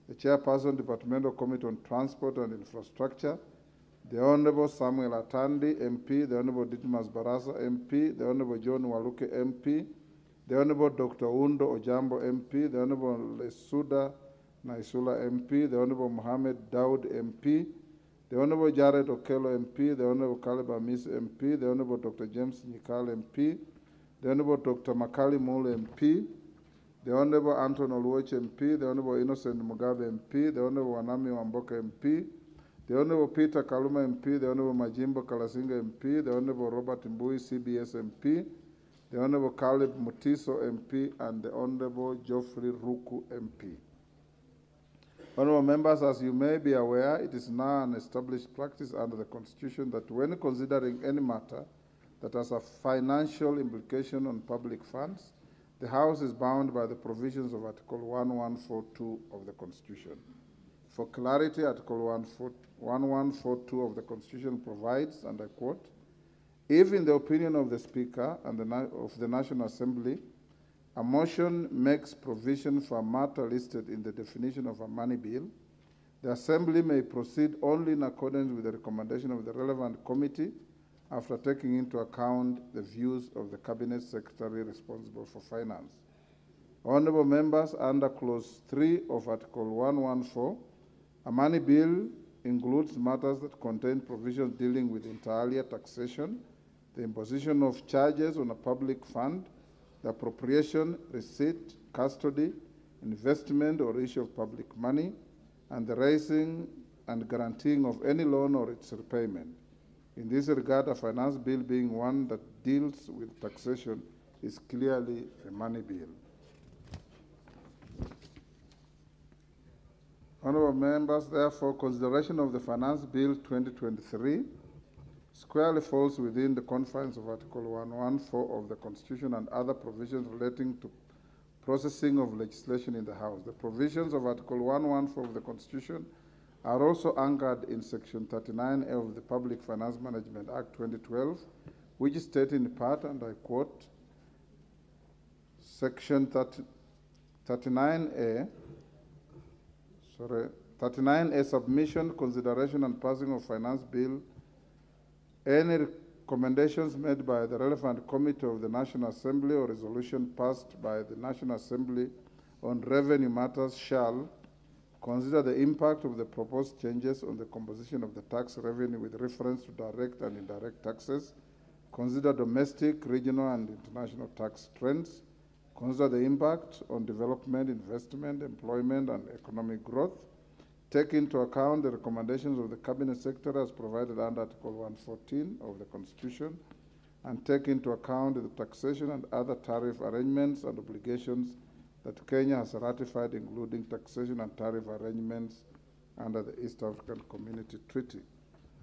the Chairperson Departmental Committee on Transport and Infrastructure, the Honorable Samuel Atandi, MP, the Honorable Ditmas Barasa, MP, the Honorable John Waluke, MP, the Honorable Dr. Undo Ojambo, MP, the Honorable Lesuda Naisula, MP, the Honorable Mohammed Daud, MP, the Honorable Jared Okello, MP, the Honorable Caleb Amis, MP, the Honorable Dr. James Nyikal, MP, the Honorable Dr. Makali Mule, MP, the Honorable Anton Oluoch, MP, the Honorable Innocent Mugabe, MP, the Honorable Wanami Wamboka, MP, the Honorable Peter Kaluma, MP, the Honorable Majimbo Kalasinga, MP, the Honorable Robert Mbui, CBS, MP, the Honorable Caleb Mutiso, MP, and the Honorable Geoffrey Ruku, MP. Honorable members, as you may be aware, it is now an established practice under the Constitution that when considering any matter that has a financial implication on public funds, the House is bound by the provisions of Article 1142 of the Constitution. For clarity, Article 1142 of the Constitution provides, and I quote, if in the opinion of the Speaker and of the National Assembly, a motion makes provision for a matter listed in the definition of a money bill, the Assembly may proceed only in accordance with the recommendation of the relevant committee after taking into account the views of the Cabinet Secretary responsible for finance. Honorable members, under Clause 3 of Article 114, a money bill includes matters that contain provisions dealing with inter alia taxation, the imposition of charges on a public fund, the appropriation, receipt, custody, investment, or issue of public money, and the raising and guaranteeing of any loan or its repayment. In this regard, a finance bill being one that deals with taxation is clearly a money bill. Honorable members, therefore, consideration of the Finance Bill 2023 squarely falls within the confines of Article 114 of the Constitution and other provisions relating to processing of legislation in the House. The provisions of Article 114 of the Constitution are also anchored in Section 39A of the Public Finance Management Act 2012, which states in part, and I quote, Section 39A, submission, consideration, and passing of finance bill. Any recommendations made by the relevant committee of the National Assembly or resolution passed by the National Assembly on revenue matters shall consider the impact of the proposed changes on the composition of the tax revenue with reference to direct and indirect taxes, consider domestic, regional, and international tax trends, consider the impact on development, investment, employment, and economic growth, take into account the recommendations of the Cabinet Secretary as provided under Article 114 of the Constitution, and take into account the taxation and other tariff arrangements and obligations that Kenya has ratified, including taxation and tariff arrangements under the East African Community Treaty.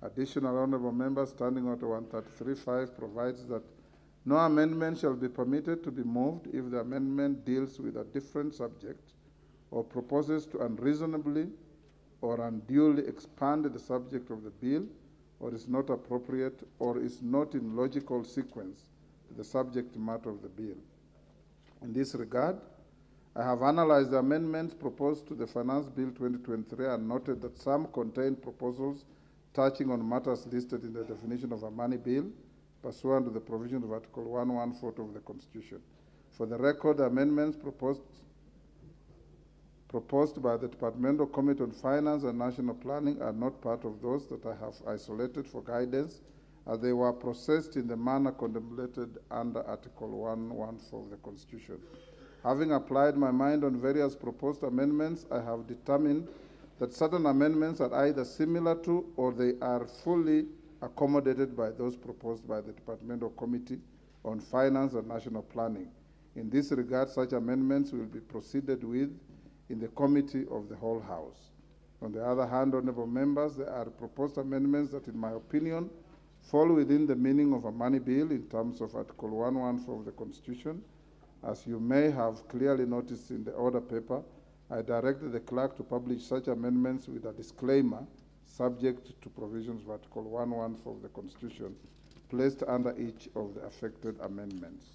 Additional honorable members, Standing Order 133.5 provides that no amendment shall be permitted to be moved if the amendment deals with a different subject or proposes to unreasonably or unduly expand the subject of the bill, or is not appropriate or is not in logical sequence to the subject matter of the bill. In this regard, I have analyzed the amendments proposed to the Finance Bill 2023 and noted that some contain proposals touching on matters listed in the definition of a money bill, pursuant to the provision of Article 114 of the Constitution. For the record, the amendments proposed by the Departmental Committee on Finance and National Planning are not part of those that I have isolated for guidance, as they were processed in the manner contemplated under Article 114 of the Constitution. Having applied my mind on various proposed amendments, I have determined that certain amendments are either similar to or they are fully accommodated by those proposed by the Departmental Committee on Finance and National Planning. In this regard, such amendments will be proceeded with in the Committee of the Whole House. On the other hand, honorable members, there are proposed amendments that, in my opinion, fall within the meaning of a money bill in terms of Article 114 of the Constitution. As you may have clearly noticed in the order paper, I directed the clerk to publish such amendments with a disclaimer subject to provisions of Article 114 of the Constitution placed under each of the affected amendments.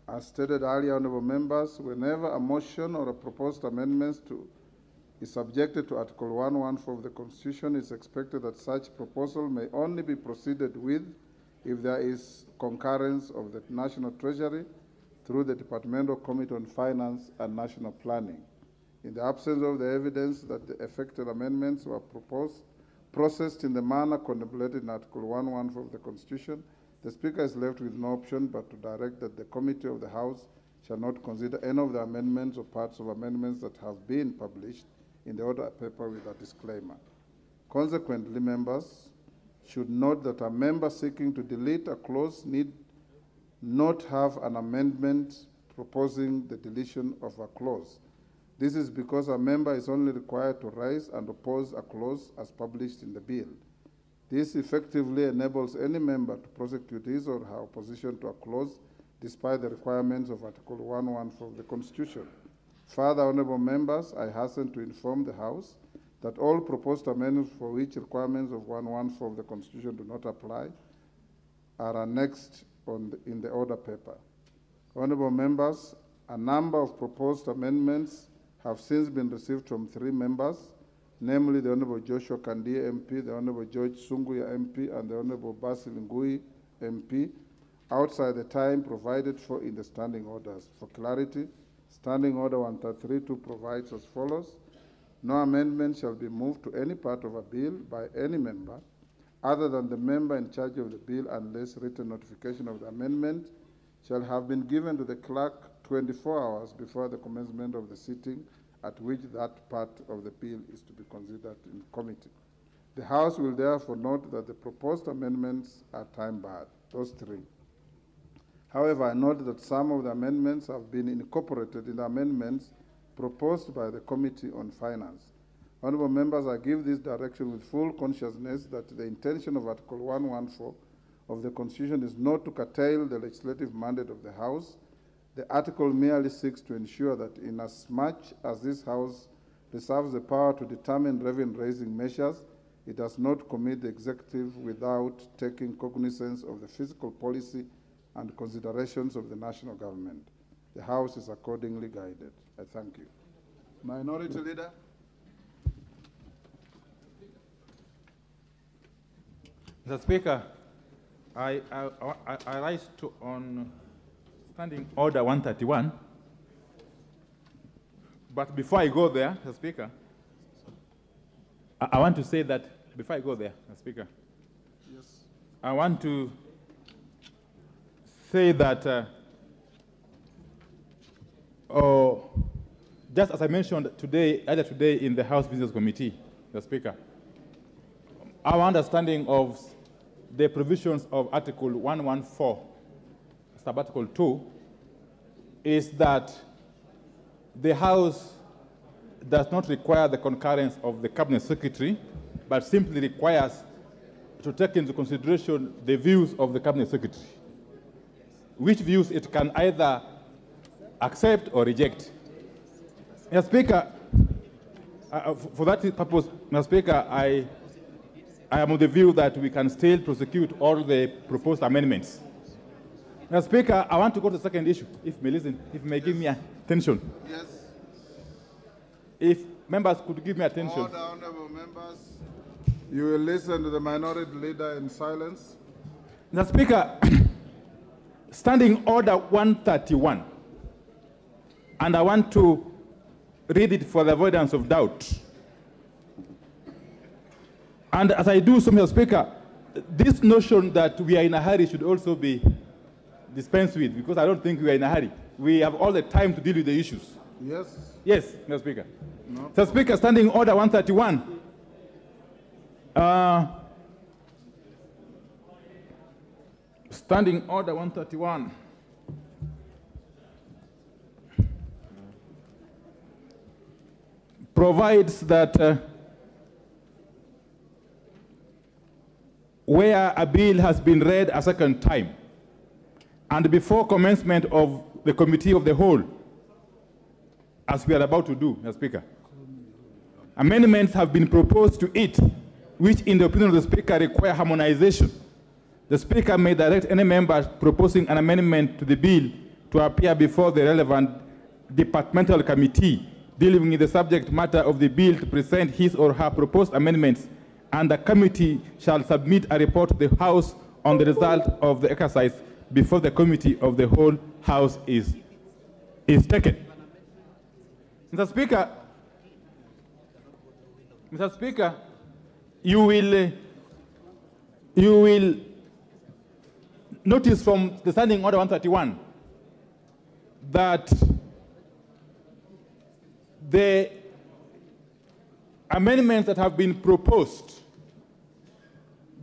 As stated earlier, honorable members, whenever a motion or a proposed amendment is subjected to Article 114 of the Constitution, it's expected that such proposal may only be proceeded with if there is concurrence of the National Treasury through the Departmental Committee on Finance and National Planning. In the absence of the evidence that the affected amendments were processed in the manner contemplated in Article 114 of the Constitution, the Speaker is left with no option but to direct that the Committee of the House shall not consider any of the amendments or parts of amendments that have been published in the order paper with a disclaimer. Consequently, members should note that a member seeking to delete a clause need not have an amendment proposing the deletion of a clause. This is because a member is only required to raise and oppose a clause as published in the bill. This effectively enables any member to prosecute his or her opposition to a clause despite the requirements of Article 114 of the Constitution. Further, honorable members, I hasten to inform the House that all proposed amendments for which requirements of 114 of the Constitution do not apply are annexed in the order paper. Honorable members, a number of proposed amendments have since been received from 3 members, namely the Honorable Joshua Kandia MP, the Honorable George Sunguya MP, and the Honorable Basil Ngui MP, outside the time provided for in the standing orders. For clarity, Standing Order 133.2 provides as follows: no amendment shall be moved to any part of a bill by any member other than the member in charge of the bill unless written notification of the amendment shall have been given to the clerk 24 hours before the commencement of the sitting at which that part of the bill is to be considered in committee. The House will therefore note that the proposed amendments are time-barred, those 3. However, I note that some of the amendments have been incorporated in the amendments proposed by the Committee on Finance. Honorable members, I give this direction with full consciousness that the intention of Article 114 of the Constitution is not to curtail the legislative mandate of the House. The article merely seeks to ensure that inasmuch as this House reserves the power to determine revenue-raising measures, it does not commit the executive without taking cognizance of the fiscal policy and considerations of the national government. The House is accordingly guided. I thank you. Minority Leader. Mr. Speaker, I rise on Standing Order 131. But before I go there, Mr. Speaker, I want to say that before I go there, Mr. Speaker, yes, I want to say that just as I mentioned earlier today in the House Business Committee, Mr. Speaker, our understanding of the provisions of Article 114, Sub-Article 2, is that the House does not require the concurrence of the Cabinet Secretary, but simply requires to take into consideration the views of the Cabinet Secretary, which views it can either accept or reject. Mr. Speaker, for that purpose, Mr. Speaker, I am of the view that we can still prosecute all the proposed amendments. Mr. Speaker, I want to go to the second issue, if you may give me attention. Yes. If members could give me attention. Order, honorable members. You will listen to the minority leader in silence. Mr. Speaker, Standing Order 131, and I want to read it for the avoidance of doubt. And as I do so, Mr. Speaker, this notion that we are in a hurry should also be dispensed with, because I don't think we are in a hurry. We have all the time to deal with the issues. Yes. Yes, Mr. Speaker. No. Mr. Speaker, Standing Order 131. Standing Order 131. Provides that where a bill has been read a second time and before commencement of the Committee of the Whole, as we are about to do, Mr. Speaker, amendments have been proposed to it, which in the opinion of the Speaker require harmonization. The Speaker may direct any member proposing an amendment to the bill to appear before the relevant departmental committee dealing with the subject matter of the bill to present his or her proposed amendments, and the committee shall submit a report to the House on the result of the exercise before the Committee of the Whole House is taken. Mr. Speaker, you will notice from the Standing Order 131 that the amendments that have been proposed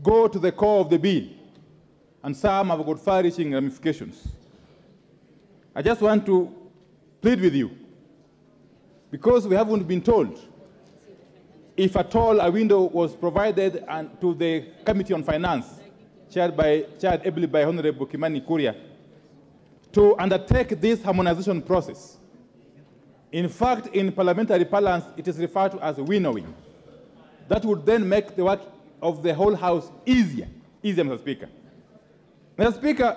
go to the core of the bill, and some have got far-reaching ramifications. I just want to plead with you, because we haven't been told if at all a window was provided to the Committee on Finance, chaired ably by Honorable Kimani Kuria, to undertake this harmonization process. In fact, in parliamentary parlance, it is referred to as winnowing. That would then make the work of the whole House easier, Mr. Speaker. Mr. Speaker,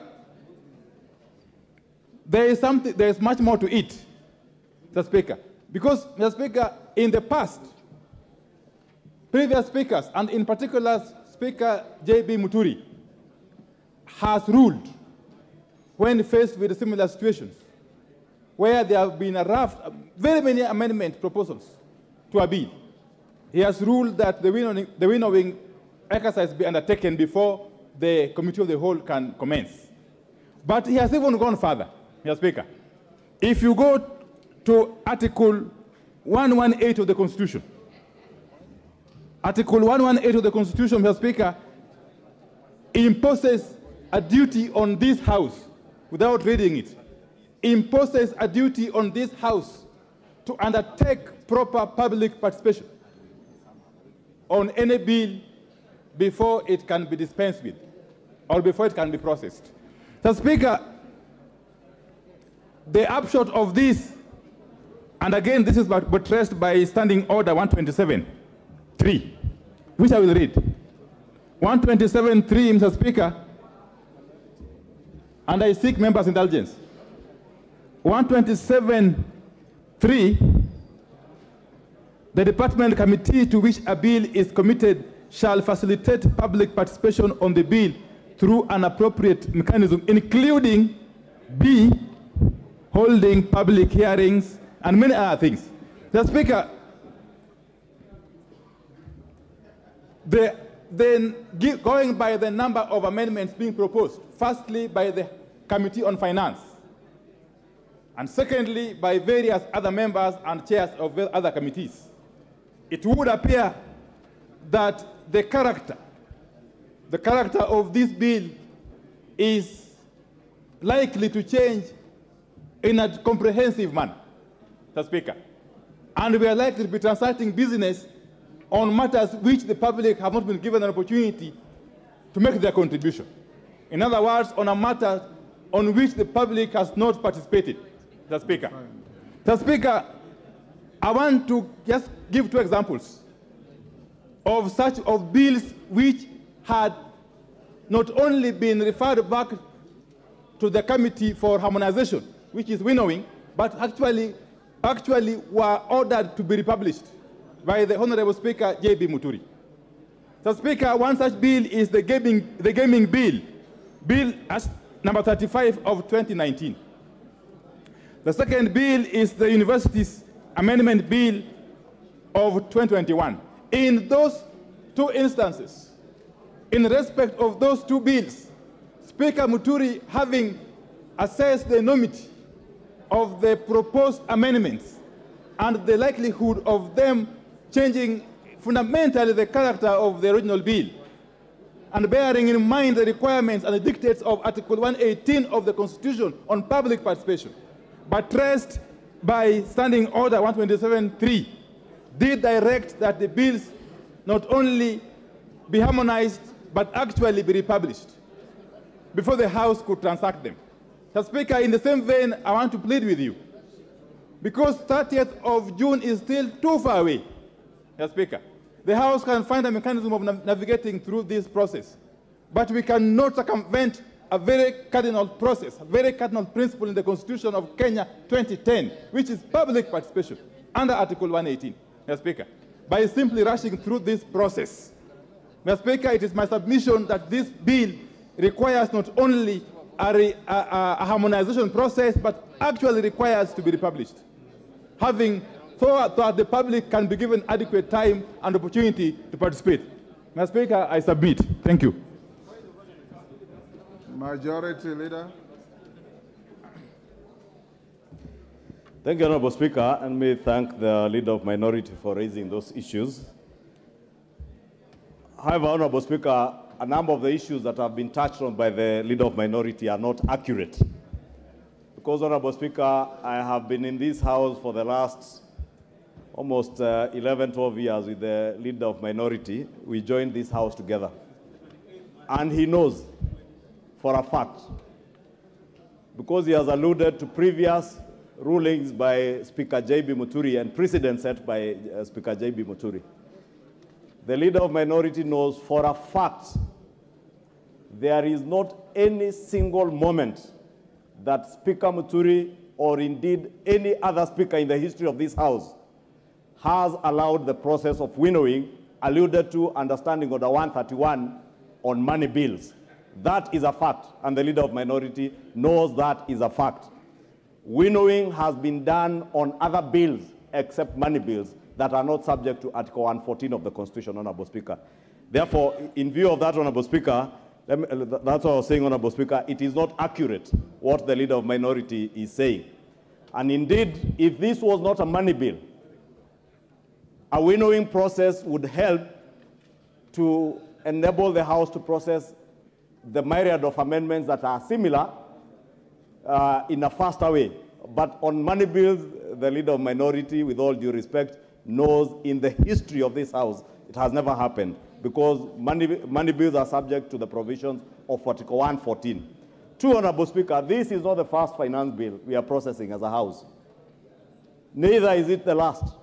there is much more to it, Mr. Speaker, because, Mr. Speaker, in the past, previous speakers, and in particular Speaker J.B. Muturi, has ruled when faced with similar situations, where there have been very many amendment proposals to a bill. He has ruled that the winnowing exercise be undertaken before the Committee of the Whole can commence. But he has even gone further, Mr. Speaker. If you go to Article 118 of the Constitution, Article 118 of the Constitution, Mr. Speaker, imposes a duty on this House, without reading it, imposes a duty on this House to undertake proper public participation on any bill before it can be dispensed with, or before it can be processed. Mr. Speaker, the upshot of this, and again this is buttressed by Standing Order 127.3, which I will read. 127.3, Mr. Speaker, and I seek members' indulgence. 127.3, the department committee to which a bill is committed shall facilitate public participation on the bill through an appropriate mechanism, including B, holding public hearings, and many other things. The Speaker, going by the number of amendments being proposed, firstly by the Committee on Finance, and secondly by various other members and chairs of other committees, it would appear that the character of this bill is likely to change in a comprehensive manner, Mr. Speaker. And we are likely to be transacting business on matters which the public have not been given an opportunity to make their contribution. In other words, on a matter on which the public has not participated, Mr. Speaker. Mr. Speaker, I want to just give 2 examples of bills which had not only been referred back to the Committee for Harmonization, which is winnowing, but actually were ordered to be republished by the Honorable Speaker J.B. Muturi. Mr. Speaker, one such bill is the gaming bill, Bill number 35 of 2019. The second bill is the Universities Amendment Bill of 2021. In those 2 instances, in respect of those 2 bills, Speaker Muturi, having assessed the enormity of the proposed amendments and the likelihood of them changing fundamentally the character of the original bill, and bearing in mind the requirements and the dictates of Article 118 of the Constitution on public participation, buttressed by Standing Order 127.3, did direct that the bills not only be harmonized, but actually be republished before the House could transact them. Mr. Speaker, in the same vein, I want to plead with you, because 30th of June is still too far away, Mr. Speaker. The House can find a mechanism of navigating through this process, but we cannot circumvent a very cardinal process, a very cardinal principle in the Constitution of Kenya 2010, which is public participation under Article 118, Mr. Speaker, by simply rushing through this process. Mr. Speaker, it is my submission that this bill requires not only a harmonization process, but actually requires to be republished, having thought that the public can be given adequate time and opportunity to participate. Mr. Speaker, I submit. Thank you. Majority Leader. Thank you, Honorable Speaker, and may thank the Leader of Minority for raising those issues. However, Honorable Speaker, a number of the issues that have been touched on by the Leader of Minority are not accurate. Because, Honorable Speaker, I have been in this House for the last almost 11, 12 years with the Leader of Minority. We joined this House together. And he knows for a fact, because he has alluded to previous rulings by Speaker J.B. Muturi and precedents set by Speaker J.B. Muturi. The Leader of Minority knows for a fact there is not any single moment that Speaker Muturi or indeed any other speaker in the history of this House has allowed the process of winnowing alluded to Understanding Order 131 on money bills. That is a fact, and the Leader of Minority knows that is a fact. Winnowing has been done on other bills except money bills that are not subject to Article 114 of the Constitution, Honorable Speaker. Therefore, in view of that, Honorable Speaker, that's what I was saying, Honorable Speaker, it is not accurate what the Leader of Minority is saying. And indeed, if this was not a money bill, a winnowing process would help to enable the House to process the myriad of amendments that are similar in a faster way. But on money bills, the Leader of Minority, with all due respect, knows in the history of this House, it has never happened, because money bills are subject to the provisions of Article 114. Two, Honorable Speaker, this is not the first finance bill we are processing as a House. Neither is it the last.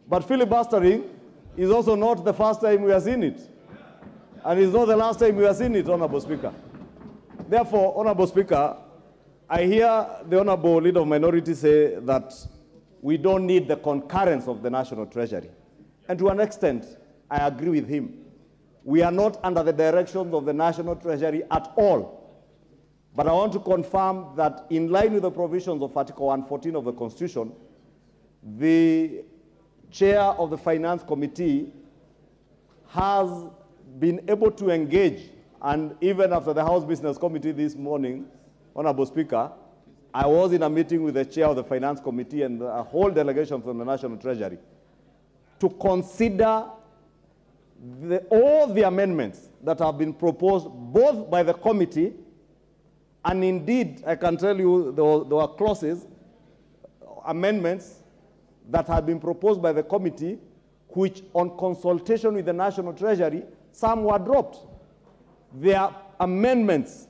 But filibustering is also not the first time we are seeing it. And it's not the last time we are seeing it, Honorable Speaker. Therefore, Honorable Speaker, I hear the Honorable Leader of Minority say that we don't need the concurrence of the National Treasury. And to an extent, I agree with him. We are not under the directions of the National Treasury at all. But I want to confirm that in line with the provisions of Article 114 of the Constitution, the Chair of the Finance Committee has been able to engage, and even after the House Business Committee this morning, Honorable Speaker, I was in a meeting with the Chair of the Finance Committee and a whole delegation from the National Treasury to consider all the amendments that have been proposed both by the committee, and indeed, I can tell you there were clauses amendments that have been proposed by the committee, which on consultation with the National Treasury, some were dropped. There are amendments.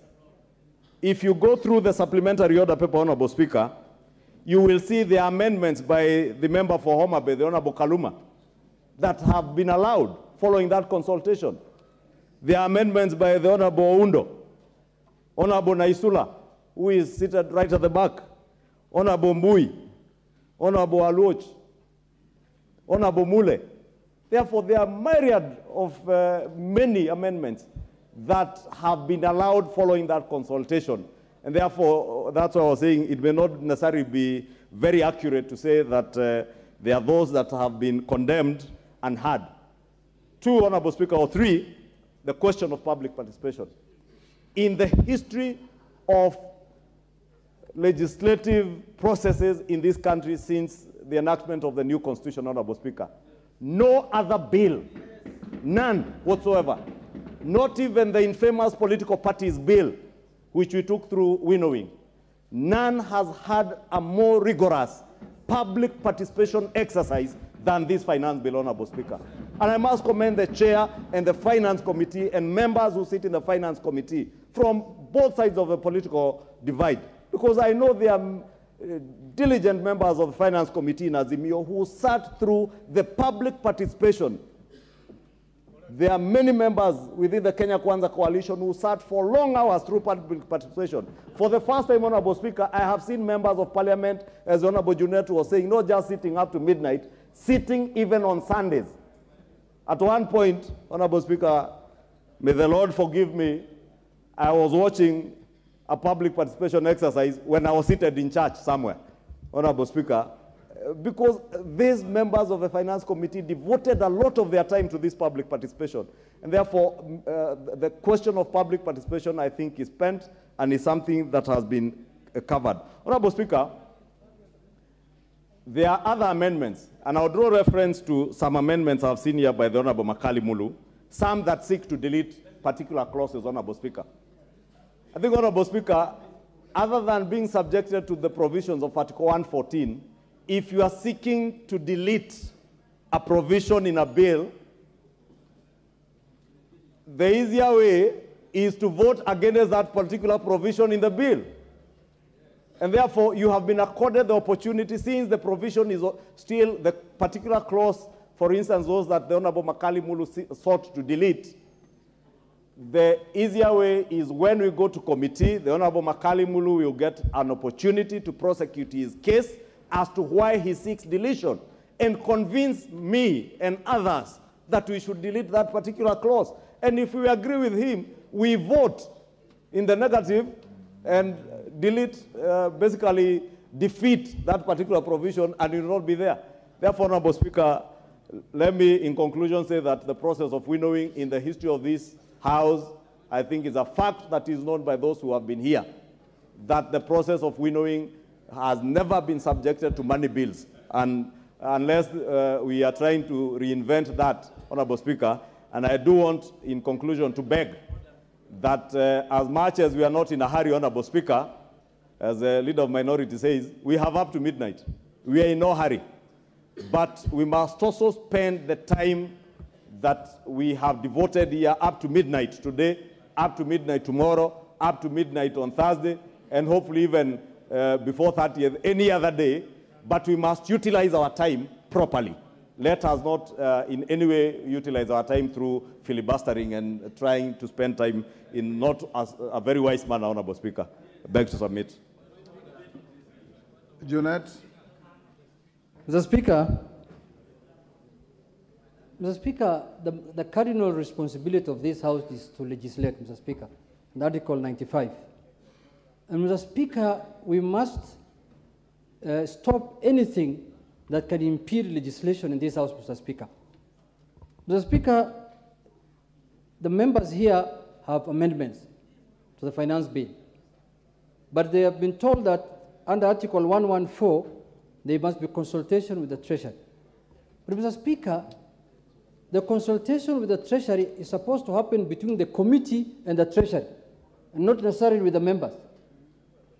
If you go through the supplementary order paper, Honorable Speaker, you will see the amendments by the member for Homa Bay, the Honorable Kaluma, that have been allowed following that consultation. There are amendments by the Honorable Oundo, Honorable Naisula, who is seated right at the back, Honorable Mbui, Honorable Aluoch, Honorable Mule. Therefore, there are myriad of many amendments that have been allowed following that consultation. And therefore, that's why I was saying it may not necessarily be very accurate to say that there are those that have been condemned and had. 2, Honorable Speaker, or 3, the question of public participation. In the history of legislative processes in this country since the enactment of the new constitution, Honorable Speaker, no other bill, none whatsoever, not even the infamous political parties bill, which we took through winnowing, none has had a more rigorous public participation exercise than this finance bill, Honorable Speaker. And I must commend the chair and the finance committee and members who sit in the finance committee from both sides of the political divide, because I know they are diligent members of the finance committee in Azimio who sat through the public participation. There are many members within the Kenya Kwanza coalition who sat for long hours through public participation. For the first time, Honorable Speaker, I have seen members of parliament, as Honorable Junet was saying, not just sitting up to midnight, sitting even on Sundays. At one point, Honorable Speaker, may the Lord forgive me, I was watching a public participation exercise when I was seated in church somewhere, Honorable Speaker, because these members of the finance committee devoted a lot of their time to this public participation. And therefore, the question of public participation, I think, is spent and is something that has been covered. Honorable Speaker, there are other amendments, and I'll draw reference to some amendments I've seen here by the Honorable Makali Mulu, some that seek to delete particular clauses, Honorable Speaker. I think, Honorable Speaker, other than being subjected to the provisions of Article 114, if you are seeking to delete a provision in a bill, the easier way is to vote against that particular provision in the bill. And therefore, you have been accorded the opportunity, since the provision is still the particular clause, for instance, those that the Honorable Makali Mulu sought to delete. The easier way is when we go to committee, the Honorable Makali Mulu will get an opportunity to prosecute his case as to why he seeks deletion and convince me and others that we should delete that particular clause. And if we agree with him, we vote in the negative and delete, basically defeat that particular provision, and it will not be there. Therefore, Honorable Speaker, let me in conclusion say that the process of winnowing in the history of this House, I think, is a fact that is known by those who have been here, that the process of winnowing has never been subjected to money bills. And unless we are trying to reinvent that, Honorable Speaker, and I do want, in conclusion, to beg that as much as we are not in a hurry, Honorable Speaker, as the leader of minority says, we have up to midnight. We are in no hurry. But we must also spend the time that we have devoted here up to midnight today, up to midnight tomorrow, up to midnight on Thursday, and hopefully even before 30th, any other day, but we must utilize our time properly. Let us not in any way utilize our time through filibustering and trying to spend time in not a very wise manner, Honorable Speaker. I beg to submit. Junet. Mr. Speaker, the cardinal responsibility of this House is to legislate, Mr. Speaker, in Article 95. And Mr. Speaker, we must stop anything that can impede legislation in this House, Mr. Speaker. Mr. Speaker, the members here have amendments to the finance bill, but they have been told that under Article 114, there must be consultation with the Treasury. But Mr. Speaker, the consultation with the Treasury is supposed to happen between the committee and the Treasury, and not necessarily with the members.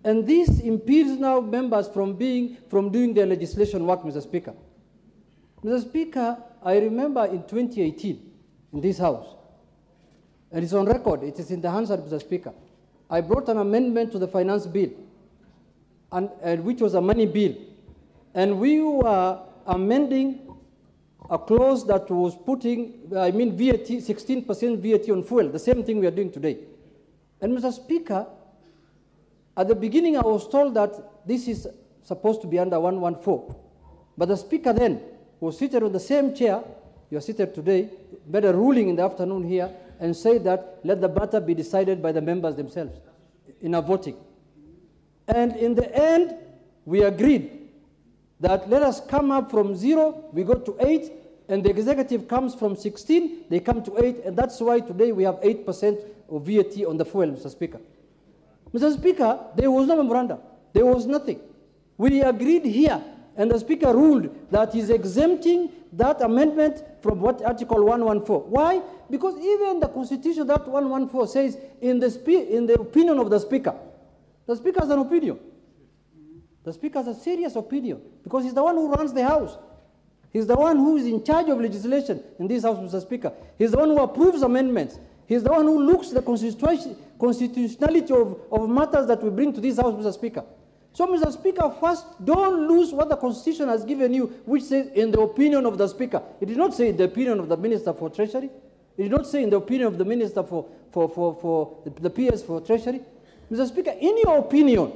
And this impedes now members from doing their legislation work, Mr. Speaker. Mr. Speaker, I remember in 2018, in this House, and it's on record, it is in the hands of Mr. Speaker, I brought an amendment to the finance bill, and which was a money bill. And we were amending a clause that was putting, VAT, 16% VAT on fuel, the same thing we are doing today. And Mr. Speaker, at the beginning I was told that this is supposed to be under 114. But the Speaker then was seated on the same chair, you are seated today, made a ruling in the afternoon here, and said that let the matter be decided by the members themselves in a voting. And in the end, we agreed that let us come up from 0, we go to 8, and the executive comes from 16, they come to 8, and that's why today we have 8% of VAT on the fuel, Mr. Speaker. Mr. Speaker, there was no memorandum. There was nothing. We agreed here, and the Speaker ruled that he's exempting that amendment from what Article 114. Why? Because even the Constitution, that 114 says, in the opinion of the Speaker has an opinion. The Speaker has a serious opinion, because he's the one who runs the House. He's the one who is in charge of legislation in this House, Mr. Speaker. He's the one who approves amendments. He's the one who looks at the constitutionality of matters that we bring to this House, Mr. Speaker. So, Mr. Speaker, first, don't lose what the Constitution has given you, which says, in the opinion of the Speaker. It did not say in the opinion of the Minister for Treasury. It did not say in the opinion of the Minister for the PS for Treasury. Mr. Speaker, in your opinion,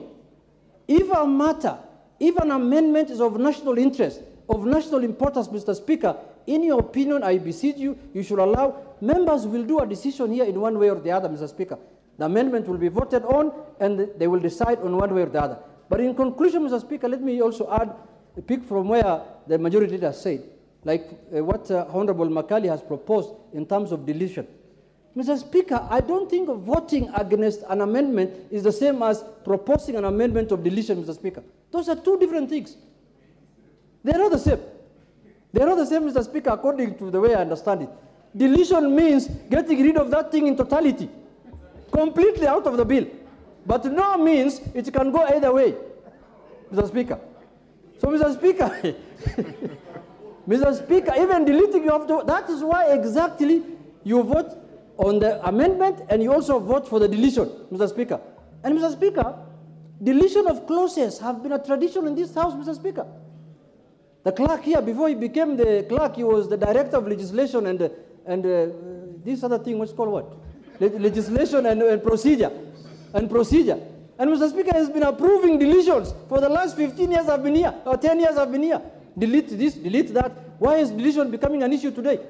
if a matter, if an amendment is of national interest, of national importance, Mr. Speaker, in your opinion, I beseech you, you should allow, members will do a decision here in one way or the other, Mr. Speaker. The amendment will be voted on, and they will decide on one way or the other. But in conclusion, Mr. Speaker, let me also add a pick from where the majority leader said, like what Honorable Makali has proposed in terms of deletion. Mr. Speaker, I don't think voting against an amendment is the same as proposing an amendment of deletion, Mr. Speaker. Those are two different things. They are not the same. They are not the same, Mr. Speaker, according to the way I understand it. Deletion means getting rid of that thing in totality, completely out of the bill. But no means it can go either way, Mr. Speaker. So, Mr. Speaker, Mr. Speaker, even deleting you have to, that is why exactly you vote on the amendment and you also vote for the deletion, Mr. Speaker. And Mr. Speaker, deletion of clauses have been a tradition in this House, Mr. Speaker. The clerk here, before he became the clerk, he was the director of legislation and this other thing, what's called what? Legislation and procedure. And Mr. Speaker has been approving deletions for the last 15 years I've been here, or 10 years I've been here. Delete this, delete that. Why is deletion becoming an issue today?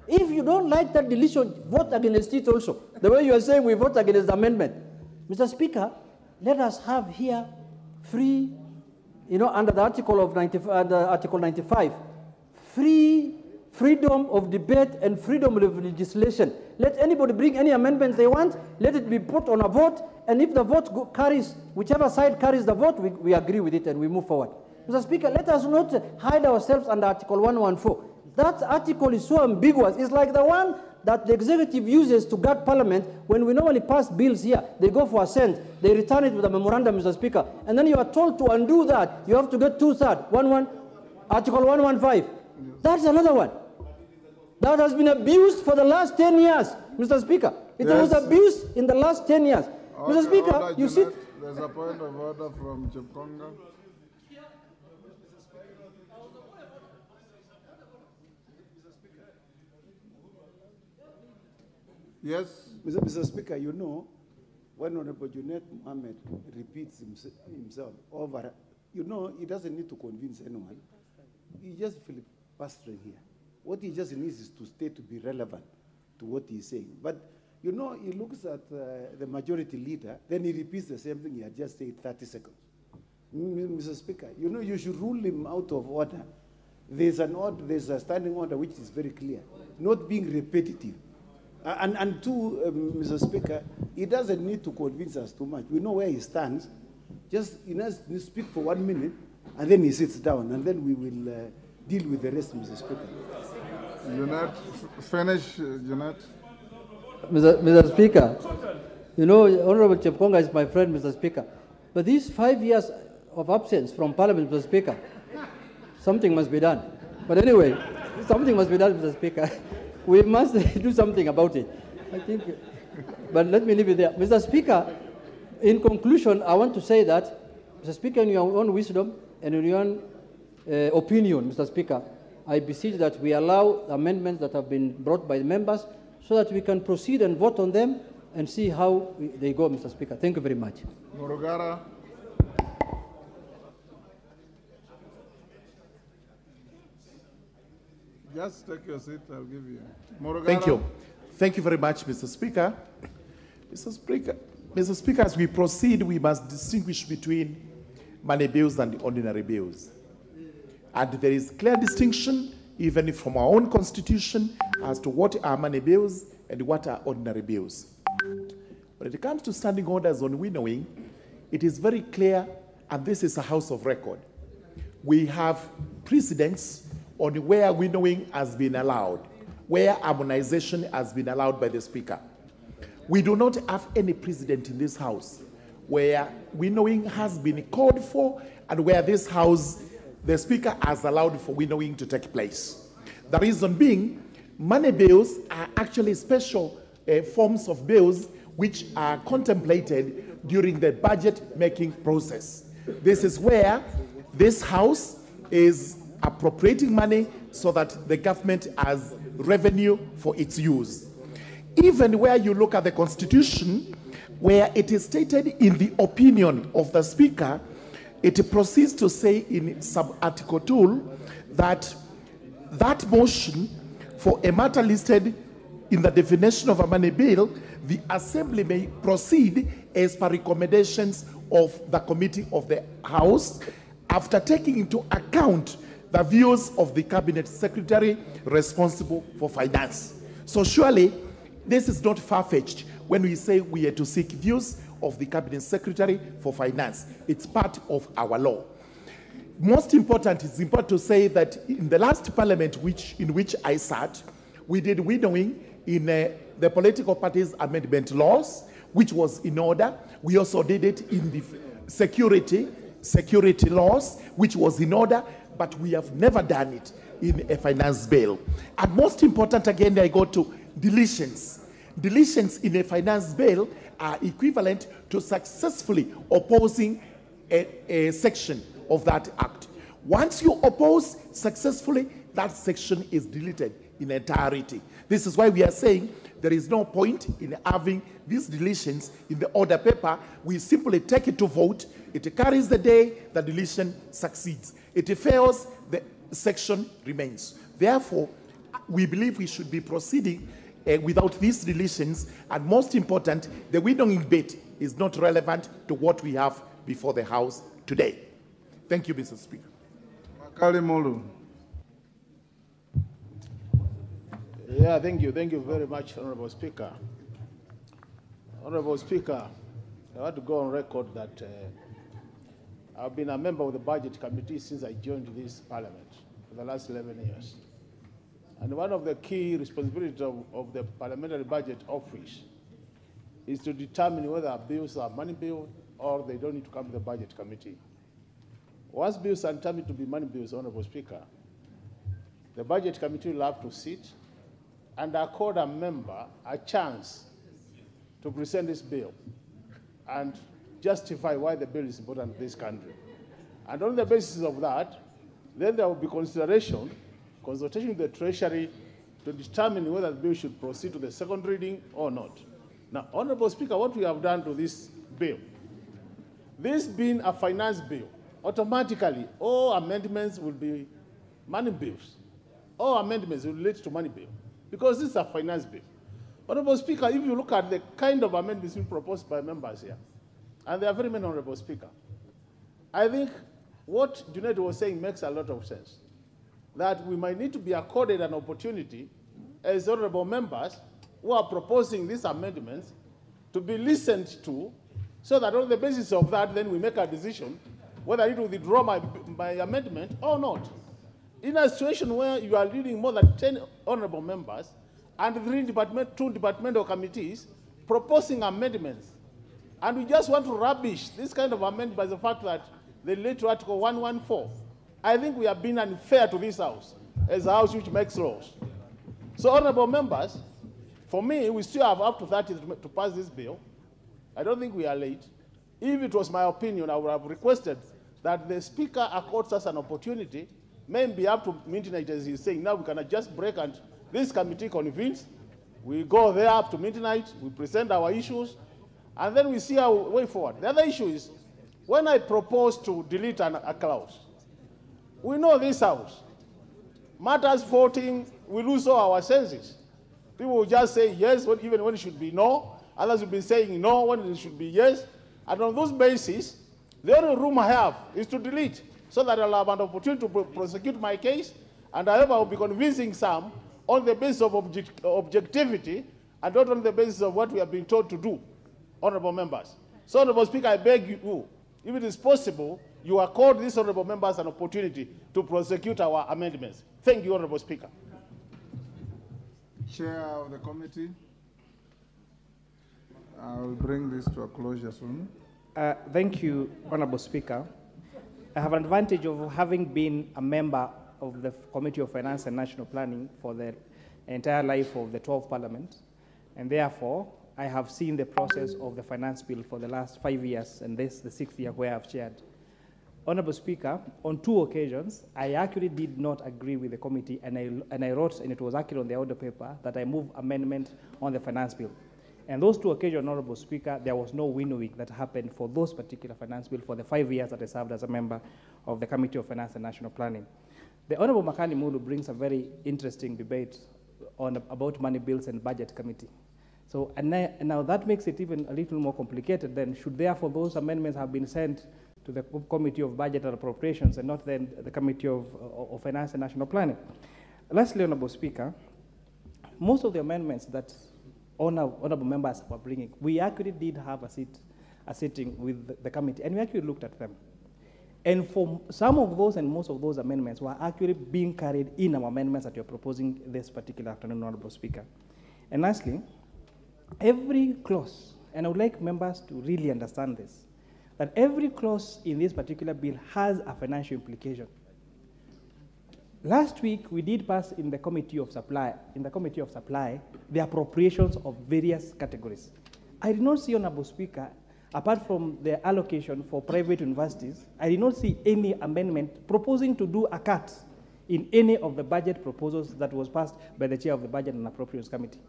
If you don't like that deletion, vote against it also. The way you are saying we vote against the amendment. Mr. Speaker, let us have here free, under the Article 95, freedom of debate and freedom of legislation. Let anybody bring any amendments they want, let it be put on a vote, and if the vote carries, whichever side carries the vote, we agree with it and we move forward. Mr. Speaker, let us not hide ourselves under Article 114. That article is so ambiguous. It's like the one that the executive uses to guard Parliament when we normally pass bills here. They go for assent. They return it with a memorandum, Mr. Speaker. And then you are told to undo that. You have to get 2/3. Article 115. That's another one. That has been abused for the last 10 years, Mr. Speaker. It was abused in the last 10 years. Okay, Mr. Speaker, order, you see... There's a point of order from Chepkonga. Yes. Mr. Speaker, when Honorable Junet Mohammed repeats himself over, he doesn't need to convince anyone. He just filibustering here. What he just needs is to stay to be relevant to what he's saying. But, he looks at the majority leader, then he repeats the same thing he had just said 30 seconds. Mr. Speaker, you should rule him out of order. There's a standing order which is very clear, not being repetitive. And two, Mr. Speaker, he doesn't need to convince us too much. We know where he stands. Just he speak for 1 minute, and then he sits down, and then we will deal with the rest, Mr. Speaker. Finish, Junet. Mr. Speaker, Honorable Chepkonga is my friend, Mr. Speaker. But these 5 years of absence from Parliament, Mr. Speaker, something must be done. But anyway, something must be done, Mr. Speaker. We must do something about it. I think, but let me leave it there. Mr. Speaker, in conclusion, I want to say that, Mr. Speaker, in your own wisdom and in your own opinion, Mr. Speaker, I beseech that we allow amendments that have been brought by the members so that we can proceed and vote on them and see how they go, Mr. Speaker. Thank you very much. Morogara. Just take your seat, I'll give you. Morogara. Thank you. Thank you very much, Mr. Speaker. Mr. Speaker, as we proceed, we must distinguish between money bills and ordinary bills. And there is clear distinction, even from our own constitution, as to what are money bills and what are ordinary bills. When it comes to standing orders on winnowing, it is very clear, and this is a house of record. We have precedents on where winnowing has been allowed, where harmonization has been allowed by the Speaker. We do not have any precedent in this House where winnowing has been called for and where this House, the Speaker has allowed for winnowing to take place. The reason being, money bills are actually special forms of bills which are contemplated during the budget-making process. This is where this House is appropriating money so that the government has revenue for its use. Even where you look at the Constitution, where it is stated in the opinion of the Speaker, it proceeds to say in sub-article 2 that that motion for a matter listed in the definition of a money bill, the Assembly may proceed as per recommendations of the Committee of the House after taking into account the views of the Cabinet Secretary responsible for finance. So surely, this is not far-fetched when we say we are to seek views of the Cabinet Secretary for finance. It's part of our law. Most important, it's important to say that in the last parliament in which I sat, we did winnowing in the political parties amendment laws, which was in order. We also did it in the security laws, which was in order, but we have never done it in a finance bill. And most important, again, I go to deletions. Deletions in a finance bill are equivalent to successfully opposing a section of that act. Once you oppose successfully, that section is deleted in entirety. This is why we are saying there is no point in having these deletions in the order paper. We simply take it to vote. It carries the day, the deletion succeeds. It fails, the section remains. Therefore, we believe we should be proceeding without these deletions, and most important, the winnowing bit is not relevant to what we have before the House today. Thank you, Mr. Speaker. Makali Molu. Yeah, thank you. Thank you very much, Honorable Speaker. Honorable Speaker, I want to go on record that I've been a member of the Budget Committee since I joined this Parliament for the last 11 years. And one of the key responsibilities of the Parliamentary Budget Office is to determine whether bills are money bills or they don't need to come to the Budget Committee. Once bills are determined to be money bills, Honorable Speaker, the Budget Committee will have to sit and accord a member a chance to present this bill and justify why the bill is important to this country. And on the basis of that, then there will be consultation with the Treasury to determine whether the bill should proceed to the second reading or not. Now, Honorable Speaker, what we have done to this bill, this being a finance bill, automatically all amendments will be money bills. All amendments will relate to money bill because this is a finance bill. Honorable Speaker, if you look at the kind of amendments being proposed by members here, and there are very many, Honorable Speaker, I think what Junaid was saying makes a lot of sense, that we might need to be accorded an opportunity as honorable members who are proposing these amendments to be listened to, so that on the basis of that, then we make a decision whether to withdraw my amendment or not. In a situation where you are leading more than 10 honorable members and two departmental committees proposing amendments, And we just want to rubbish this kind of amendment by the fact that they relate to Article 114. I think we have been unfair to this House, as a House which makes laws. So, honorable members, for me, we still have up to 30 to pass this bill. I don't think we are late. If it was my opinion, I would have requested that the Speaker accords us an opportunity, maybe up to midnight, as he's saying. Now we can just break and this committee convenes. We go there up to midnight, we present our issues, and then we see our way forward. The other issue is, when I propose to delete a clause, we know this House, matters voting, we lose all our senses. People will just say yes, even when it should be no. Others will be saying no when it should be yes. And on those bases, the only room I have is to delete, so that I'll have an opportunity to prosecute my case, and I hope I will be convincing some on the basis of objectivity and not on the basis of what we have been told to do, honorable members. So, honorable Speaker, I beg you, if it is possible, you accord these honorable members an opportunity to prosecute our amendments. Thank you, honorable Speaker. Chair of the committee, I will bring this to a closure soon. Thank you, honorable Speaker. I have an advantage of having been a member of the Committee of Finance and National Planning for the entire life of the 12th Parliament, and therefore I have seen the process of the finance bill for the last 5 years, and this is the 6th year where I've chaired. Honorable Speaker, on 2 occasions, I actually did not agree with the committee, and I wrote, and it was actually on the order paper, that I move amendment on the finance bill. And those 2 occasions, Honorable Speaker, there was no winnowing that happened for those particular finance bill for the 5 years that I served as a member of the Committee of Finance and National Planning. The Honorable Makali Mulu brings a very interesting debate about money bills and budget committee. So, and now that makes it even a little more complicated then. Should therefore those amendments have been sent to the Committee of Budget and Appropriations and not then the Committee of Finance and National Planning? Lastly, Honorable Speaker, most of the amendments that honorable members were bringing, we actually did have a sitting with the committee, and we actually looked at them. And for some of those and most of those amendments were actually being carried in our amendments that you're proposing this particular afternoon, Honorable Speaker. And lastly, every clause, and I would like members to really understand this, that every clause in this particular bill has a financial implication. Last week, we did pass in the Committee of Supply, the appropriations of various categories. I did not see, Honorable Speaker, apart from the allocation for private universities, I did not see any amendment proposing to do a cut in any of the budget proposals that was passed by the chair of the Budget and Appropriations Committee.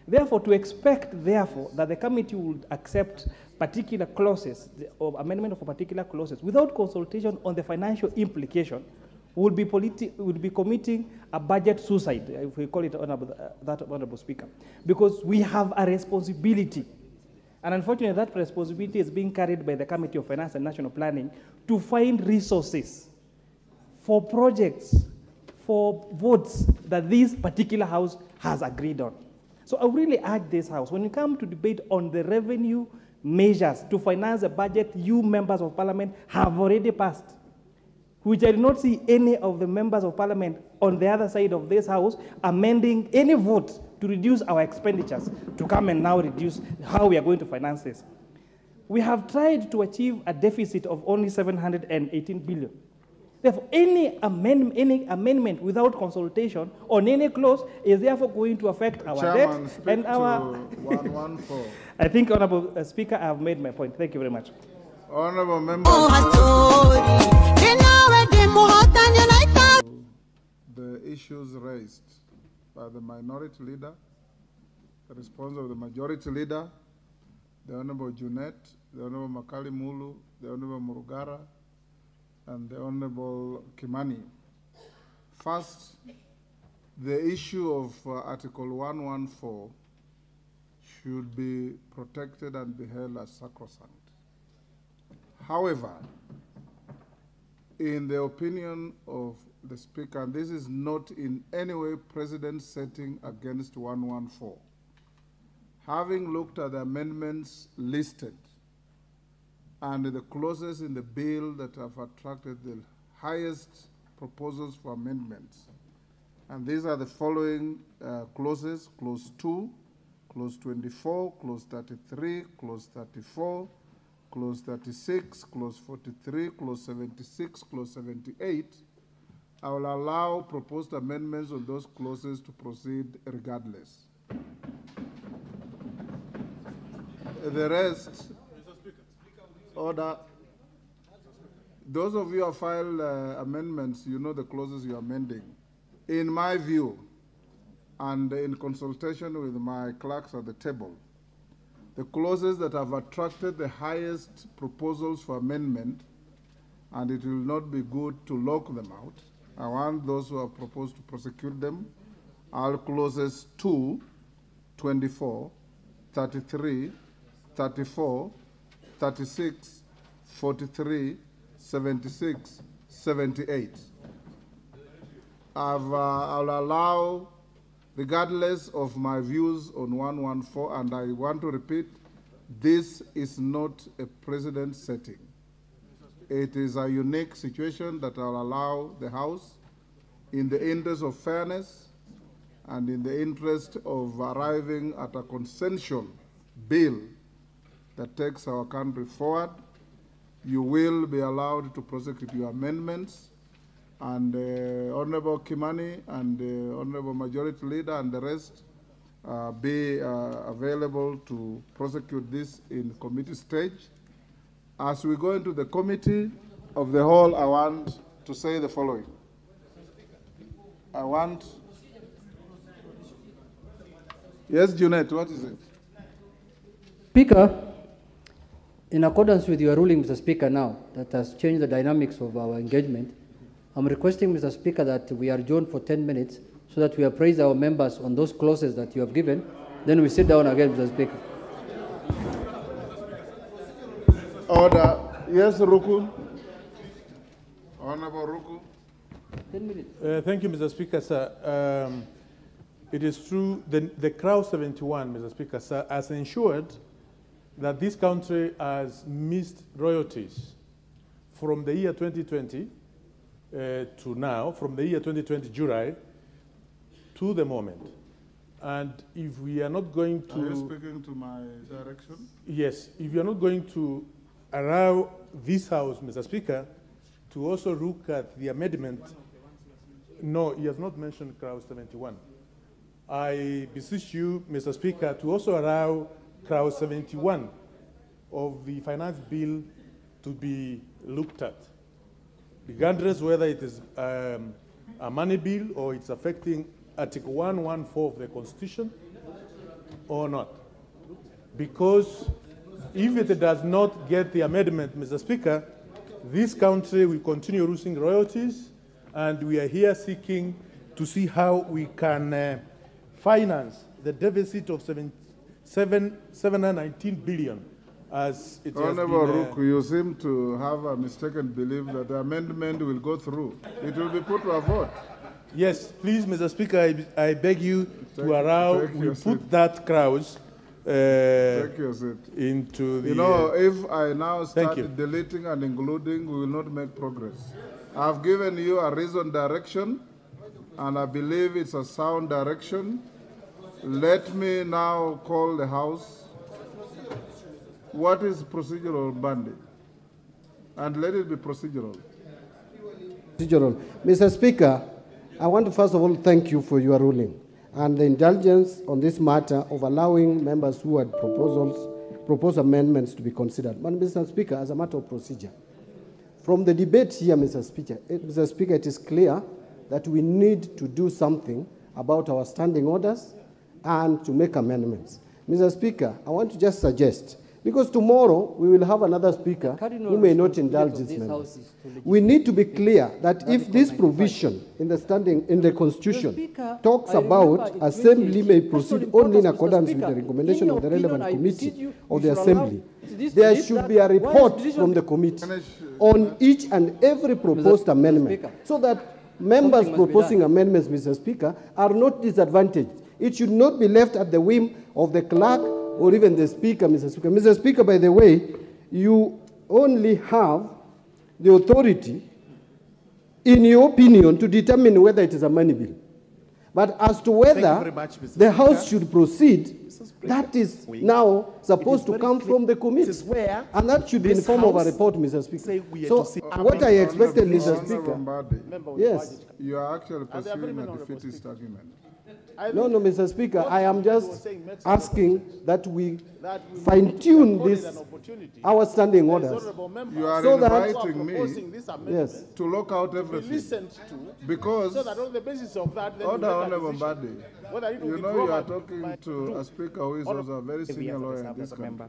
Therefore, to expect, therefore, that the committee would accept particular clauses or amendment for particular clauses without consultation on the financial implication would be committing a budget suicide, if we call it Honorable Speaker, because we have a responsibility. And unfortunately, that responsibility is being carried by the Committee of Finance and National Planning to find resources for projects, for votes that this particular House has agreed on. So I really urge this House, when you come to debate on the revenue measures to finance the budget you members of Parliament have already passed, which I did not see any of the members of Parliament on the other side of this House amending any vote to reduce our expenditures, to come and now reduce how we are going to finance this. We have tried to achieve a deficit of only 718 billion. Therefore, any amendment without consultation on any clause is therefore going to affect our Chairman, debt and our... 114. I think, Honorable Speaker, I have made my point. Thank you very much. Honorable members, the issues raised by the minority leader, the response of the majority leader, the Honorable Junet, the Honorable Makali Mulu, the Honorable Murugara, and the Honorable Kimani. First, the issue of Article 114 should be protected and be held as sacrosanct. However, in the opinion of the Speaker, and this is not in any way President setting against 114, having looked at the amendments listed and the clauses in the bill that have attracted the highest proposals for amendments, and these are the following clauses: Clause 2, Clause 24, Clause 33, Clause 34, clause 36, clause 43, clause 76, clause 78, I will allow proposed amendments on those clauses to proceed regardless. The rest, order. Those of you who have filed amendments, you know the clauses you are amending. In my view, and in consultation with my clerks at the table, the clauses that have attracted the highest proposals for amendment, and it will not be good to lock them out. I want those who have proposed to prosecute them, are clauses 2, 24, 33, 34, 36, 43, 76, 78. I'll allow, regardless of my views on 114, and I want to repeat, this is not a precedent setting. It is a unique situation that I'll allow the House, in the interest of fairness and in the interest of arriving at a consensual bill that takes our country forward. You will be allowed to prosecute your amendments, and Honorable Kimani and Honorable Majority Leader and the rest be available to prosecute this in committee stage. As we go into the committee of the whole, I want to say the following. Yes, Junet, what is it? Speaker, in accordance with your ruling, Mr. Speaker, now that has changed the dynamics of our engagement, I'm requesting, Mr. Speaker, that we adjourn for 10 minutes so that we appraise our members on those clauses that you have given. Then we sit down again, Mr. Speaker. Order. Yes, Ruku. Honorable Ruku. 10 minutes. Thank you, Mr. Speaker, sir. It is true, the Crowd 71, Mr. Speaker, sir, has ensured that this country has missed royalties from the year 2020 to now, from the year 2020 July to the moment. And if we are not going to... Are you speaking to my direction? Yes. If you are not going to allow this House, Mr. Speaker, to also look at the amendment... No, he has not mentioned Crowd 71. I beseech you, Mr. Speaker, to also allow Crowd 71 of the finance bill to be looked at, regardless whether it is a money bill or it's affecting Article 114 of the Constitution or not. Because if it does not get the amendment, Mr. Speaker, this country will continue losing royalties, and we are here seeking to see how we can finance the deficit of 719 billion as it Honorable has been... Ruku, you seem to have a mistaken belief that the amendment will go through. It will be put to a vote. Yes, please, Mr. Speaker, I beg you to allow, we put that clause take your seat. Into the... You know, if I now start deleting and including, we will not make progress. I've given you a reasoned direction, and I believe it's a sound direction. Let me now call the House. What is procedural, Bandi? And let it be procedural. Procedural. Mr. Speaker, I want to first of all thank you for your ruling and the indulgence on this matter of allowing members who had proposed amendments to be considered. But Mr. Speaker, as a matter of procedure, from the debate here, Mr. Speaker, it is clear that we need to do something about our standing orders and to make amendments. Mr. Speaker, I want to just suggest, because tomorrow we will have another speaker who may not indulge these members. We need to be clear that if this provision in the Constitution talks about Assembly may proceed only in accordance with the recommendation of the relevant committee of the Assembly, there should be a report from the committee on each and every proposed amendment, so that members proposing amendments, Mr. Speaker, are not disadvantaged. It should not be left at the whim of the clerk or even the Speaker, Mr. Speaker. Mr. Speaker, by the way, you only have the authority, in your opinion, to determine whether it is a money bill. But as to whether the House should proceed, That is now supposed to come from the committee. And that should be in the form of a report, Mr. Speaker. So what I expected, Mr. Speaker. Yes. You are actually pursuing a defeatist argument. No, Mr. Speaker, I am just asking that we fine-tune our standing orders. You are so inviting me yes. to lock out everything. Because, so that on the basis of that, then you know you are talking to a speaker who is also a very senior lawyer in this country,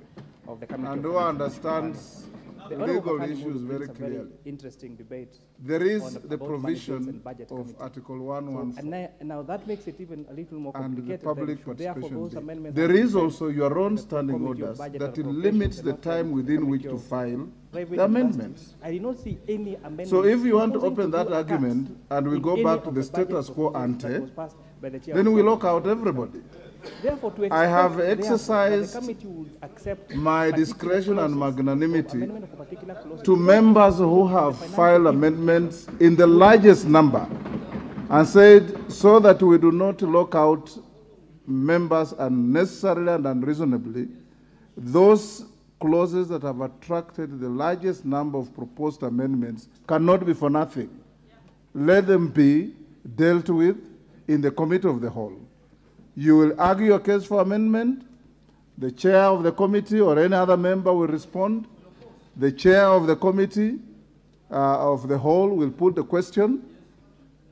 and who understands legal issues very clearly. Interesting debate. There is the provision of Article 114. And now that makes it even a little more complicated. And the public participation. There is also your own standing orders that it limits the time within which to file the amendments. I did not see any amendments. So if you want to open that argument and we go back to the status quo ante, then we lock out everybody. Therefore, I have exercised my discretion and magnanimity to members who have filed amendments in the largest number and said, so that we do not lock out members unnecessarily and unreasonably, those clauses that have attracted the largest number of proposed amendments cannot be for nothing. Let them be dealt with in the committee of the whole. You will argue your case for amendment. The chair of the committee or any other member will respond. The chair of the committee of the whole will put the question,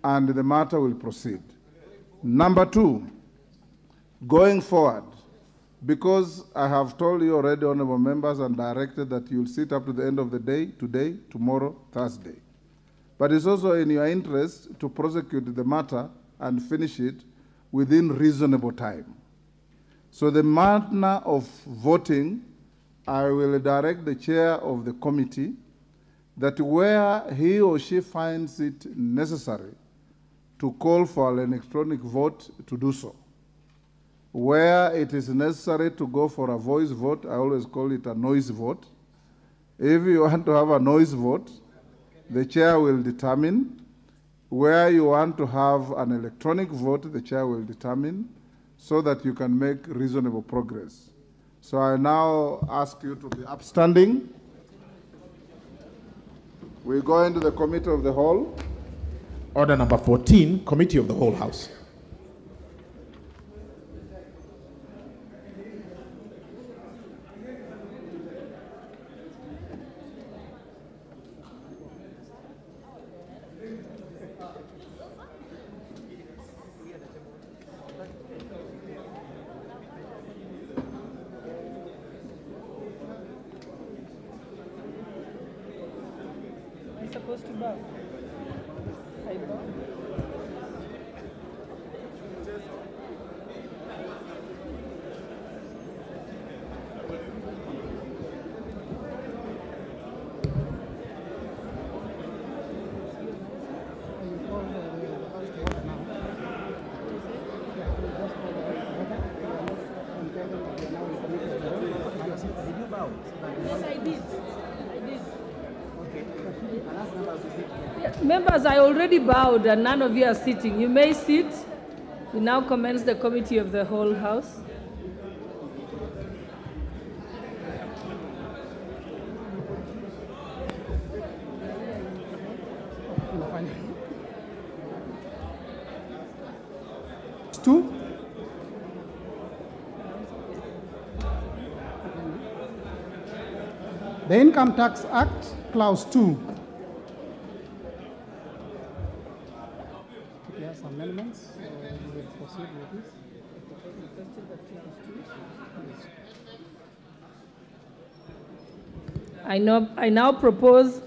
and the matter will proceed. Number two, going forward, because I have told you already, honorable members, and directed that you'll sit up to the end of the day, today, tomorrow, Thursday. But it's also in your interest to prosecute the matter and finish it within reasonable time. So the manner of voting, I will direct the chair of the committee that where he or she finds it necessary to call for an electronic vote, to do so. Where it is necessary to go for a voice vote, I always call it a noise vote. If you want to have a noise vote, the chair will determine. Where you want to have an electronic vote, the chair will determine, so that you can make reasonable progress. So I now ask you to be upstanding. We go into the committee of the whole. Order number 14, Committee of the Whole House. Supposed to bow. I bow. Yes, I did. Members, I already bowed and none of you are sitting. You may sit. We now commence the Committee of the Whole House. Two. The Income Tax Act, Clause 2. Yes, amendments. We will proceed with this. I now propose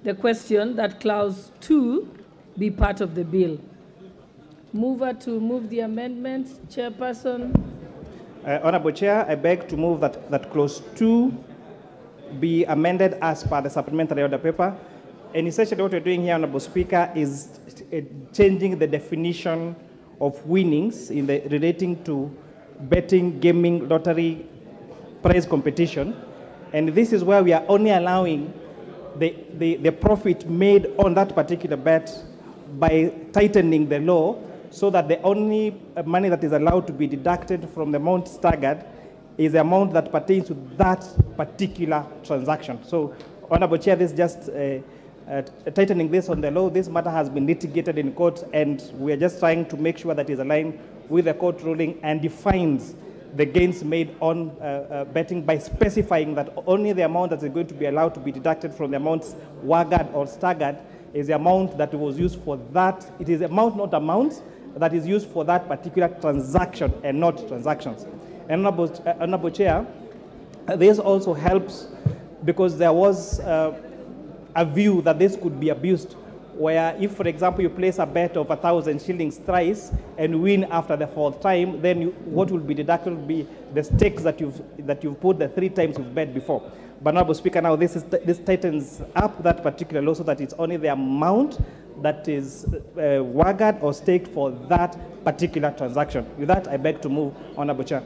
the question that Clause 2 be part of the bill. Mover to move the amendment. Chairperson. Honorable Chair, I beg to move that Clause 2 be amended as per the supplementary order paper. And essentially what we're doing here, Honorable Speaker, is changing the definition of winnings relating to betting, gaming, lottery, prize competition. And this is where we are only allowing the profit made on that particular bet by tightening the law so that the only money that is allowed to be deducted from the amount staggered is the amount that pertains to that particular transaction. So, Honorable Chair, this is just tightening this on the law. This matter has been litigated in court, and we are just trying to make sure that it is aligned with the court ruling and defines the gains made on betting by specifying that only the amount that is going to be allowed to be deducted from the amounts waggered or staggered is the amount that was used for that. It is amount, not amount, that is used for that particular transaction and not transactions. And Honorable Chair, this also helps because there was a view that this could be abused, where if, for example, you place a bet of 1,000 shillings thrice and win after the fourth time, then what will be deducted will be the stakes that you've put the 3 times you've bet before. But Honorable Speaker, now this tightens up that particular law so that it's only the amount that is waggered or staked for that particular transaction. With that, I beg to move, Honorable Chair.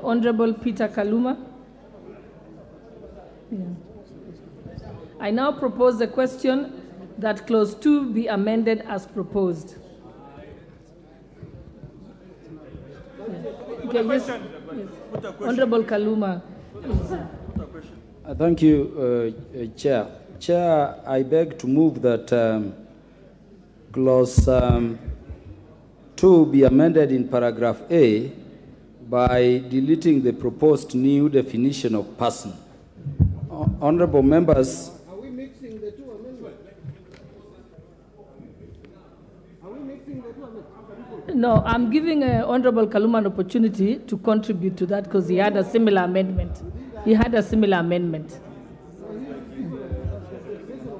Honorable Peter Kaluma. Yeah. I now propose the question that clause 2 be amended as proposed. Okay, yes. Honorable Kaluma. Thank you, Chair. Chair, I beg to move that clause 2 be amended in paragraph A by deleting the proposed new definition of person. Honorable members, are we mixing the two amendments? Are we mixing the two amendments? No, I'm giving Honorable Kaluma an opportunity to contribute to that because he had a similar amendment.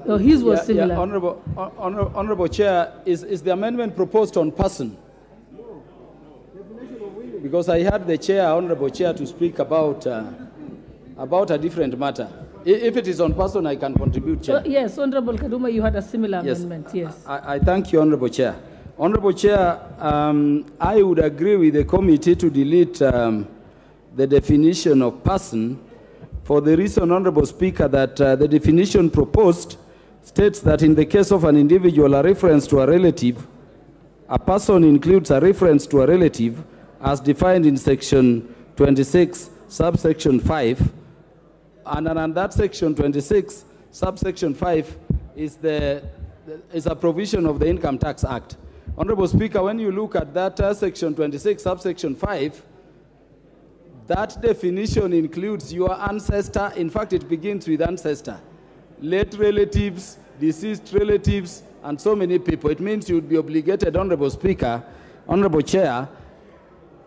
So his was similar. Yeah, Honorable Chair, is the amendment proposed on person? Because I had the Chair, Honorable Chair, to speak about a different matter. If it is on person, I can contribute, Chair. Yes, Honorable Kaluma, you had a similar amendment, yes. I thank you, Honorable Chair. Honorable Chair, I would agree with the committee to delete the definition of person for the reason, Honorable Speaker, that the definition proposed states that in the case of an individual, a reference to a relative, a person includes a reference to a relative as defined in section 26, subsection 5, and on that section 26, subsection 5 is a provision of the Income Tax Act. Honorable Speaker, when you look at that section 26, subsection 5, that definition includes your ancestor. In fact, it begins with ancestor, late relatives, deceased relatives, and so many people. It means you would be obligated, Honorable Speaker, Honorable Chair,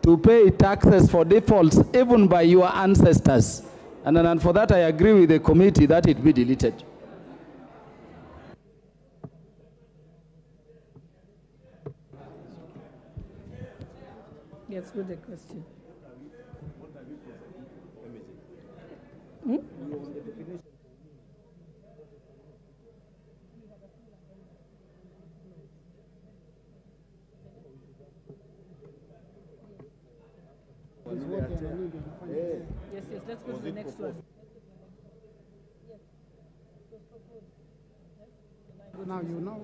to pay taxes for defaults even by your ancestors. And for that, I agree with the committee that it be deleted. Yes, with the question. Yes, let's go to the next one. Now you know.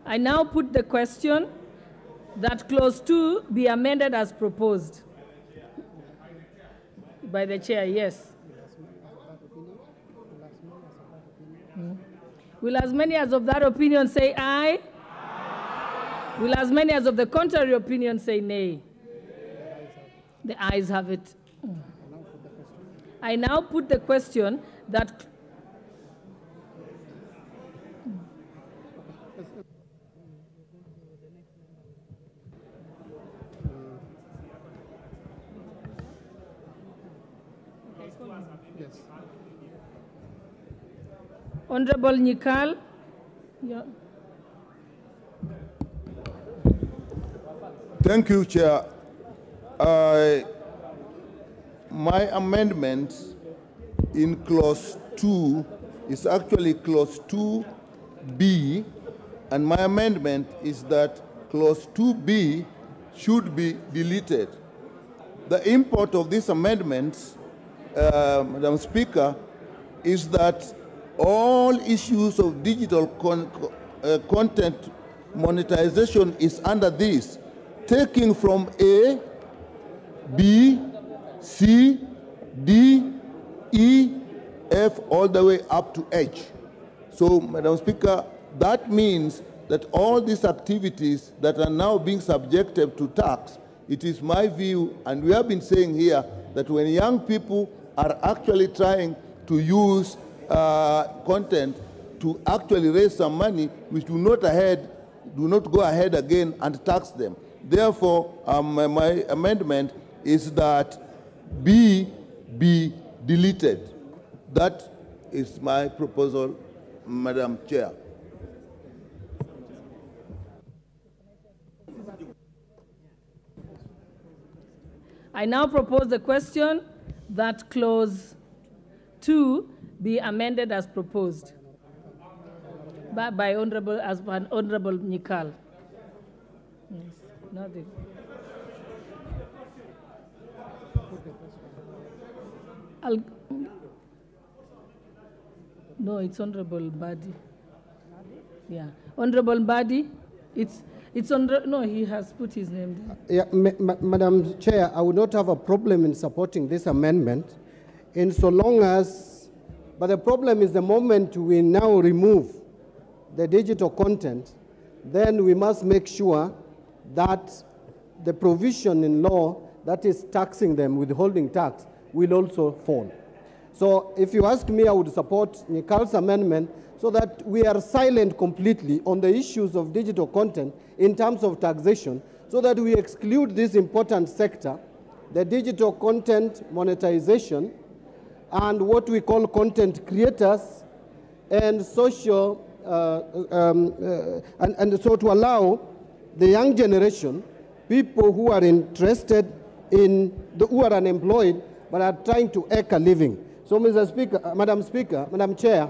I now put the question that clause 2 be amended as proposed by the Chair, yes. Will as many as of that opinion say aye? Will as many as of the contrary opinion say nay? The ayes have it. I now put the question that Yes. Honorable Nikal. Yeah. Thank you, Chair. My amendment in clause 2 is actually clause 2B, and my amendment is that clause 2B should be deleted. The import of these amendments, Madam Speaker, is that all issues of digital content monetization is under this, taking from A, B, C, D, E, F, all the way up to H. So, Madam Speaker, that means that all these activities that are now being subjected to tax, it is my view, and we have been saying here, that when young people are actually trying to use content to actually raise some money, we do not go ahead again and tax them. Therefore, my amendment is that B be deleted. That is my proposal, Madam Chair. I now propose the question that clause 2 be amended as proposed by Honorable Nyikal. Yes, nothing. No, it's Honorable Badi. Yeah, Honorable Badi. It's on. No, he has put his name there. Yeah, Madam Chair, I would not have a problem in supporting this amendment, in so long as. But the problem is the moment we now remove the digital content, then we must make sure that the provision in law that is taxing them, withholding tax, will also fall. So if you ask me, I would support Nyikal's amendment so that we are silent completely on the issues of digital content in terms of taxation, so that we exclude this important sector, the digital content monetization, and what we call content creators, and social, and so to allow the young generation, people who are interested in, who are unemployed, but are trying to make a living. So, Mr. Speaker, Madam Chair,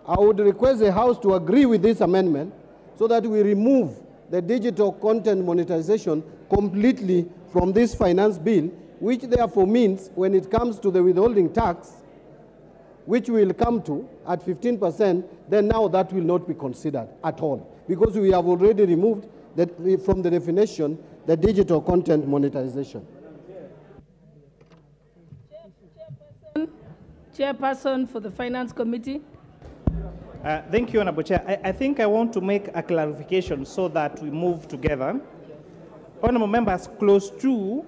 I would request the House to agree with this amendment so that we remove the digital content monetization completely from this finance bill, which therefore means when it comes to the withholding tax, which we will come to at 15%, then now that will not be considered at all, because we have already removed from the definition the digital content monetization. Chairperson for the Finance Committee. Thank you, Honorable Chair. I think I want to make a clarification so that we move together. Honorable members, clause 2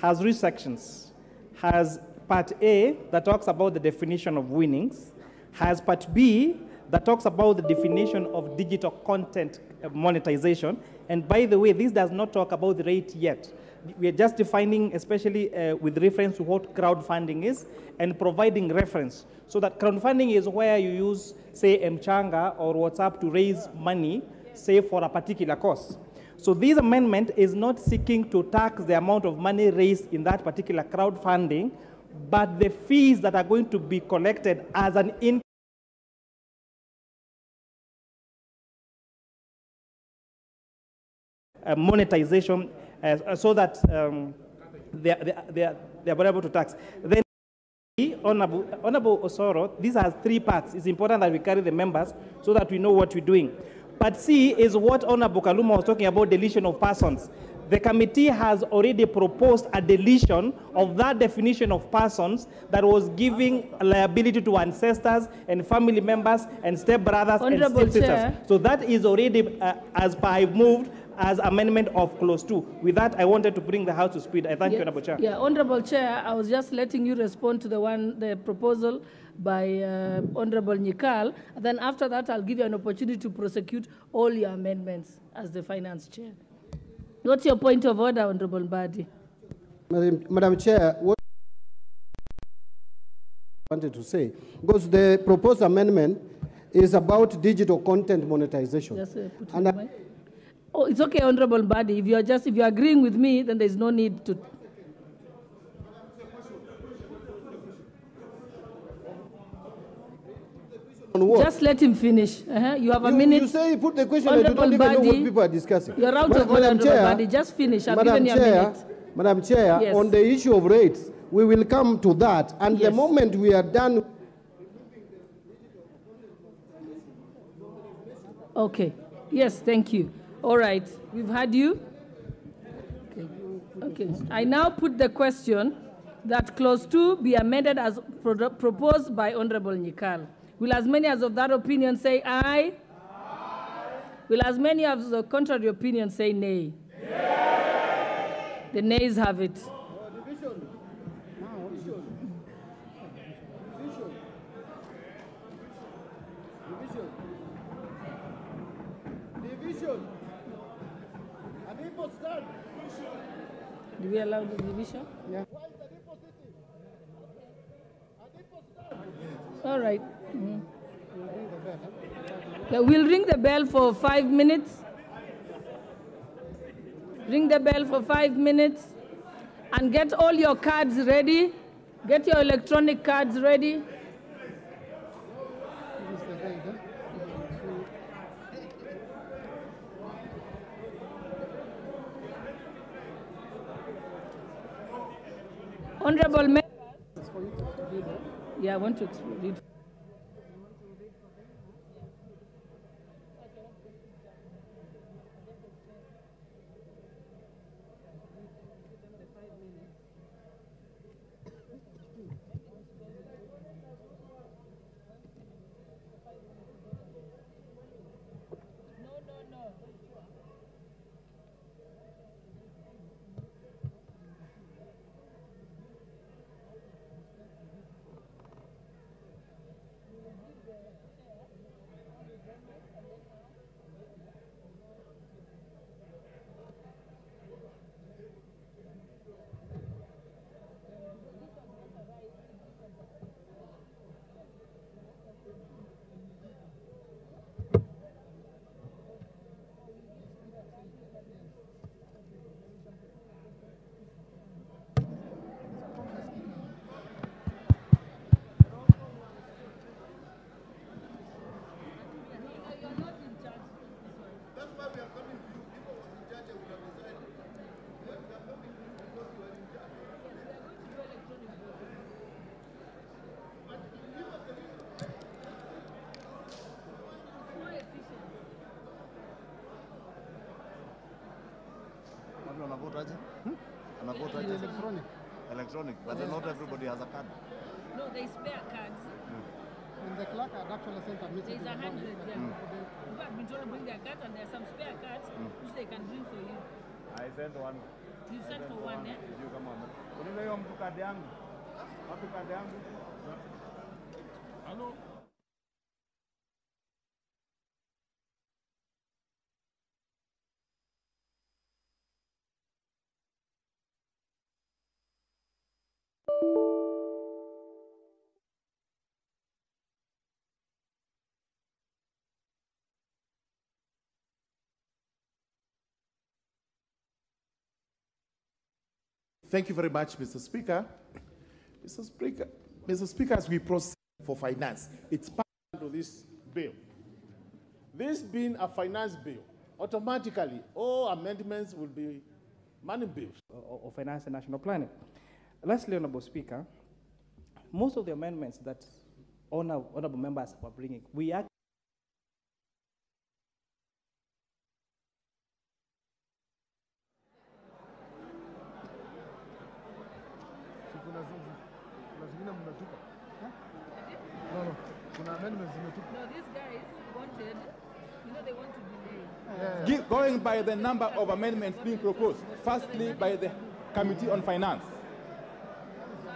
has 3 sections. Has part A that talks about the definition of winnings, has part B that talks about the definition of digital content monetization. And by the way, this does not talk about the rate yet. We are just defining, especially with reference to what crowdfunding is, and providing reference. So that crowdfunding is where you use, say, Mchanga or WhatsApp to raise money, say, for a particular cause. So this amendment is not seeking to tax the amount of money raised in that particular crowdfunding, but the fees that are going to be collected as an income monetization, so that they are able to tax. Then, Honorable Osoro, these are 3 parts. It's important that we carry the members so that we know what we're doing. Part C is what Honorable Kaluma was talking about, deletion of persons. The committee has already proposed a deletion of that definition of persons that was giving liability to ancestors and family members and stepbrothers and stepsisters. So that is already, as I moved, as amendment of clause 2. With that, I wanted to bring the House to speed. I thank you, Honorable Chair. Yeah, Honorable Chair, I was just letting you respond to the proposal by Honorable Nyikal. And then after that, I'll give you an opportunity to prosecute all your amendments as the Finance Chair. What's your point of order, Honorable Badi? Madam Chair, what I wanted to say, because the proposed amendment is about digital content monetization. Just put oh, it's okay, Honorable Badi. If you're agreeing with me, then there's no need to. Just let him finish. You have a minute. You say put the question, and you don't even know what people are discussing. You're out of order, Honorable Badi. Just finish. I've given you a minute. Madam Chair, yes. On the issue of rates, we will come to that. And the moment we are done Okay. Yes, thank you. All right. We've had you. Okay. I now put the question that clause 2 be amended as proposed by Honorable Nyikal. Will as many as of that opinion say aye? Will as many as the contrary opinion say nay? The nays have it. Do we allow the division? Yeah. All right. Mm-hmm. Okay, we'll ring the bell for 5 minutes. Ring the bell for 5 minutes. And get all your cards ready. Get your electronic cards ready. Honorable members. Yeah, I want to read. Electronic. Electronic, but not everybody has a card. No, they spare cards. And the clerk had actually sent a message. There's 100, yeah. People have been told to bring their cards, and there are some spare cards which they can bring for you. I sent one. You sent for one, eh? Did you come on? Unile yo mtu kadi yangu. Wapi kadi yangu? Hello. Thank you very much, Mr. Speaker. Mr. Speaker, as we proceed for finance, it's part of this bill. This being a finance bill, automatically all amendments will be money bills. Of finance and national planning. Lastly, Honorable Speaker, most of the amendments that honorable members are bringing, we actually No, these guys wanted, they want to delay. Going by the number of amendments being proposed, firstly by the Committee on Finance,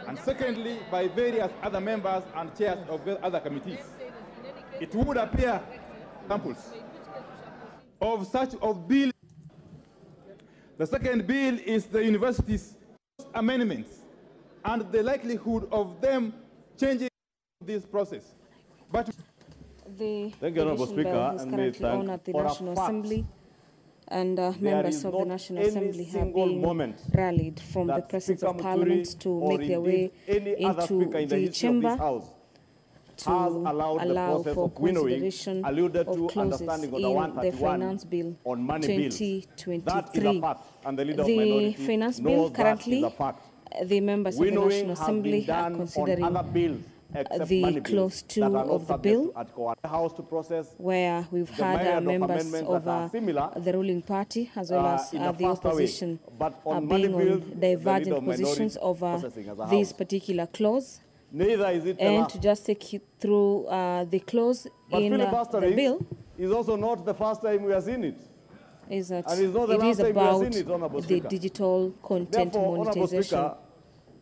and secondly by various other members and chairs of other committees. It would appear examples of bill. The second bill is the university's amendments and the likelihood of them changing this process. But the Thank you, Honorable Speaker, bill is currently on at the National Assembly, and members of the National Assembly have been rallied from the presence of Parliament to make their way into the chamber to allow for consideration of clauses in the Finance Bill 2023. The Finance Bill currently, the members of the National Assembly are considering the clause 2 of the bill, where we've had members of the ruling party as well as the opposition being on divergent positions over this particular clause. And to just take you through the clause in the bill is also not the first time we have seen it. Is that and it's not the it is about the digital content monetization.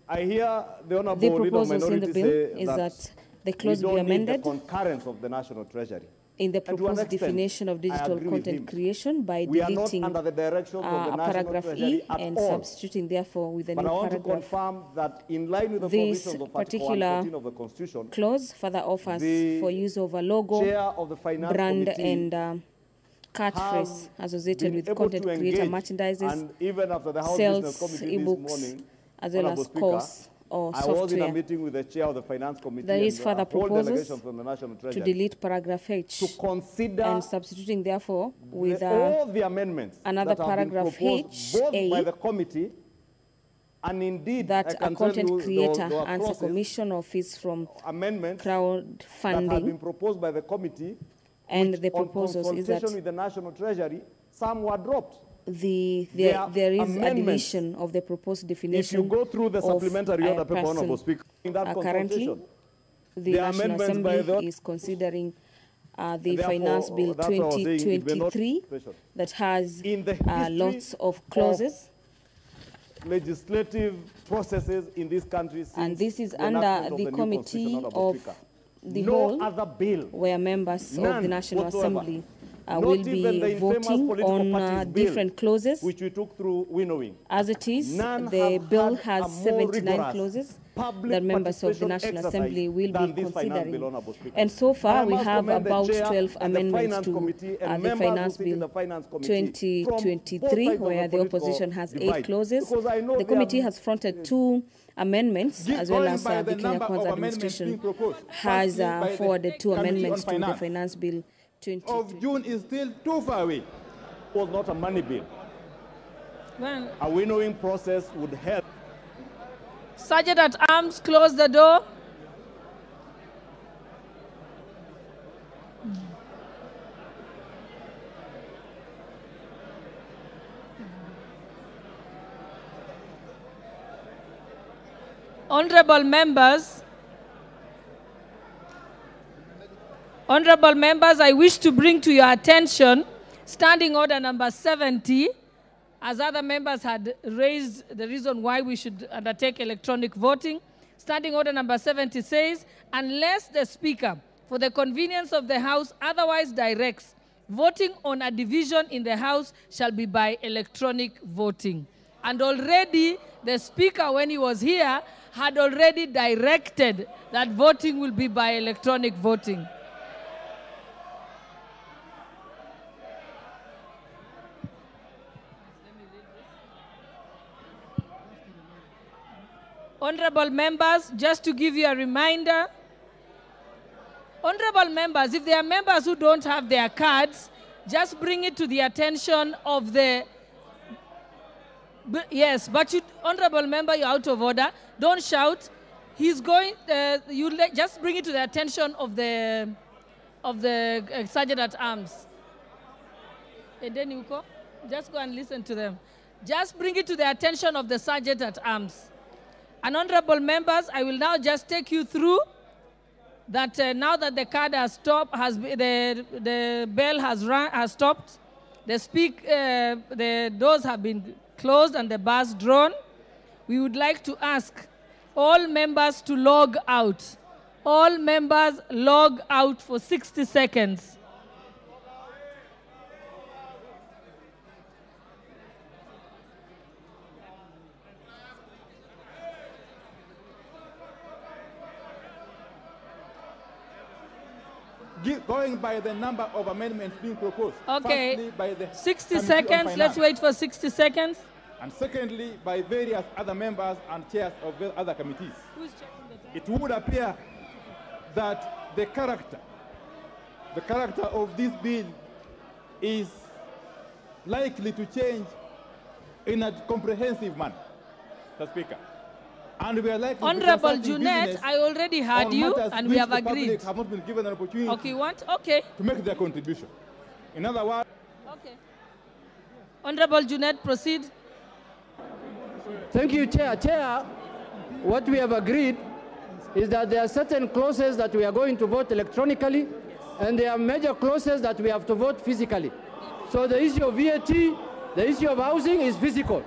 I hear the Honourable The proposals in the bill is that the clause be amended the concurrence of the National Treasury. In the proposed definition of digital content creation by deleting paragraph E and substituting therefore with a new paragraph. That in line with the this provisions of particular of the Constitution, clause further offers for use of a logo, brand and catchphrase associated with content creator merchandises, sales, e-books, as well as course or software. I was in a meeting with the chair of the Finance Committee. There is further proposals from the National to delete paragraph H to consider and substituting therefore with all the amendments another that paragraph H A by the committee, and indeed that a content creator earns a commission or fees from crowdfunding that have been proposed by the committee, and the proposals is that with the National Treasury, some were dropped. There is a deletion of the proposed definition. If you go through the supplementary order paper, Honourable Speaker, in that currently, the National Assembly is considering the Finance Bill 2023 that has lots of clauses. Legislative processes in this country, and this is under the committee of the whole, other bill, where members of the National Assembly will be voting on different clauses. Which we took through winnowing. As it is, the bill has 79 clauses that members of the National Assembly will be considering. And so far, we have about 12 amendments to the Finance Bill 2023, where the opposition has 8 clauses. The committee has fronted 2 amendments, as well as the Kenya Kwanza administration has forwarded 2 amendments to the Finance Bill of June is still too far away. It was not a money bill. Well, a winnowing process would help. Sergeant at Arms, close the door. Honorable members, I wish to bring to your attention Standing Order number 70, as other members had raised the reason why we should undertake electronic voting. Standing Order number 70 says, unless the Speaker, for the convenience of the House, otherwise directs, voting on a division in the House shall be by electronic voting. And already the Speaker, when he was here, had already directed that voting will be by electronic voting. Honorable members, just to give you a reminder, honorable members, if there are members who don't have their cards, just bring it to the attention of the... Yes, but you, honorable member, you're out of order. Don't shout. He's going, just bring it to the attention of the Sergeant at Arms. And then you go, just go and listen to them. Just bring it to the attention of the Sergeant at Arms. And honorable members, I will now just take you through that now that the card has stopped, the bell has stopped, the doors have been closed and the bars drawn. We would like to ask all members to log out. All members log out for 60 seconds. Going by the number of amendments being proposed. Okay, firstly, by the 60 seconds. Let's wait for 60 seconds. And secondly, by various other members and chairs of other committees. Who's checking the time? It would appear that the character of this bill is likely to change in a comprehensive manner, Mr. Speaker. And we are likely Honorable Junet, I already heard you, and we have agreed. Have not been given an opportunity. Okay, you want? Okay. To make their contribution. In other words. Okay. Honorable Junet, proceed. Thank you, Chair. Chair, what we have agreed is that there are certain clauses that we are going to vote electronically, and there are major clauses that we have to vote physically. So the issue of VAT, the issue of housing is physical.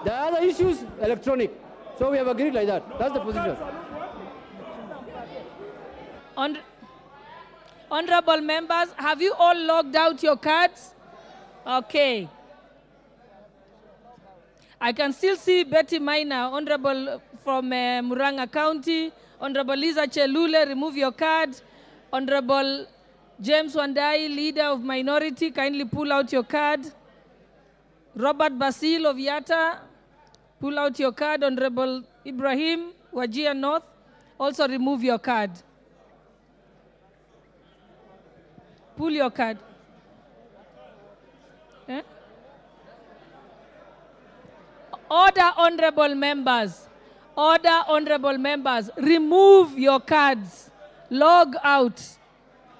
The other issues, electronic. So we have agreed like that. That's the position. Honorable members, have you all logged out your cards? Okay. I can still see Betty Maina, Honorable from Muranga County. Honorable Lisa Chelule, remove your card. Honorable James Wandai, Leader of Minority, kindly pull out your card. Robert Basil of Yatta, pull out your card. Honorable Ibrahim, Wajir North, also remove your card. Pull your card. Eh? Order, honorable members. Order, honorable members. Remove your cards. Log out.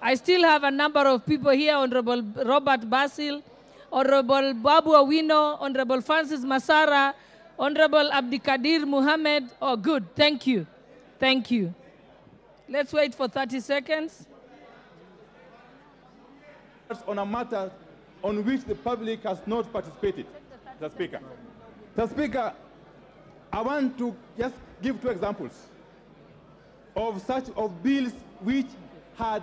I still have a number of people here. Honorable Robert Basil, Honorable Babu Awino, Honorable Francis Masara, Honorable Abdikadir Muhammad. Oh, good. Thank you. Thank you. Let's wait for 30 seconds. On a matter on which the public has not participated, Mr. Speaker. Mr. Speaker, I want to just give two examples of bills which had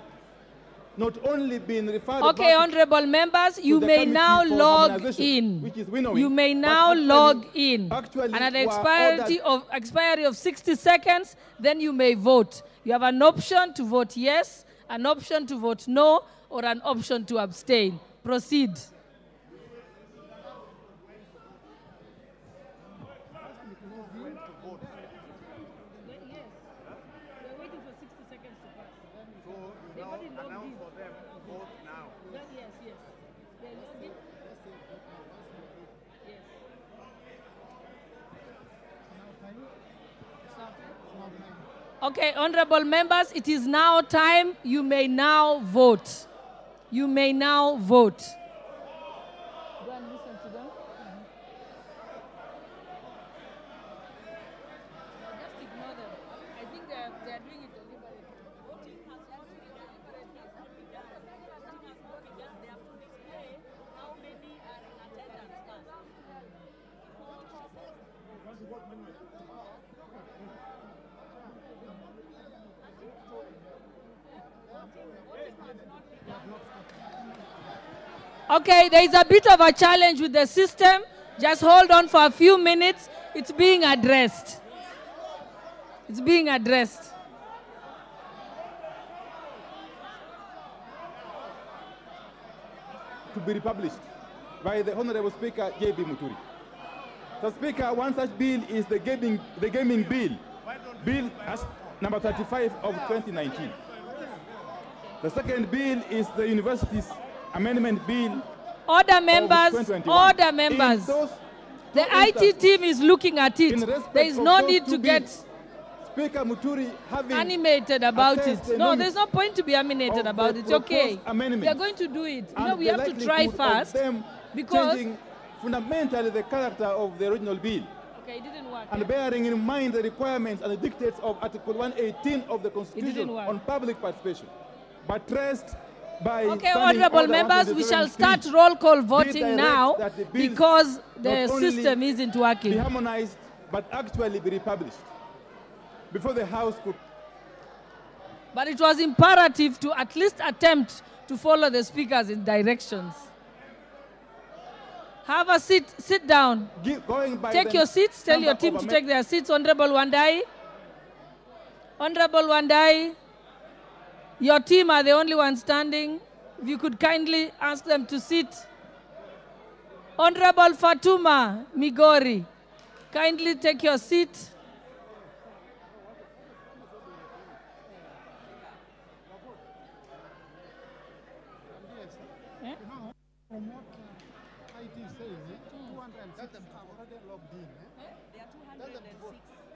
not only been referred. Okay, honorable members, you may now log in. You may now log in. And at the expiry of 60 seconds, then you may vote. You have an option to vote yes, an option to vote no, or an option to abstain. Proceed. Okay, honorable members, it is now time. You may now vote. You may now vote. Go and listen to them. Just ignore them. I think they are doing it deliberately. Voting has not been deliberately. They have to display how many are in attendance first. Okay, there is a bit of a challenge with the system. Just hold on for a few minutes. It's being addressed. It's being addressed. To be republished by the Honorable Speaker J.B. Muturi. The Speaker, one such bill is the gaming bill, Bill number 35 of 2019. The second bill is the Universities Amendment Bill. Order members, order members. The IT team is looking at it. There is no need to get Speaker Muturi animated about it. No, there's no point to be animated about it. It's okay. We are going to do it. No, we have to try first because changing fundamentally the character of the original bill. Okay, it didn't work. And bearing in mind the requirements and the dictates of Article 118 of the Constitution on public participation, but traced by okay, honorable members, we shall start roll call voting now because the system isn't working. Be harmonized, but actually be republished before the House could. But it was imperative to at least attempt to follow the speakers in directions. Have a seat, sit down. Take your seats, tell your team to take their seats. Honorable Wandai. Honorable Wandai. Your team are the only ones standing. If you could kindly ask them to sit. Honorable Fatuma Migori, kindly take your seat.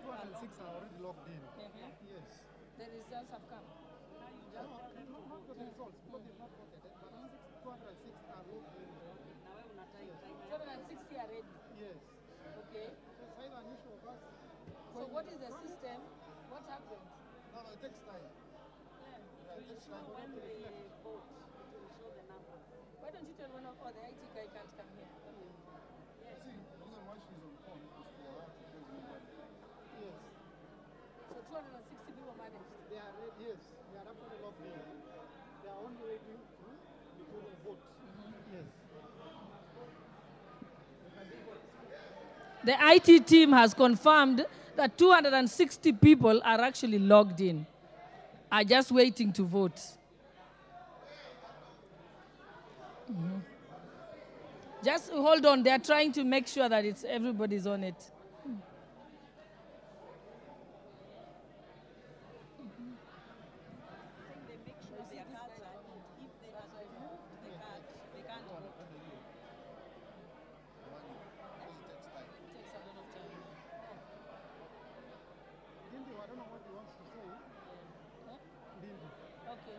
206 are already logged in. Yes. The results have come. Not the results, because they've not voted. But 206 are logged in. 260 are ready. Yes. Okay. So it's either an issue of us. So what is the system? What happens? No, it takes time. Yeah, it takes time. When we vote, it will show the number. Why don't you tell one of the IT guy can't come here? Yes. See, the reason why she's on phone is for her to tell me what. Yes. So 260 people managed. They are ready, yes. They are actually logged in. They are only waiting to the vote. Yes. The IT team has confirmed that 260 people are actually logged in, are just waiting to vote. Just hold on, they're trying to make sure that everybody's on it. I don't know what he wants to say. Okay.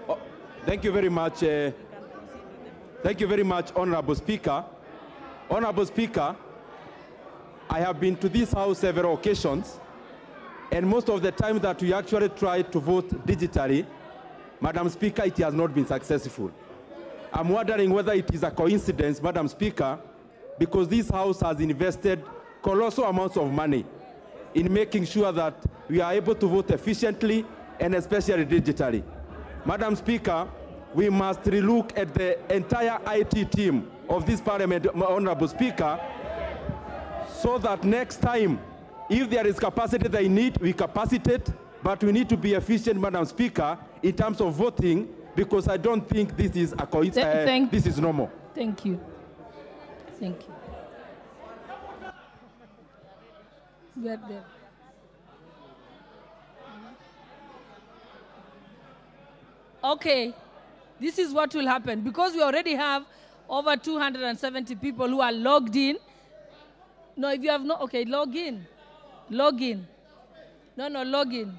Oh, thank you very much. Thank you very much, Honorable Speaker. Honorable Speaker, I have been to this House several occasions, and most of the time that we actually tried to vote digitally, Madam Speaker, it has not been successful. I'm wondering whether it is a coincidence, Madam Speaker, because this House has invested colossal amounts of money in making sure that we are able to vote efficiently and especially digitally. Madam Speaker, we must relook at the entire IT team of this Parliament, Honorable Speaker, so that next time, if there is capacity they need, we capacitate, but we need to be efficient, Madam Speaker, in terms of voting, because I don't think this is a coincidence. This is normal. Thank you. Thank you. Get there. Okay, this is what will happen. Because we already have over 270 people who are logged in. No, if you have not, okay, log in. Log in. No, log in.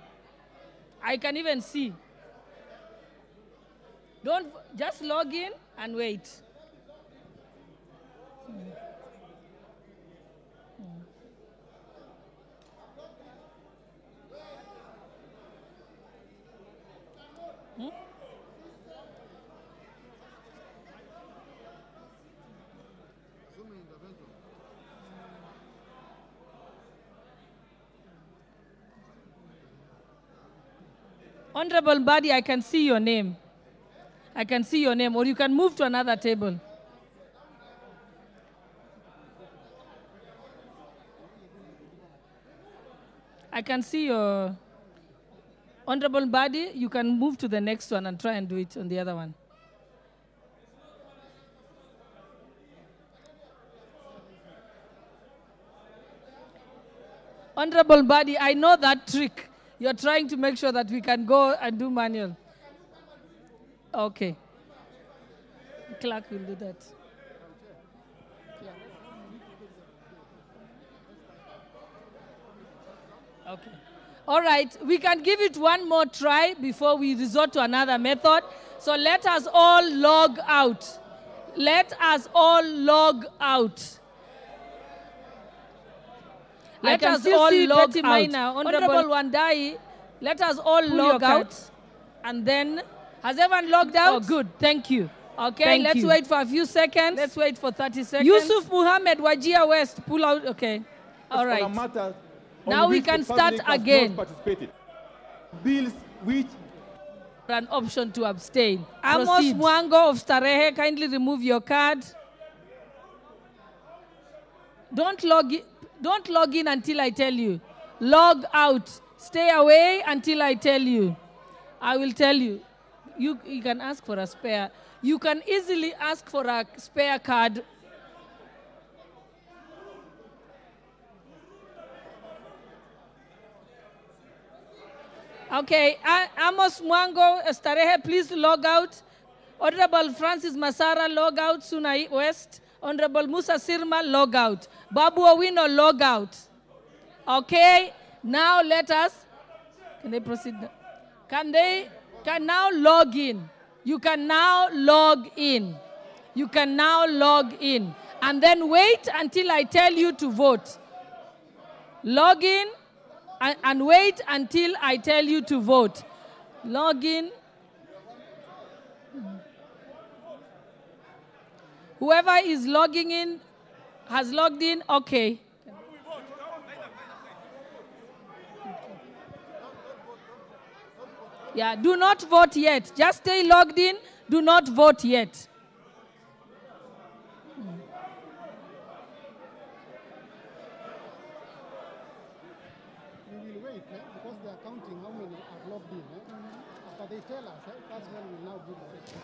I can even see. Don't, just log in and wait. Honorable Mbadi, I can see your name. I can see your name, or you can move to another table. I can see your Honorable Mbadi. You can move to the next one and try and do it on the other one. Honorable Mbadi, I know that trick. You're trying to make sure that we can go and do manual. Okay. The clerk will do that. Okay. All right, we can give it one more try before we resort to another method. So let us all log out. Let us all log out. Let us all log out. Honorable Wandai, let us all log out. And then, has everyone logged out? Oh, good. Thank you. Okay, let's wait for a few seconds. Let's wait for 30 seconds. Yusuf Muhammad, Wajir West, pull out. Okay. All right. Now we can start again. Bills which an option to abstain. Amos Mwango of Starehe, kindly remove your card. Don't log in until I tell you. Log out. Stay away until I tell you. I will tell you. You can ask for a spare. You can easily ask for a spare card. Okay, Amos Mwango, Starehe, please log out. Honorable Francis Masara, log out. Sunai West. Honorable Musa Sirma, log out. Babu Owino, log out. Okay, now let us, can they proceed? Can now log in? You can now log in. You can now log in. And then wait until I tell you to vote. Log in and wait until I tell you to vote. Log in. Whoever is logging in has logged in. Okay. Yeah, do not vote yet. Just stay logged in. Do not vote yet. We will wait because they are counting how many are logged in. After they tell us, that's when we will now give the result.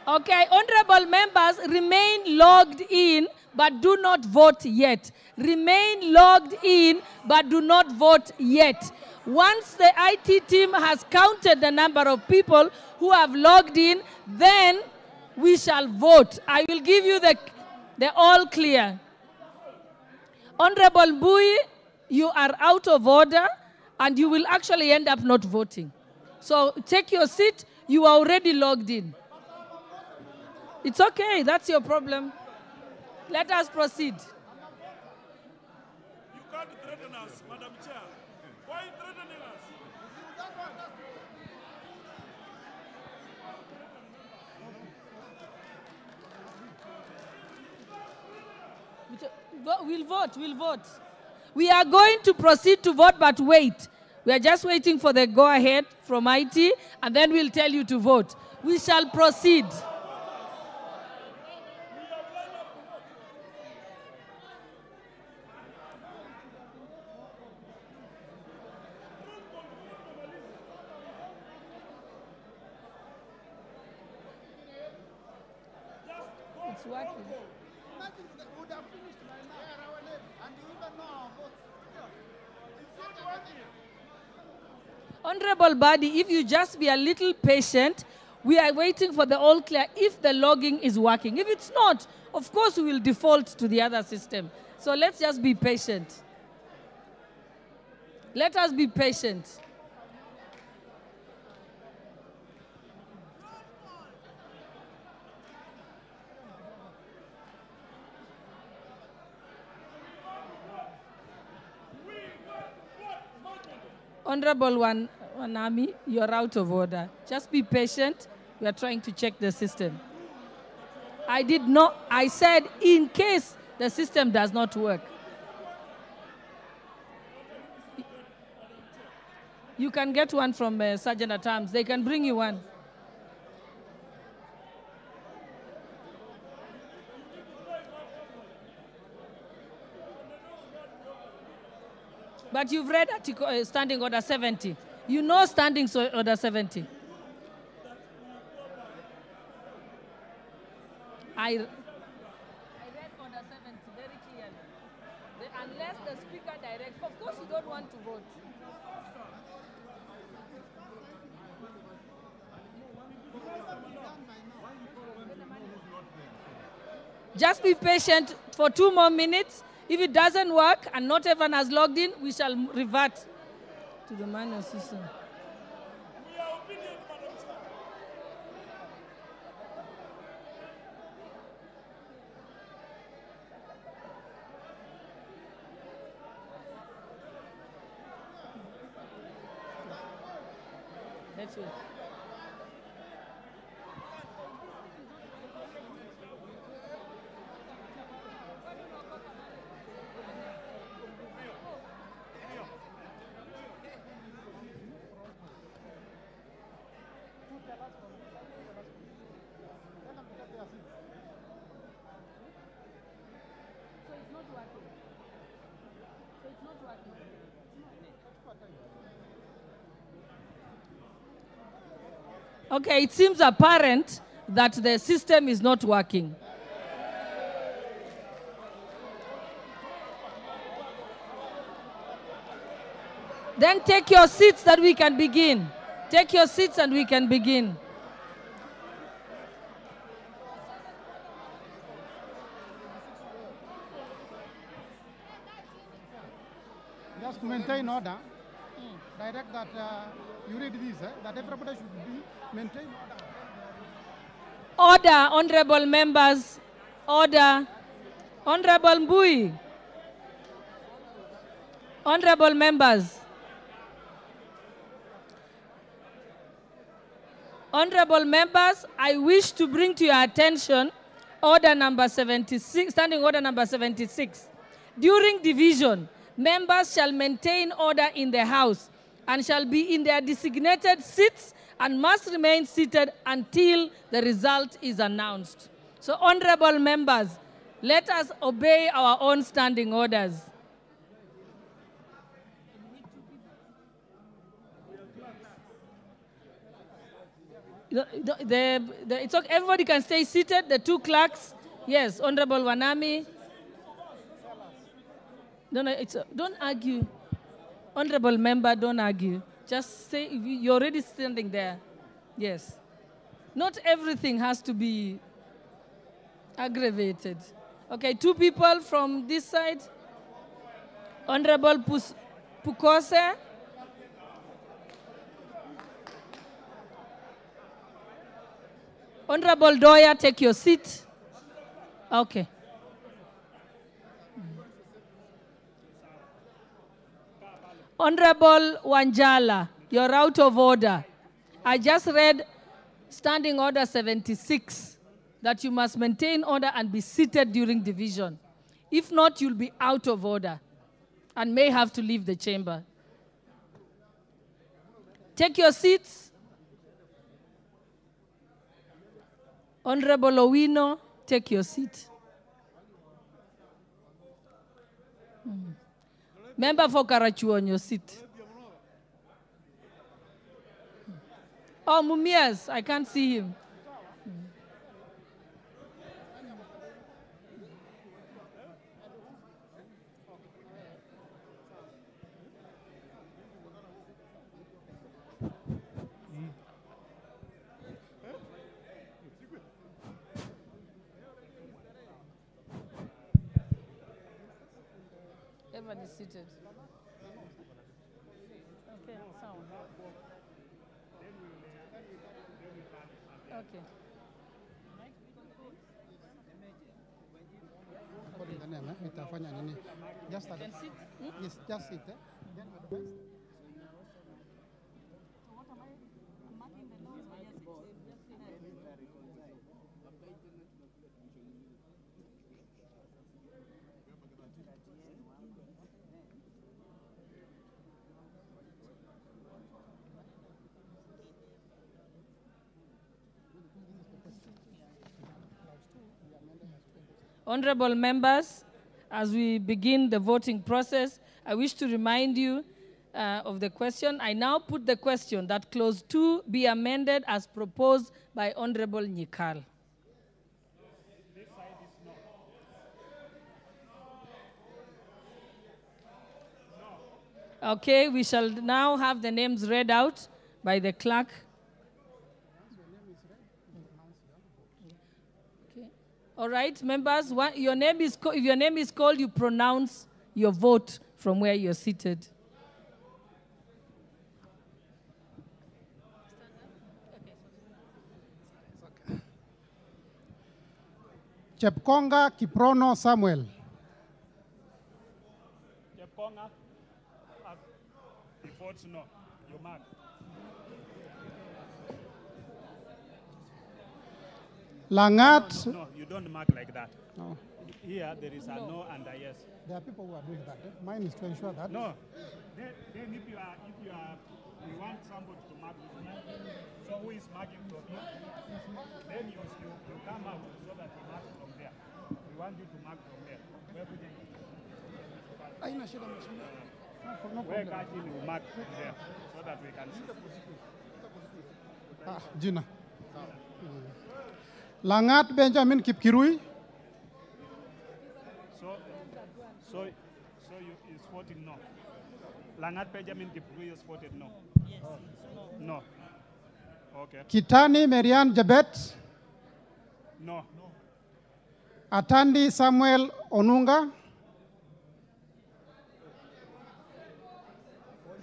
Okay, honorable members, remain logged in, but do not vote yet. Remain logged in, but do not vote yet. Once the IT team has counted the number of people who have logged in, then we shall vote. I will give you the all clear. Honorable Bui, you are out of order, and you will actually end up not voting. So take your seat. You are already logged in. It's okay. That's your problem. Let us proceed. You can't threaten us, Madam Chair. Why are you threatening us? We'll vote. We are going to proceed to vote, but wait. We are just waiting for the go-ahead from IT, and then we'll tell you to vote. We shall proceed. It's working. Honorable Badi, if you just be a little patient, we are waiting for the all clear if the logging is working. If it's not, of course we will default to the other system. So let's just be patient. Let us be patient. Honorable Wanami, you're out of order. Just be patient. We are trying to check the system. I said in case the system does not work. You can get one from Sergeant at Arms. They can bring you one. But you've read Standing Order 70. You know Standing Order 70. I read Order 70 very clearly. Unless the Speaker directs, of course you don't want to vote. Just be patient for 2 more minutes. If it doesn't work and not everyone has logged in, we shall revert to the manual system. Let's wait. Okay, it seems apparent that the system is not working. Then take your seats that we can begin. Take your seats and we can begin. Just to maintain order, direct that you read this, that everybody should be maintain order. Order, honorable members. Order. Honorable Mbui. Honorable members. Honorable members, I wish to bring to your attention order number 76, standing order number 76. During division, members shall maintain order in the House and shall be in their designated seats and must remain seated until the result is announced. So, honorable members, let us obey our own standing orders. It's okay. Everybody can stay seated. The two clerks. Yes, Honorable Wanami. No, don't argue. Honorable member, don't argue. Just say, you're already standing there. Yes. Not everything has to be aggravated. Okay, two people from this side. Honorable Pukose. Honorable Doya, take your seat. Okay. Honorable Wanjala, you're out of order. I just read Standing Order 76, that you must maintain order and be seated during division. If not, you'll be out of order and may have to leave the chamber. Take your seats. Honorable Owino, take your seat. Member for Karachu on your seat. Oh, Mumias, I can't see him. Everyone is seated. Okay, sound. Okay. Just sit. Yes, just sit. Then advise. Honorable members, as we begin the voting process, I wish to remind you of the question. I now put the question that clause 2 be amended as proposed by Honorable Nyikal. Okay, we shall now have the names read out by the clerk. All right, members, if your name is called, you pronounce your vote from where you're seated. Chepkonga Kiprono Samuel. Chepkonga, votes no. You mark. Langat. No, you don't mark like that. No. Here there is a no and a yes. There are people who are doing that. Mine is to ensure that. No. Then if you want somebody to mark with me, so who is marking from here? Then you come out so that you mark from there. We want you to mark from there. Where Kaji will mark from there so that we can see. Gina. Langat Benjamin Kipkirui. So you is voting no. Langat Benjamin Kipkirui is voted no. Yes. No. Okay. Kitani Marian Jabet. No. Atandi Samuel Onunga.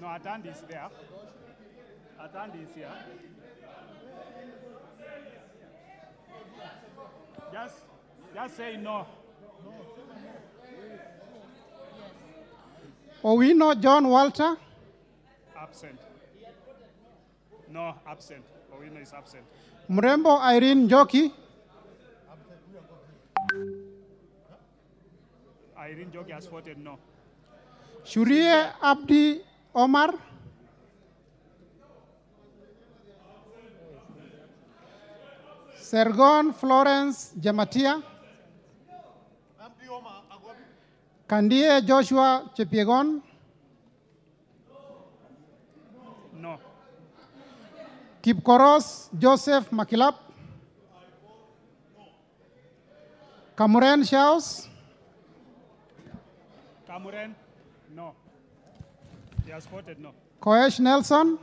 No, Atandi is there. Atandi is here. Just say no. Owino John Walter. Absent. No, absent. Owino is absent. Mrembo Irene Njoki. Irene Njoki has voted no. Shurie Abdi Omar. Sergon Florence Jamatia. Kandie Joshua Chepiegon. No. Kipkoros Joseph Makilap. Kamuren Shaus. Kamuren, no. He has voted no. Koesh Nelson.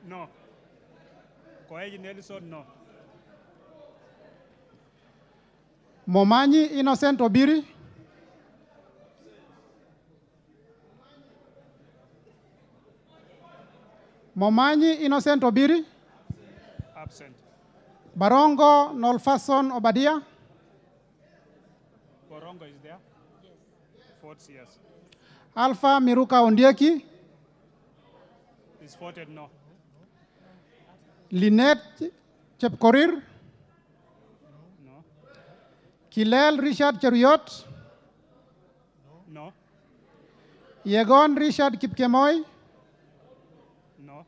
No. Koeji Nelson, no. Momanyi Innocent Obiri. Momanyi Innocent Obiri. Absent. Barongo Nolfason Obadia. Borongo is there? Yes. Votes yes. Alpha Miruka Ondieki. He's voted no. Lynette Chepkorir. No. Kilel Richard Cheruiyot. No. Yegon Richard Kipkemoy. No.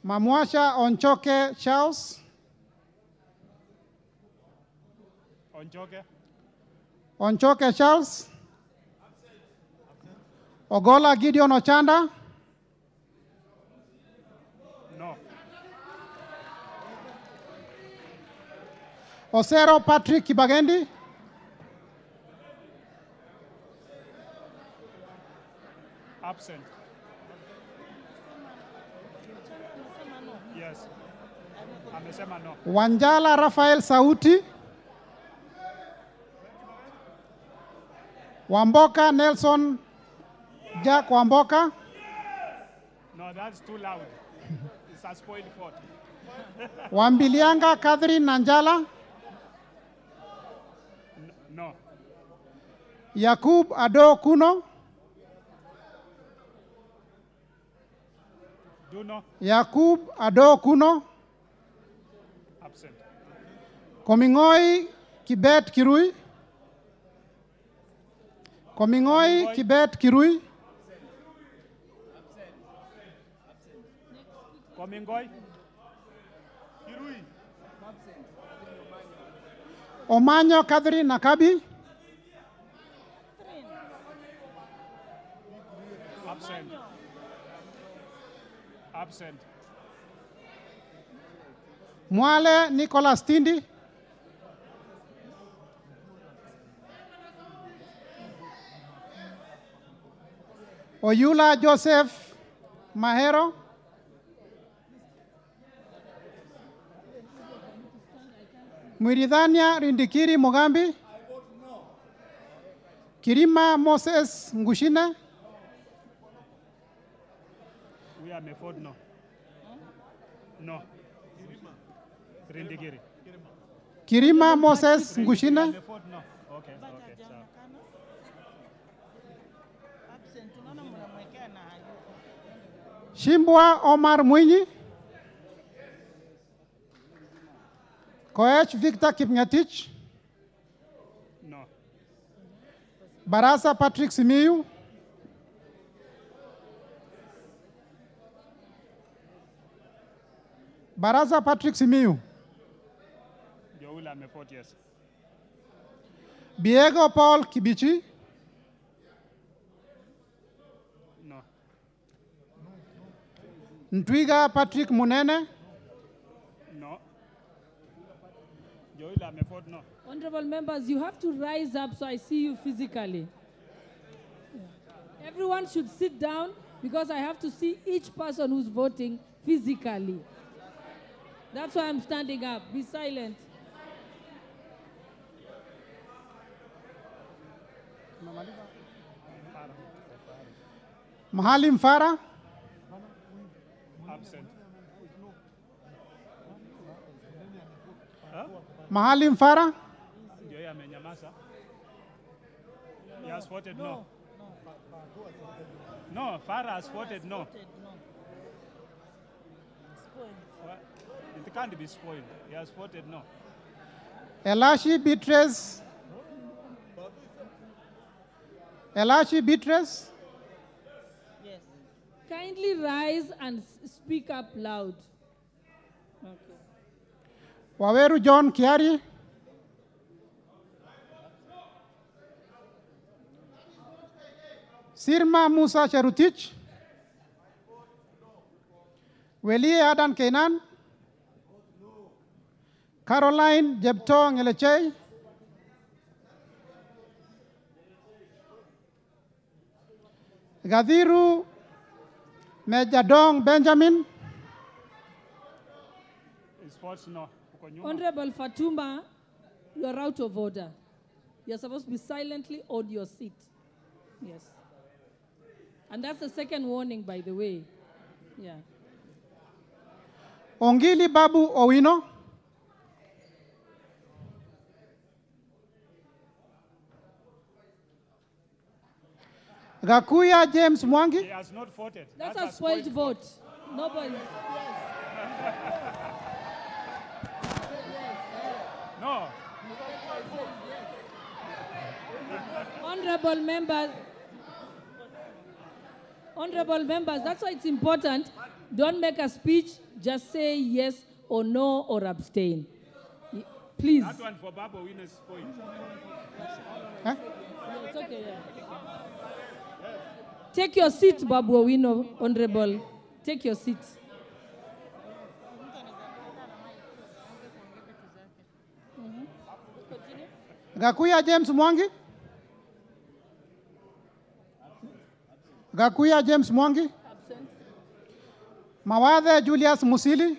Mamwasha Onchoke Charles. Onchoke. Onchoke Charles. Ogola Gideon Ochanda. No. Osero Patrick Kibagendi. Absent. Yes. Amesema no. Wanjala Rafael Sauti. Wamboka Nelson Jack Wamboka. No, that's too loud. It's a spoiled vote. Wambilianga Catherine Nanjala. No. Yakub Ado Kuno. Do no. Yakub Ado Kuno. Absent. Komingoi Kibet Kirui. Komingoi Kibet Kirui. Komingoi. Kirui. Omanyo Catherine Nakabi. Absent. Absent. Mwale Nicholas Tindi. Oyula Joseph Mahero. Mwiridhania Rindikiri Mugambi. Kirima Moses Ngushine. We are Meford no. No. Rindigiri. Kirima Moses Ngushine. Meford no. Okay, okay. So. Shimbwa Omar Mwinyi. Koech Victor Kipngetich. No. Barasa Patrick Simiyu. Barasa Patrick Simiyu. Joula Meford, yes. Diego Paul Kibichi. No. Ntwiga Patrick Munene. No. Joula Meford, no. Honorable members, you have to rise up so I see you physically. Everyone should sit down because I have to see each person who's voting physically. That's why I'm standing up. Be silent. Mahalim Farah. Absent. Mahalim Farah. Ndio yeye amenyamaza. He has voted no. No, Farah has voted no. Well, it can't be spoiled. He has voted no. Elashi Beatrice. Elashi Beatrice. Yes. Kindly rise and speak up loud. Okay. Waweru John Kiari. Sirma Musa Cherutich. Welie Adan Kenan. Caroline Jebto Ngelechei. Gadhiru Mejadong Benjamin. His votes no. Honorable Fatuma, you are out of order. You are supposed to be silently on your seat. Yes. And that's the second warning, by the way. Yeah. Ongili Babu Owino. Gakuya James Mwangi. He has not voted. That's a spoiled vote. Nobody. No. Honorable members, that's why it's important. Don't make a speech, just say yes or no or abstain. Please. That one for Babu Winners point. Huh? Yeah, it's okay, yeah. Take your seat, Babu Owino, Honorable. Take your seat. Gakuya James Mwangi. Gakuya James Mwangi. Absent. Mawathe Julius Musili.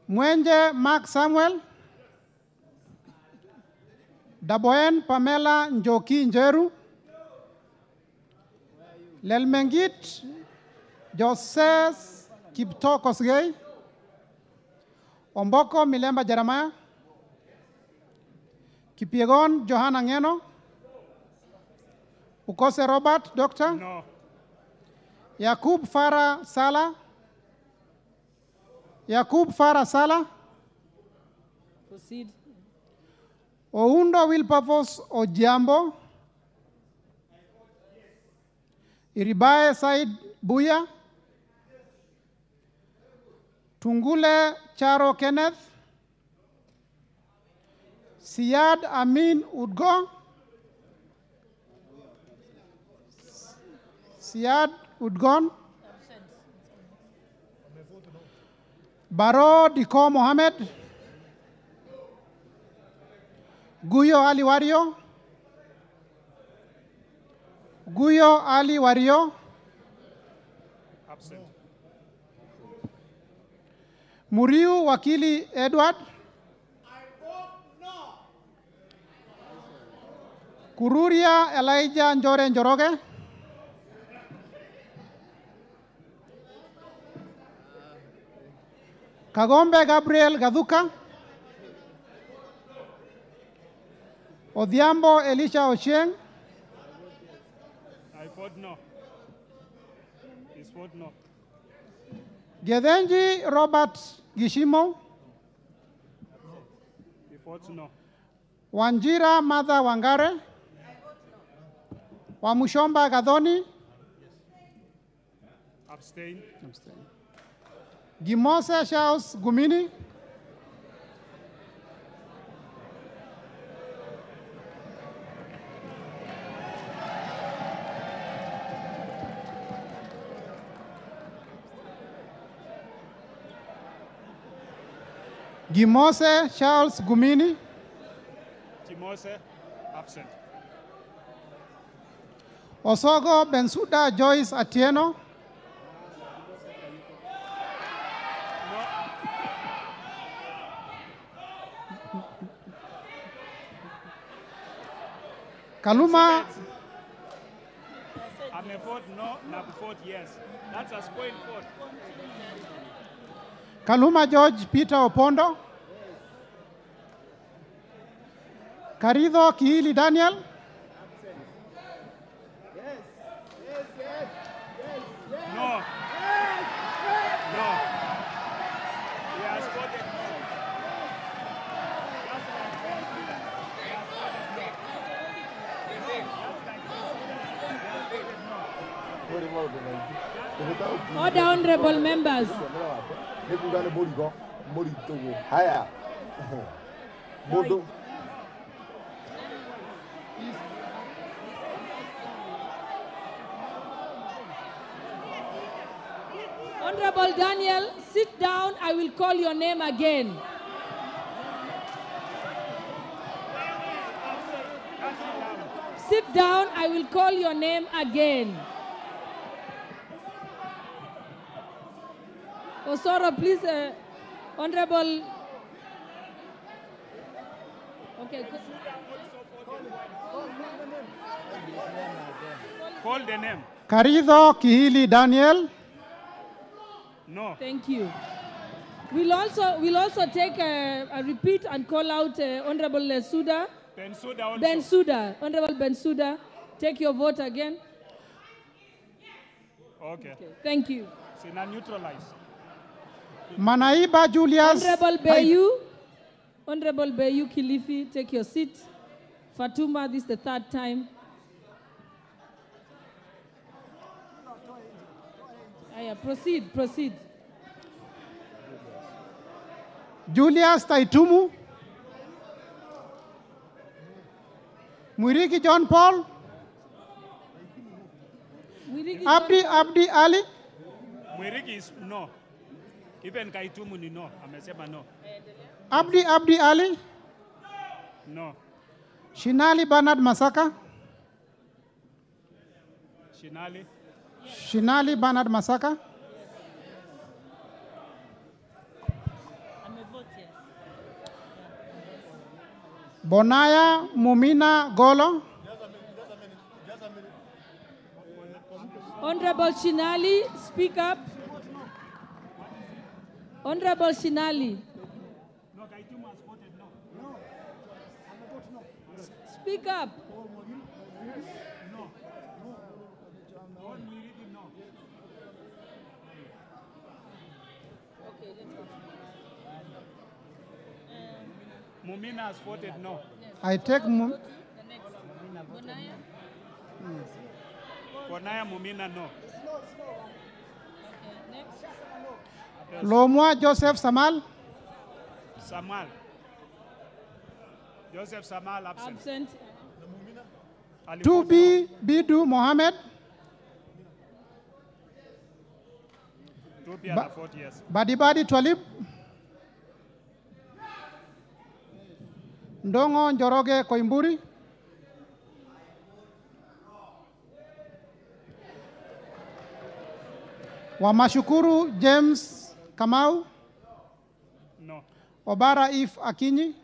Mwenje Mark Samuel. Daboen Pamela Njoki Njeru. Lelmengit Joses Kipto Kosgei. Omboko Milemba Jeremiah. Kipiegon Johanna Ngeno. Ukose Robert, Doctor. No. Yakub Farah Sala. Yakub Farah Sala. Proceed. Oundo Wilberforce Ojiambo. Iribae Said Buya. Tungule Charo Kenneth. Siad Amin Udgo. Siad Udgon. Baro Diko Mohammed. Guyo Ali Wario. Guyo Ali Wario. Absent. Muriu Wakili Edward. Kururia Elijah Njore Njoroge. Kagombe Gabriel Gaduka. Odhiambo Elisha Ochieng. I vote no. His vote no. Gedenji Robert Gishimo. He votes no. Wanjira Martha Wangare. Wamushomba Gadoni. Abstain. Gimose Charles Gumini. Gimose Charles Gumini. Timose, absent. Osogo Bensuda Joyce Atieno. I'm a vote no, na vote yes. That's a spoiled vote. Kaluma George Peter Opondo. Karidho Kihili Daniel. No. No. He has voted no. Order, honorable members. Honorable Daniel, sit down. I will call your name again. Sit down. I will call your name again. Osoro, please, Honorable. Okay. Call the name. Karidho Kihili Daniel. No. Thank you. We'll also take a repeat and call out Honorable Suda. Bensouda also. Bensouda. Honorable Bensouda. Take your vote again. Okay. Thank you. So now neutralize. Manaiba Julius. Honorable Bayu. Honorable Bayu Kilifi, take your seat. Fatuma, this is the third time. Proceed. Julius Taitumu. Murugi John Paul. Abdi Ali. Murugi is no. Even Kaitumu ni no. Amesema no. Abdi Ali. No. Shinali Bernard Masaka. Shinali Bernard Masaka. Bonaya Mumina Golo. Honorable Shinali, speak up. Honorable Shinali. Speak up. Mumina has voted no. I take Bonaya Mumina no. Lomwa Joseph Samal. Joseph Samal absent. Tubi Bidu Mohammed. Yes. Badibadi Twalib. Ndongo Njoroge Koimburi. Wamashukuru James Kamau. No. Obara If Akinyi.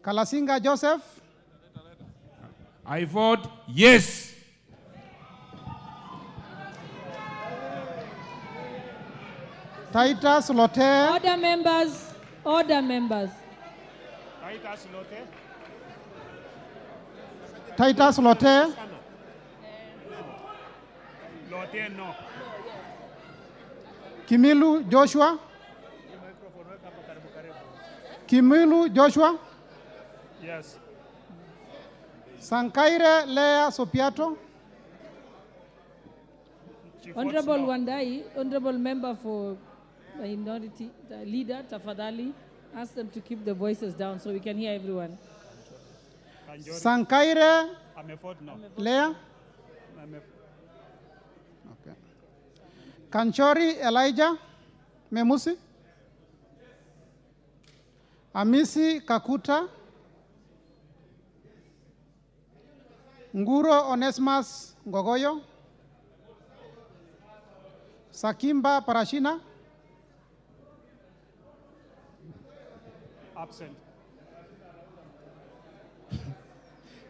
Kalasinga Joseph. I vote yes. Titus Lote. Order members. Titus Lote. Lote no. Kimilu Joshua. Yes. Sankaire Lea Sopiato. Honorable Wandai, honorable member for minority, the leader, Tafadhali, ask them to keep the voices down so we can hear everyone. Sankaire no. Lea. Okay. Kanchori Elijah Memusi. Amisi Kakuta. Nguro Onesmus Ngogoyo. Sakimba Parashina. Absent.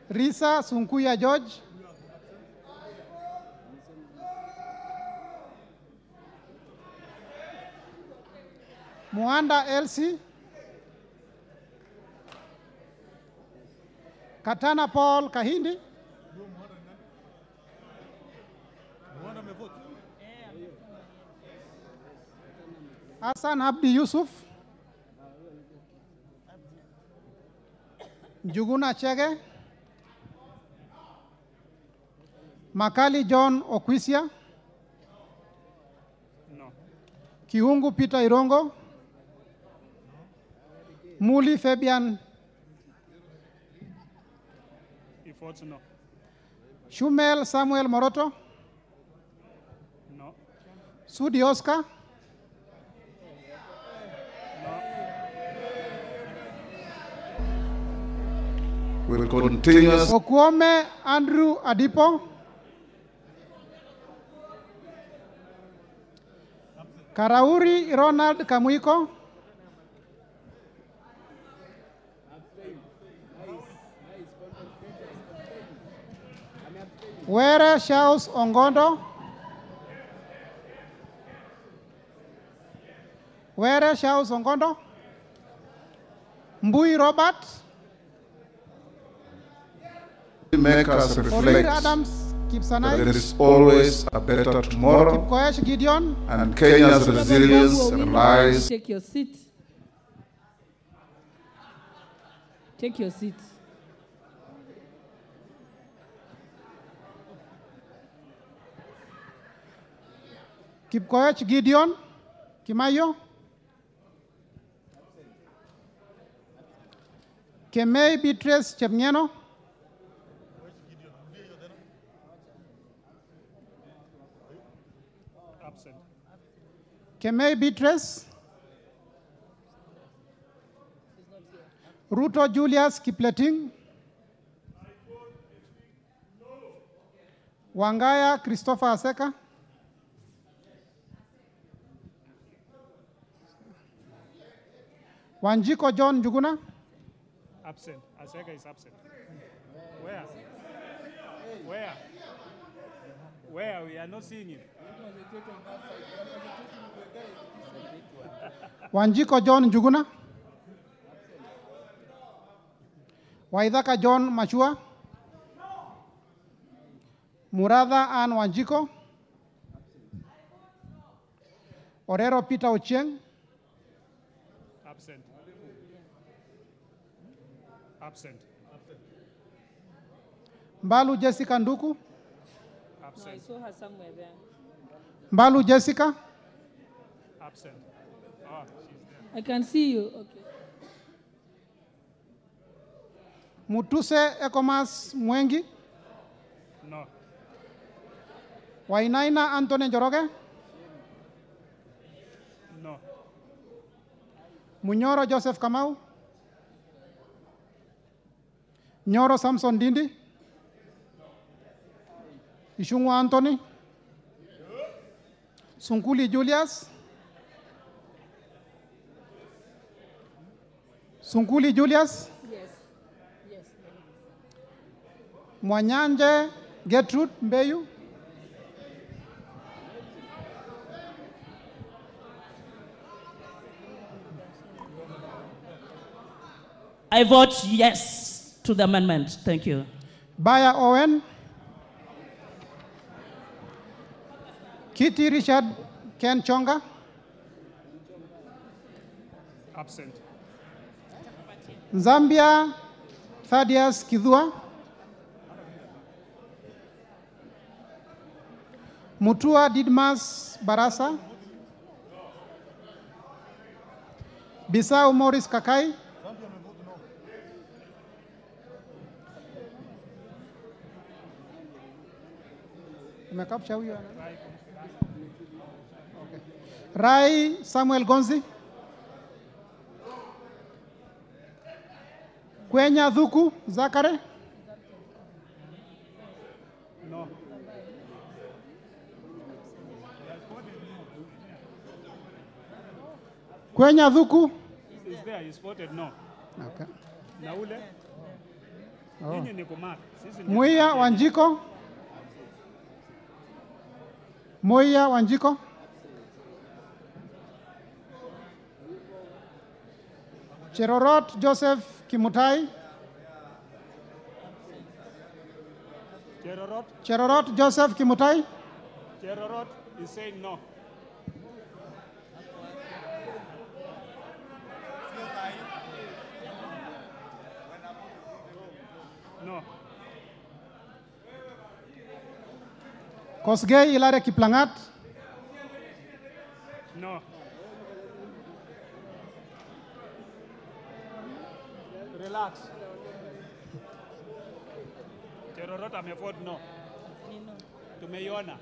Risa Sunkuya George. Muanda Elsie, Katana Paul Kahindi, Hassan Abdi Yusuf, Njuguna Chege, Makali John Okwisia, No. Kiungu Peter Irongo, Muli Fabian, He votes no. Shumel Samuel Moroto, No. Sudi Oscar, Will continuous. Okwome Andrew Adipo, Karauri Ronald Kamuiko, Were Shaus Ongondo, Were Shaus Ongondo, Mbui Robert, Make us Olir reflect Adams that there Kipsanai, is always a better tomorrow, Koesh Gideon, and Kenya's resilience relies. Take your seat. Take your seat. Kipkoech Gideon, Kimayo, Kemei Beatrice Chepngeno, Absent. Kemei Beatrice, Ruto Julius Kipleting, Wangaya Christopher Aseka, Wanjiko John Njuguna, Absent. Aseka is absent. Where? Where? Where? We are not seeing it. Wanjiko John Njuguna, Waithaka John Machua, Muradha Ann Wanjiko, Orero Peter Ochieng, Absent. Absent. Mbalu Jessica Nduku, No, I saw her somewhere there. Mbalu Jessica, Absent. Oh, she's there. I can see you. Okay. Mutuse Ekomas Mwangi, No. Wainaina Anthony Njoroge, No. Munyoro Joseph Kamau, Nyoro Samson Dindi, Ishungwa Anthony, Sunkuli Julius, Sunkuli Julius, Yes. Yes. Mwanyanje Gertrude Mbeyu, I vote yes to the amendment. Thank you. Baya Owen, Kitty Richard Ken Chonga, Absent. Zambia Thaddeus Kidhua, Mutua Didmas Barasa, Bisau Morris Kakai, umekapcha huyo? Okay. Rai Samuel Gonzi, Kwenya Dhuku Zakare, No. Kwenya Dhuku, He's there. He's voted no. okay. Na ule? Oh. Ninyi ni kumark. Sisi ni Muia Wanjiko, Muia Wanjiko, Cherorot Joseph Kimutai. Cherorot? Cherorot Joseph Kimutai. Cherorot is saying no. No. Kosgei Ilare Kiplangat. No. Relax. Cherorot ameford no. Tumeiona.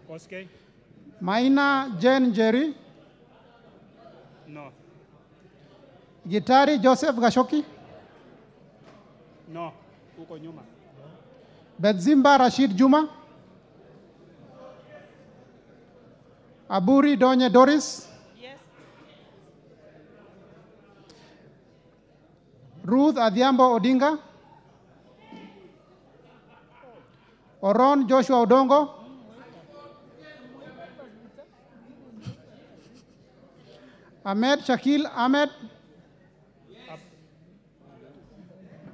Koskei? Maina Jane Jerry. No. Gitari Joseph Gashoki. No. Uko nyuma. Bedzimba Rashid Juma. Aburi Donye Doris. Yes. Ruth Adhiambo Odinga. Oron Joshua Odongo. Ahmed Shakil Ahmed.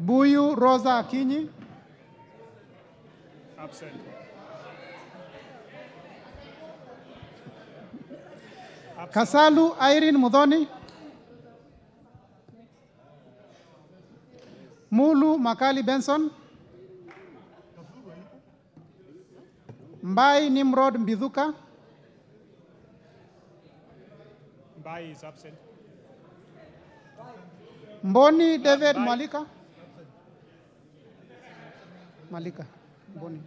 Buyu Rosa Akinyi. Absent. Kasalu Irene Mudhoni. Mulu Makali Benson. Mbai Nimrod Mbithuka. Mbai is absent. Mboni David Malika. Malika. Mboni.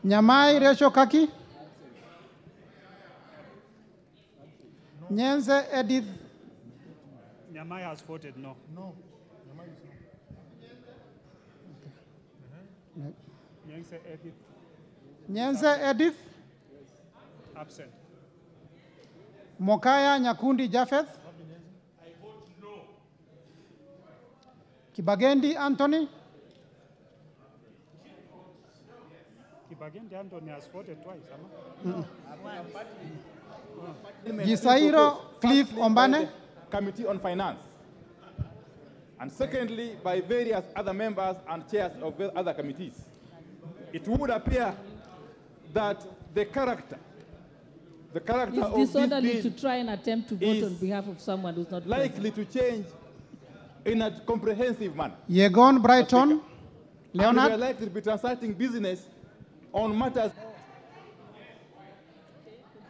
Nyamai Resho Kaki. Nyenze Edith. Nyamai has voted no. No. Nyamai is no. Nyenze Edith. Nyenze Edith. Absent. Mokaya Nyakundi Japheth. Kibagendi Anthony. Kibagendi Anthony has voted twice, Gisairo Cliff Ombane. Committee on Finance. And secondly, by various other members and chairs of other committees. It would appear that the character it's disorderly to try and attempt to vote on behalf of someone who's not likely to change in a comprehensive manner. Yegon Brighton. Leonard. And we are likely to be transacting business on matters.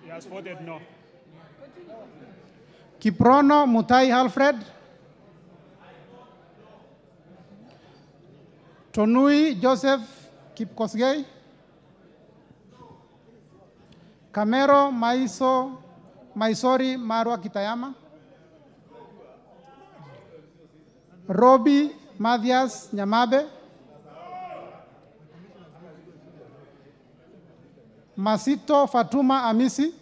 He has voted no. Kiprono Mutai Alfred. Tonui Joseph Kipkosgei. Kamero Maisori Marwa Kitayama. Robi Mathias Nyamabe. Masito Fatuma Amisi.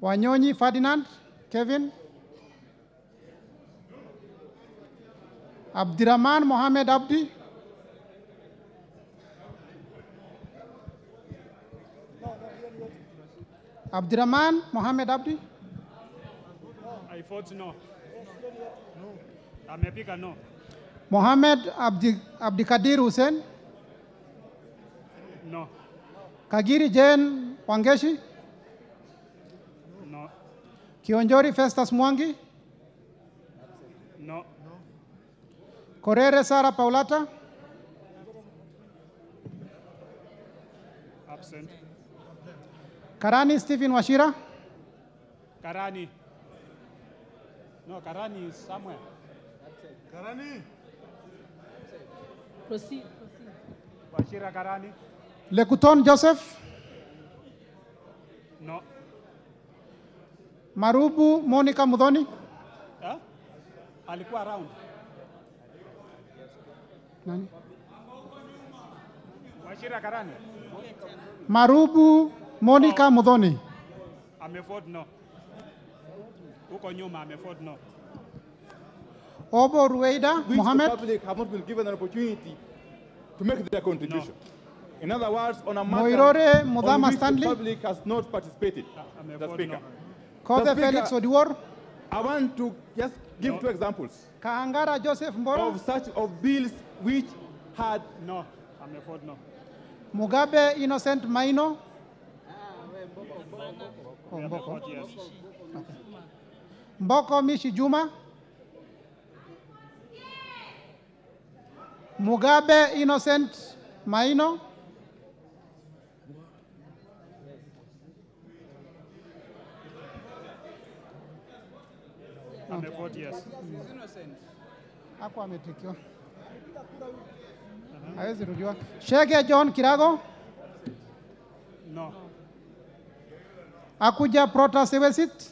Wanyonyi Ferdinand Kevin. Abdirahman Mohamed Abdi. Abdirahman Mohamed Abdi. I vote no. Amepika no. Mohamed Abdikadir Hussein. No. Kagiri Jane Wangeshi. No. Kionjori Festus Mwangi. No. Korere Sara Paulata. Absent. Karani Stephen Washira. Karani. No, Karani is somewhere. Karani. Proceed. Washira Karani. Lekuton Joseph. No. Marubu Monica Mudhoni. Huh? Alikuwa around. Nani? Washira Karani. Marubu Monica Mudhoni. Amevote no. Uko nyuma amevote no. Obo Rueda which Mohammed. the public have not been given an opportunity to make their contribution. No. In other words, on a matter Moirore on Mudama which Stanley. the public has not participated. The Speaker. Kobe Felix Odiwar. I want to just give 2 examples. Kaangara Joseph Mboro. Of bills which had no. I'm a vote no. Mugabe Innocent Maino. Mboko. Yes. Okay. Mboko Mishi Juma. Mugabe Innocent Maino. I'm a vote yes. Hapo ametikiwa. Hawezi rudiwa. Shege John Kirago. No. Akuja Protasewesit.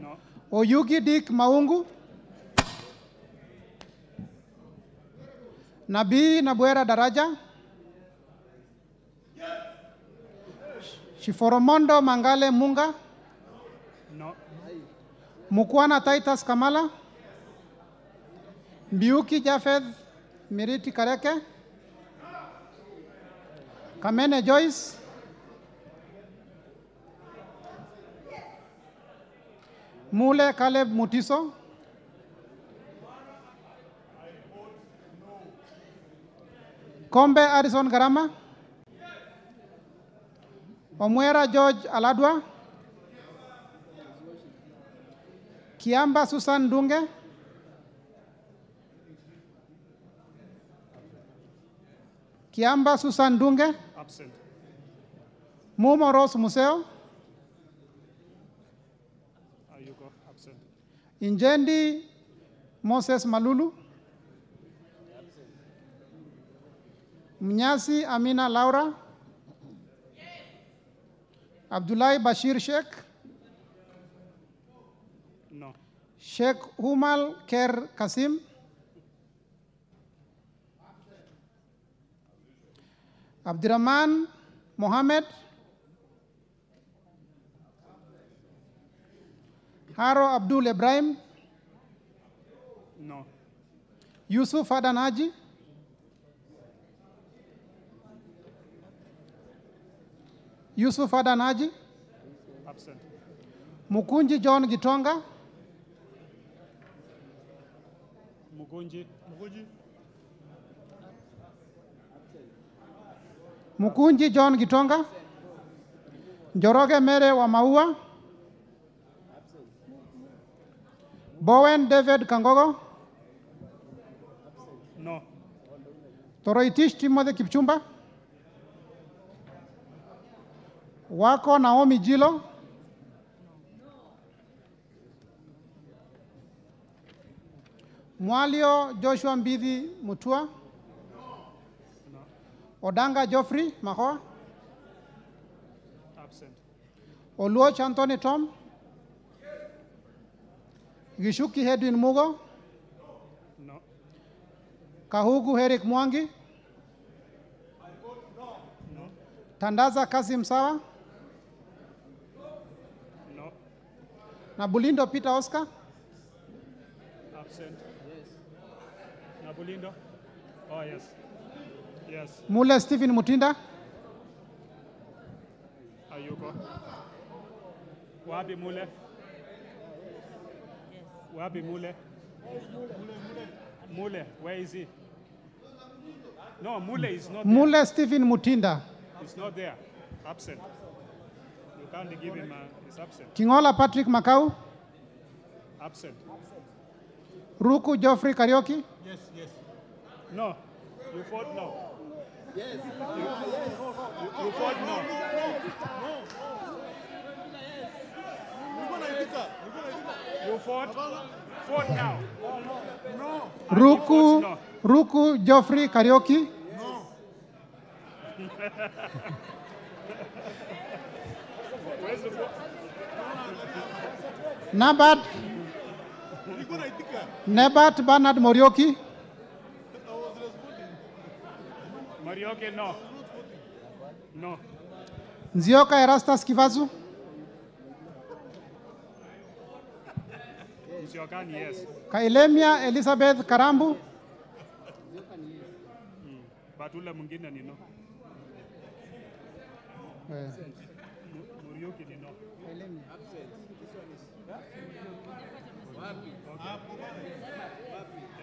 No. Oyugi Dick Maungu. Nabii Nabwera Daraja. Shiforomondo Mangale Munga. No. Mukwana Titus Kamala. Mbiuki Jafeth Miriti Kareke. Kamene Joyce. Mule Caleb Mutiso. Kombe Addison Garama. Omwera George Aladwa. Kiamba Susan Dunge. Kiamba Susan Dunge. Absent. Mumo Rose Museo. Ayuko. Absent. Injendi Moses Malulu. Mnyasi Amina Laura. Abdullahi Bashir Sheikh. No. Sheikh Humal Ker Kasim. Abdurrahman Mohammed. Haro Abdul Ibrahim. No. Yusuf Adan Haji. Yusuf Adan Haji. Absent. Mukunji John Gitonga. Mukunji. Mukunji John Gitonga. Njoroge Mere wa Maua. Bowen David Kangogo. No. Toroitish Timothy Kipchumba. Wako Naomi Jilo. Mwalio Joshua Mbidhi Mutua. Odanga Geoffrey Mahoa. Absent. Oluoch Anthony Tom. Gishuki Edwin Mugo. No. Kahugu Eric Mwangi. No. Tandaza Kasim Sawa. No. Nabulindo Peter Oscar. Absent. Yes. Nabulindo. Oh yes. Yes. Mule Stephen Mutinda. Ayuko. Wabi Mule. Wabi Mule. Mule, where is he? No, Mule is not there. Mule Stephen Mutinda. He's not there. Absent. You can't give him he's absent. Kingola Patrick Makau. Absent. Ruku Geoffrey Karaoke. Yes. No. You vote no. Yes. You vote no. You vote now. No. Ruku Geoffrey Karaoke. No. Nebat Bernard Morioki. Morioki, no. No. Nzioka Erastus Kivazu. Musiokani, yes. Kailemia Elizabeth Karambu. But ule mwingine ni no. Murugi ni no.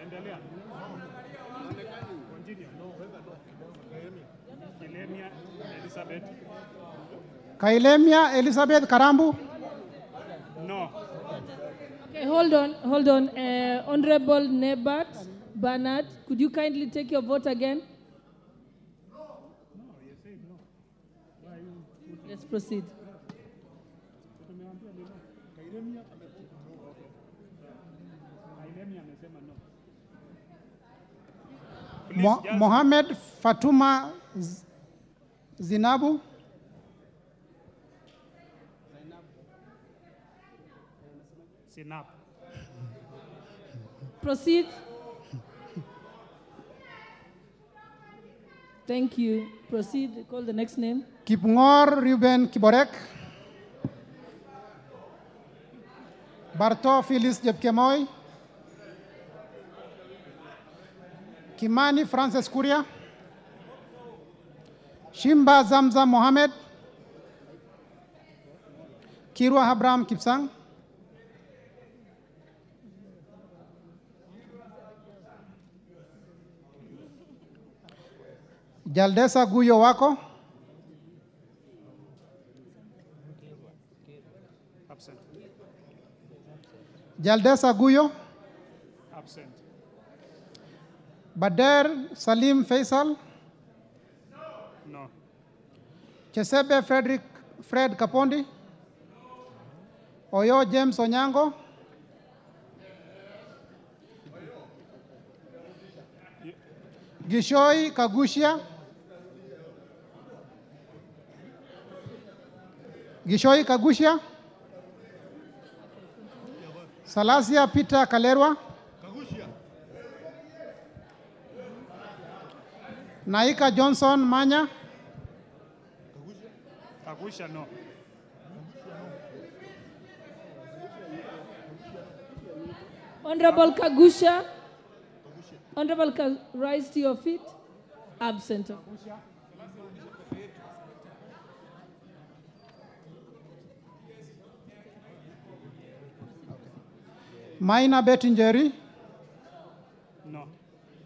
Endelea. Continue. Kailemia Elizabeth. Kailemia Elizabeth Karambu. No. Okay, hold on. Honorable Nebat Bernard, could you kindly take your vote again? Let's proceed. Mohamed Fatuma Zinabu. Sinap. Proceed. Thank you. Proceed. Call the next name. Kipngor Ruben Kiborek. Barto Phyllis Jepkemoy. Kimani Francis Kuria. Shimba Zamzam Mohammed. Kirwa Abraham Kipsang. Jaldesa Guyo Wako. Absent. Jaldesa Guyo. Absent. Bader Salim Faisal. No. Chesebe Fred Kapondi. Oyo James Onyango. Gishoi Kagushia. Gishoi Kagushia. Salasia Peter Kalerwa. Naika Johnson Manya. Kagusha, no. Honorable Kagusha. Honorable, rise to your feet. Absent. Maina Bettingeri. No.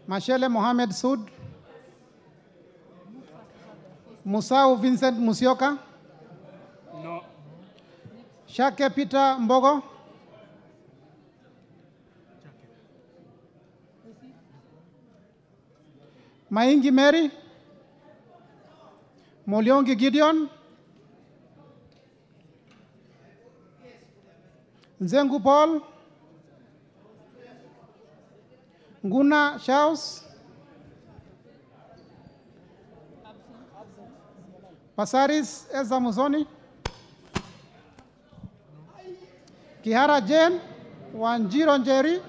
Mashele Mohamed Sud. Musau Vincent Musioka. No. Shake Peter Mbogo. Maingi Mary. Moliongi Gideon. Nzengu Paul. Nguna Shaus. Pasaris Eza Muzoni. Kihara Jane. Wanjiro Njeri.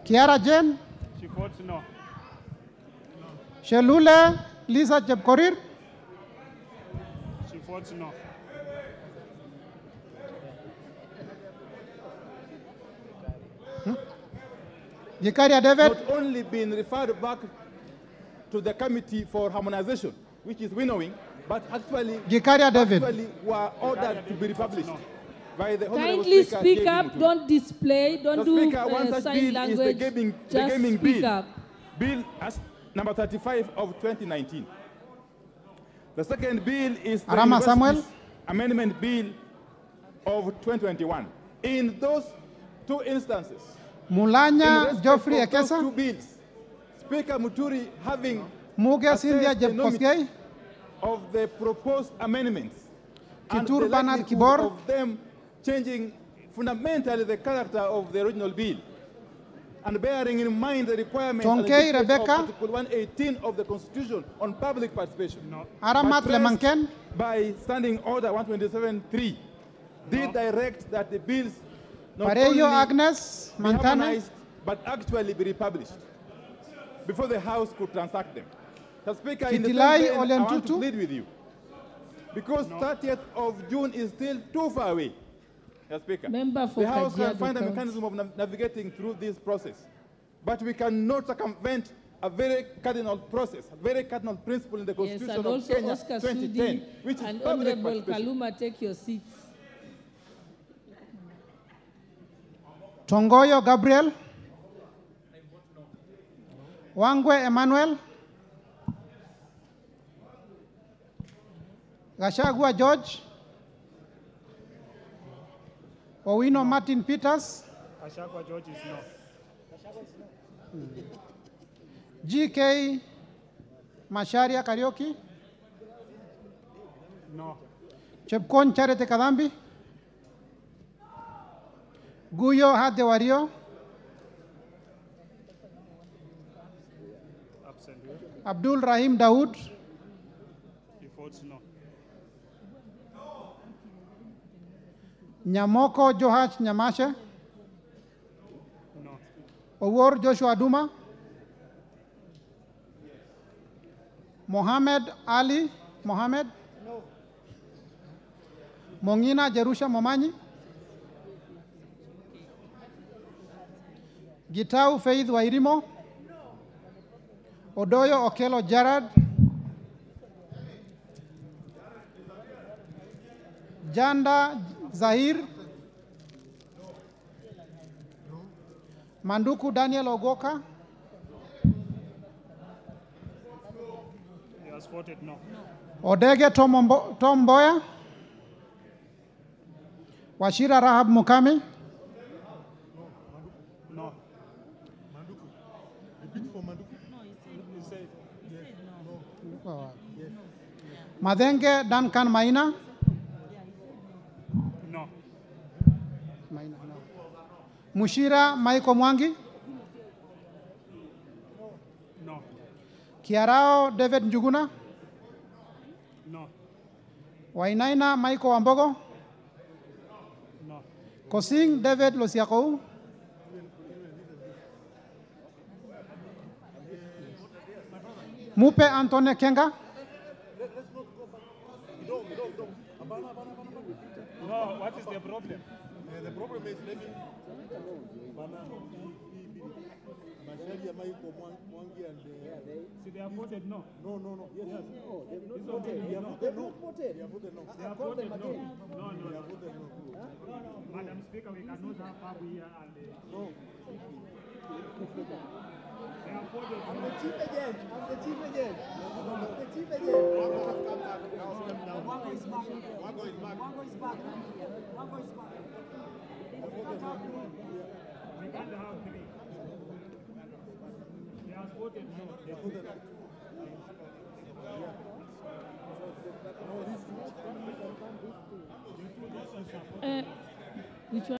Kiara Jane. She votes no. Shelule Lisa Chepkorir. She votes no. Gikaria David. Not only been referred back to the Committee for Harmonization, which is winnowing, but actually, were ordered to be republished by the Honorable Kindly Speaker. speak up, don't display, don't do sign language, just gaming speak bill, up. Bill as number 35 of 2019. The second bill is the Arama Samuel. Amendment Bill of 2021. In those two instances, Mulanya Geoffrey Ekesa. Those two bills, Speaker Muturi having Muges India Jepkoskei of the proposed amendments Kitur and Bernard the Kibor of them changing fundamentally the character of the original bill and bearing in mind the requirements Tonkei of Rebecca Article 118 of the Constitution on public participation. No. Aramat Lemanken By Standing Order 127.3 did direct that the bills not Pareyo only Agnes be Mantana harmonized, but actually be republished before the House could transact them. The Speaker, in the same Kitilai vein, I want to Olentutu. plead with you, because 30th of June is still too far away. Speaker. Member for The House can Kajiado find a County. mechanism of navigating through this process, but we cannot circumvent a very cardinal process, a very cardinal principle in the Yes, Constitution and of also Kenya Oscar 2010, Sudi which is and public Honorable participation. Kaluma, take your seats. Tongoyo Gabriel, Wangwe Emmanuel, Gashagua George, Owino Martin Peters, Ashakwa George is no. GK Masharia Karaoke, No. Chepkon Charity Kadambi, Guyo Hadewario, Absent. Abdul Rahim Dawood, He votes no. Nyamoko Johach Nyamashe, No. Owor Joshua Duma, Mohammed Ali Mohammed, No. Mongina Jerusha Momanyi, Gitau Faith Wairimo, Odoyo Okelo Gerard, Janda Zahir, Manduku Daniel Ogoka, He has voted no. Odege Tom Mboya, Washira Rahab Mukami, No. Madenge Duncan Maina, No. Mushira Michael Mwangi, No. Kiarao David Njuguna, No. Wainaina Michael Wambogo, No. Kosing David Losiakou, Mupe Antone Kenga, No, what is the problem? The problem is maybe Mwangi and See, they have voted no. No. Yes. No, They have They voted no. They have They voted have voted no. They have voted no. No. They have voted no. Madam Speaker, we cannot have Babu here and no. They have voted no. I'm the chief agent. The chief agent. Wango is back. We can't have three. They have voted no. They voted no. Which one?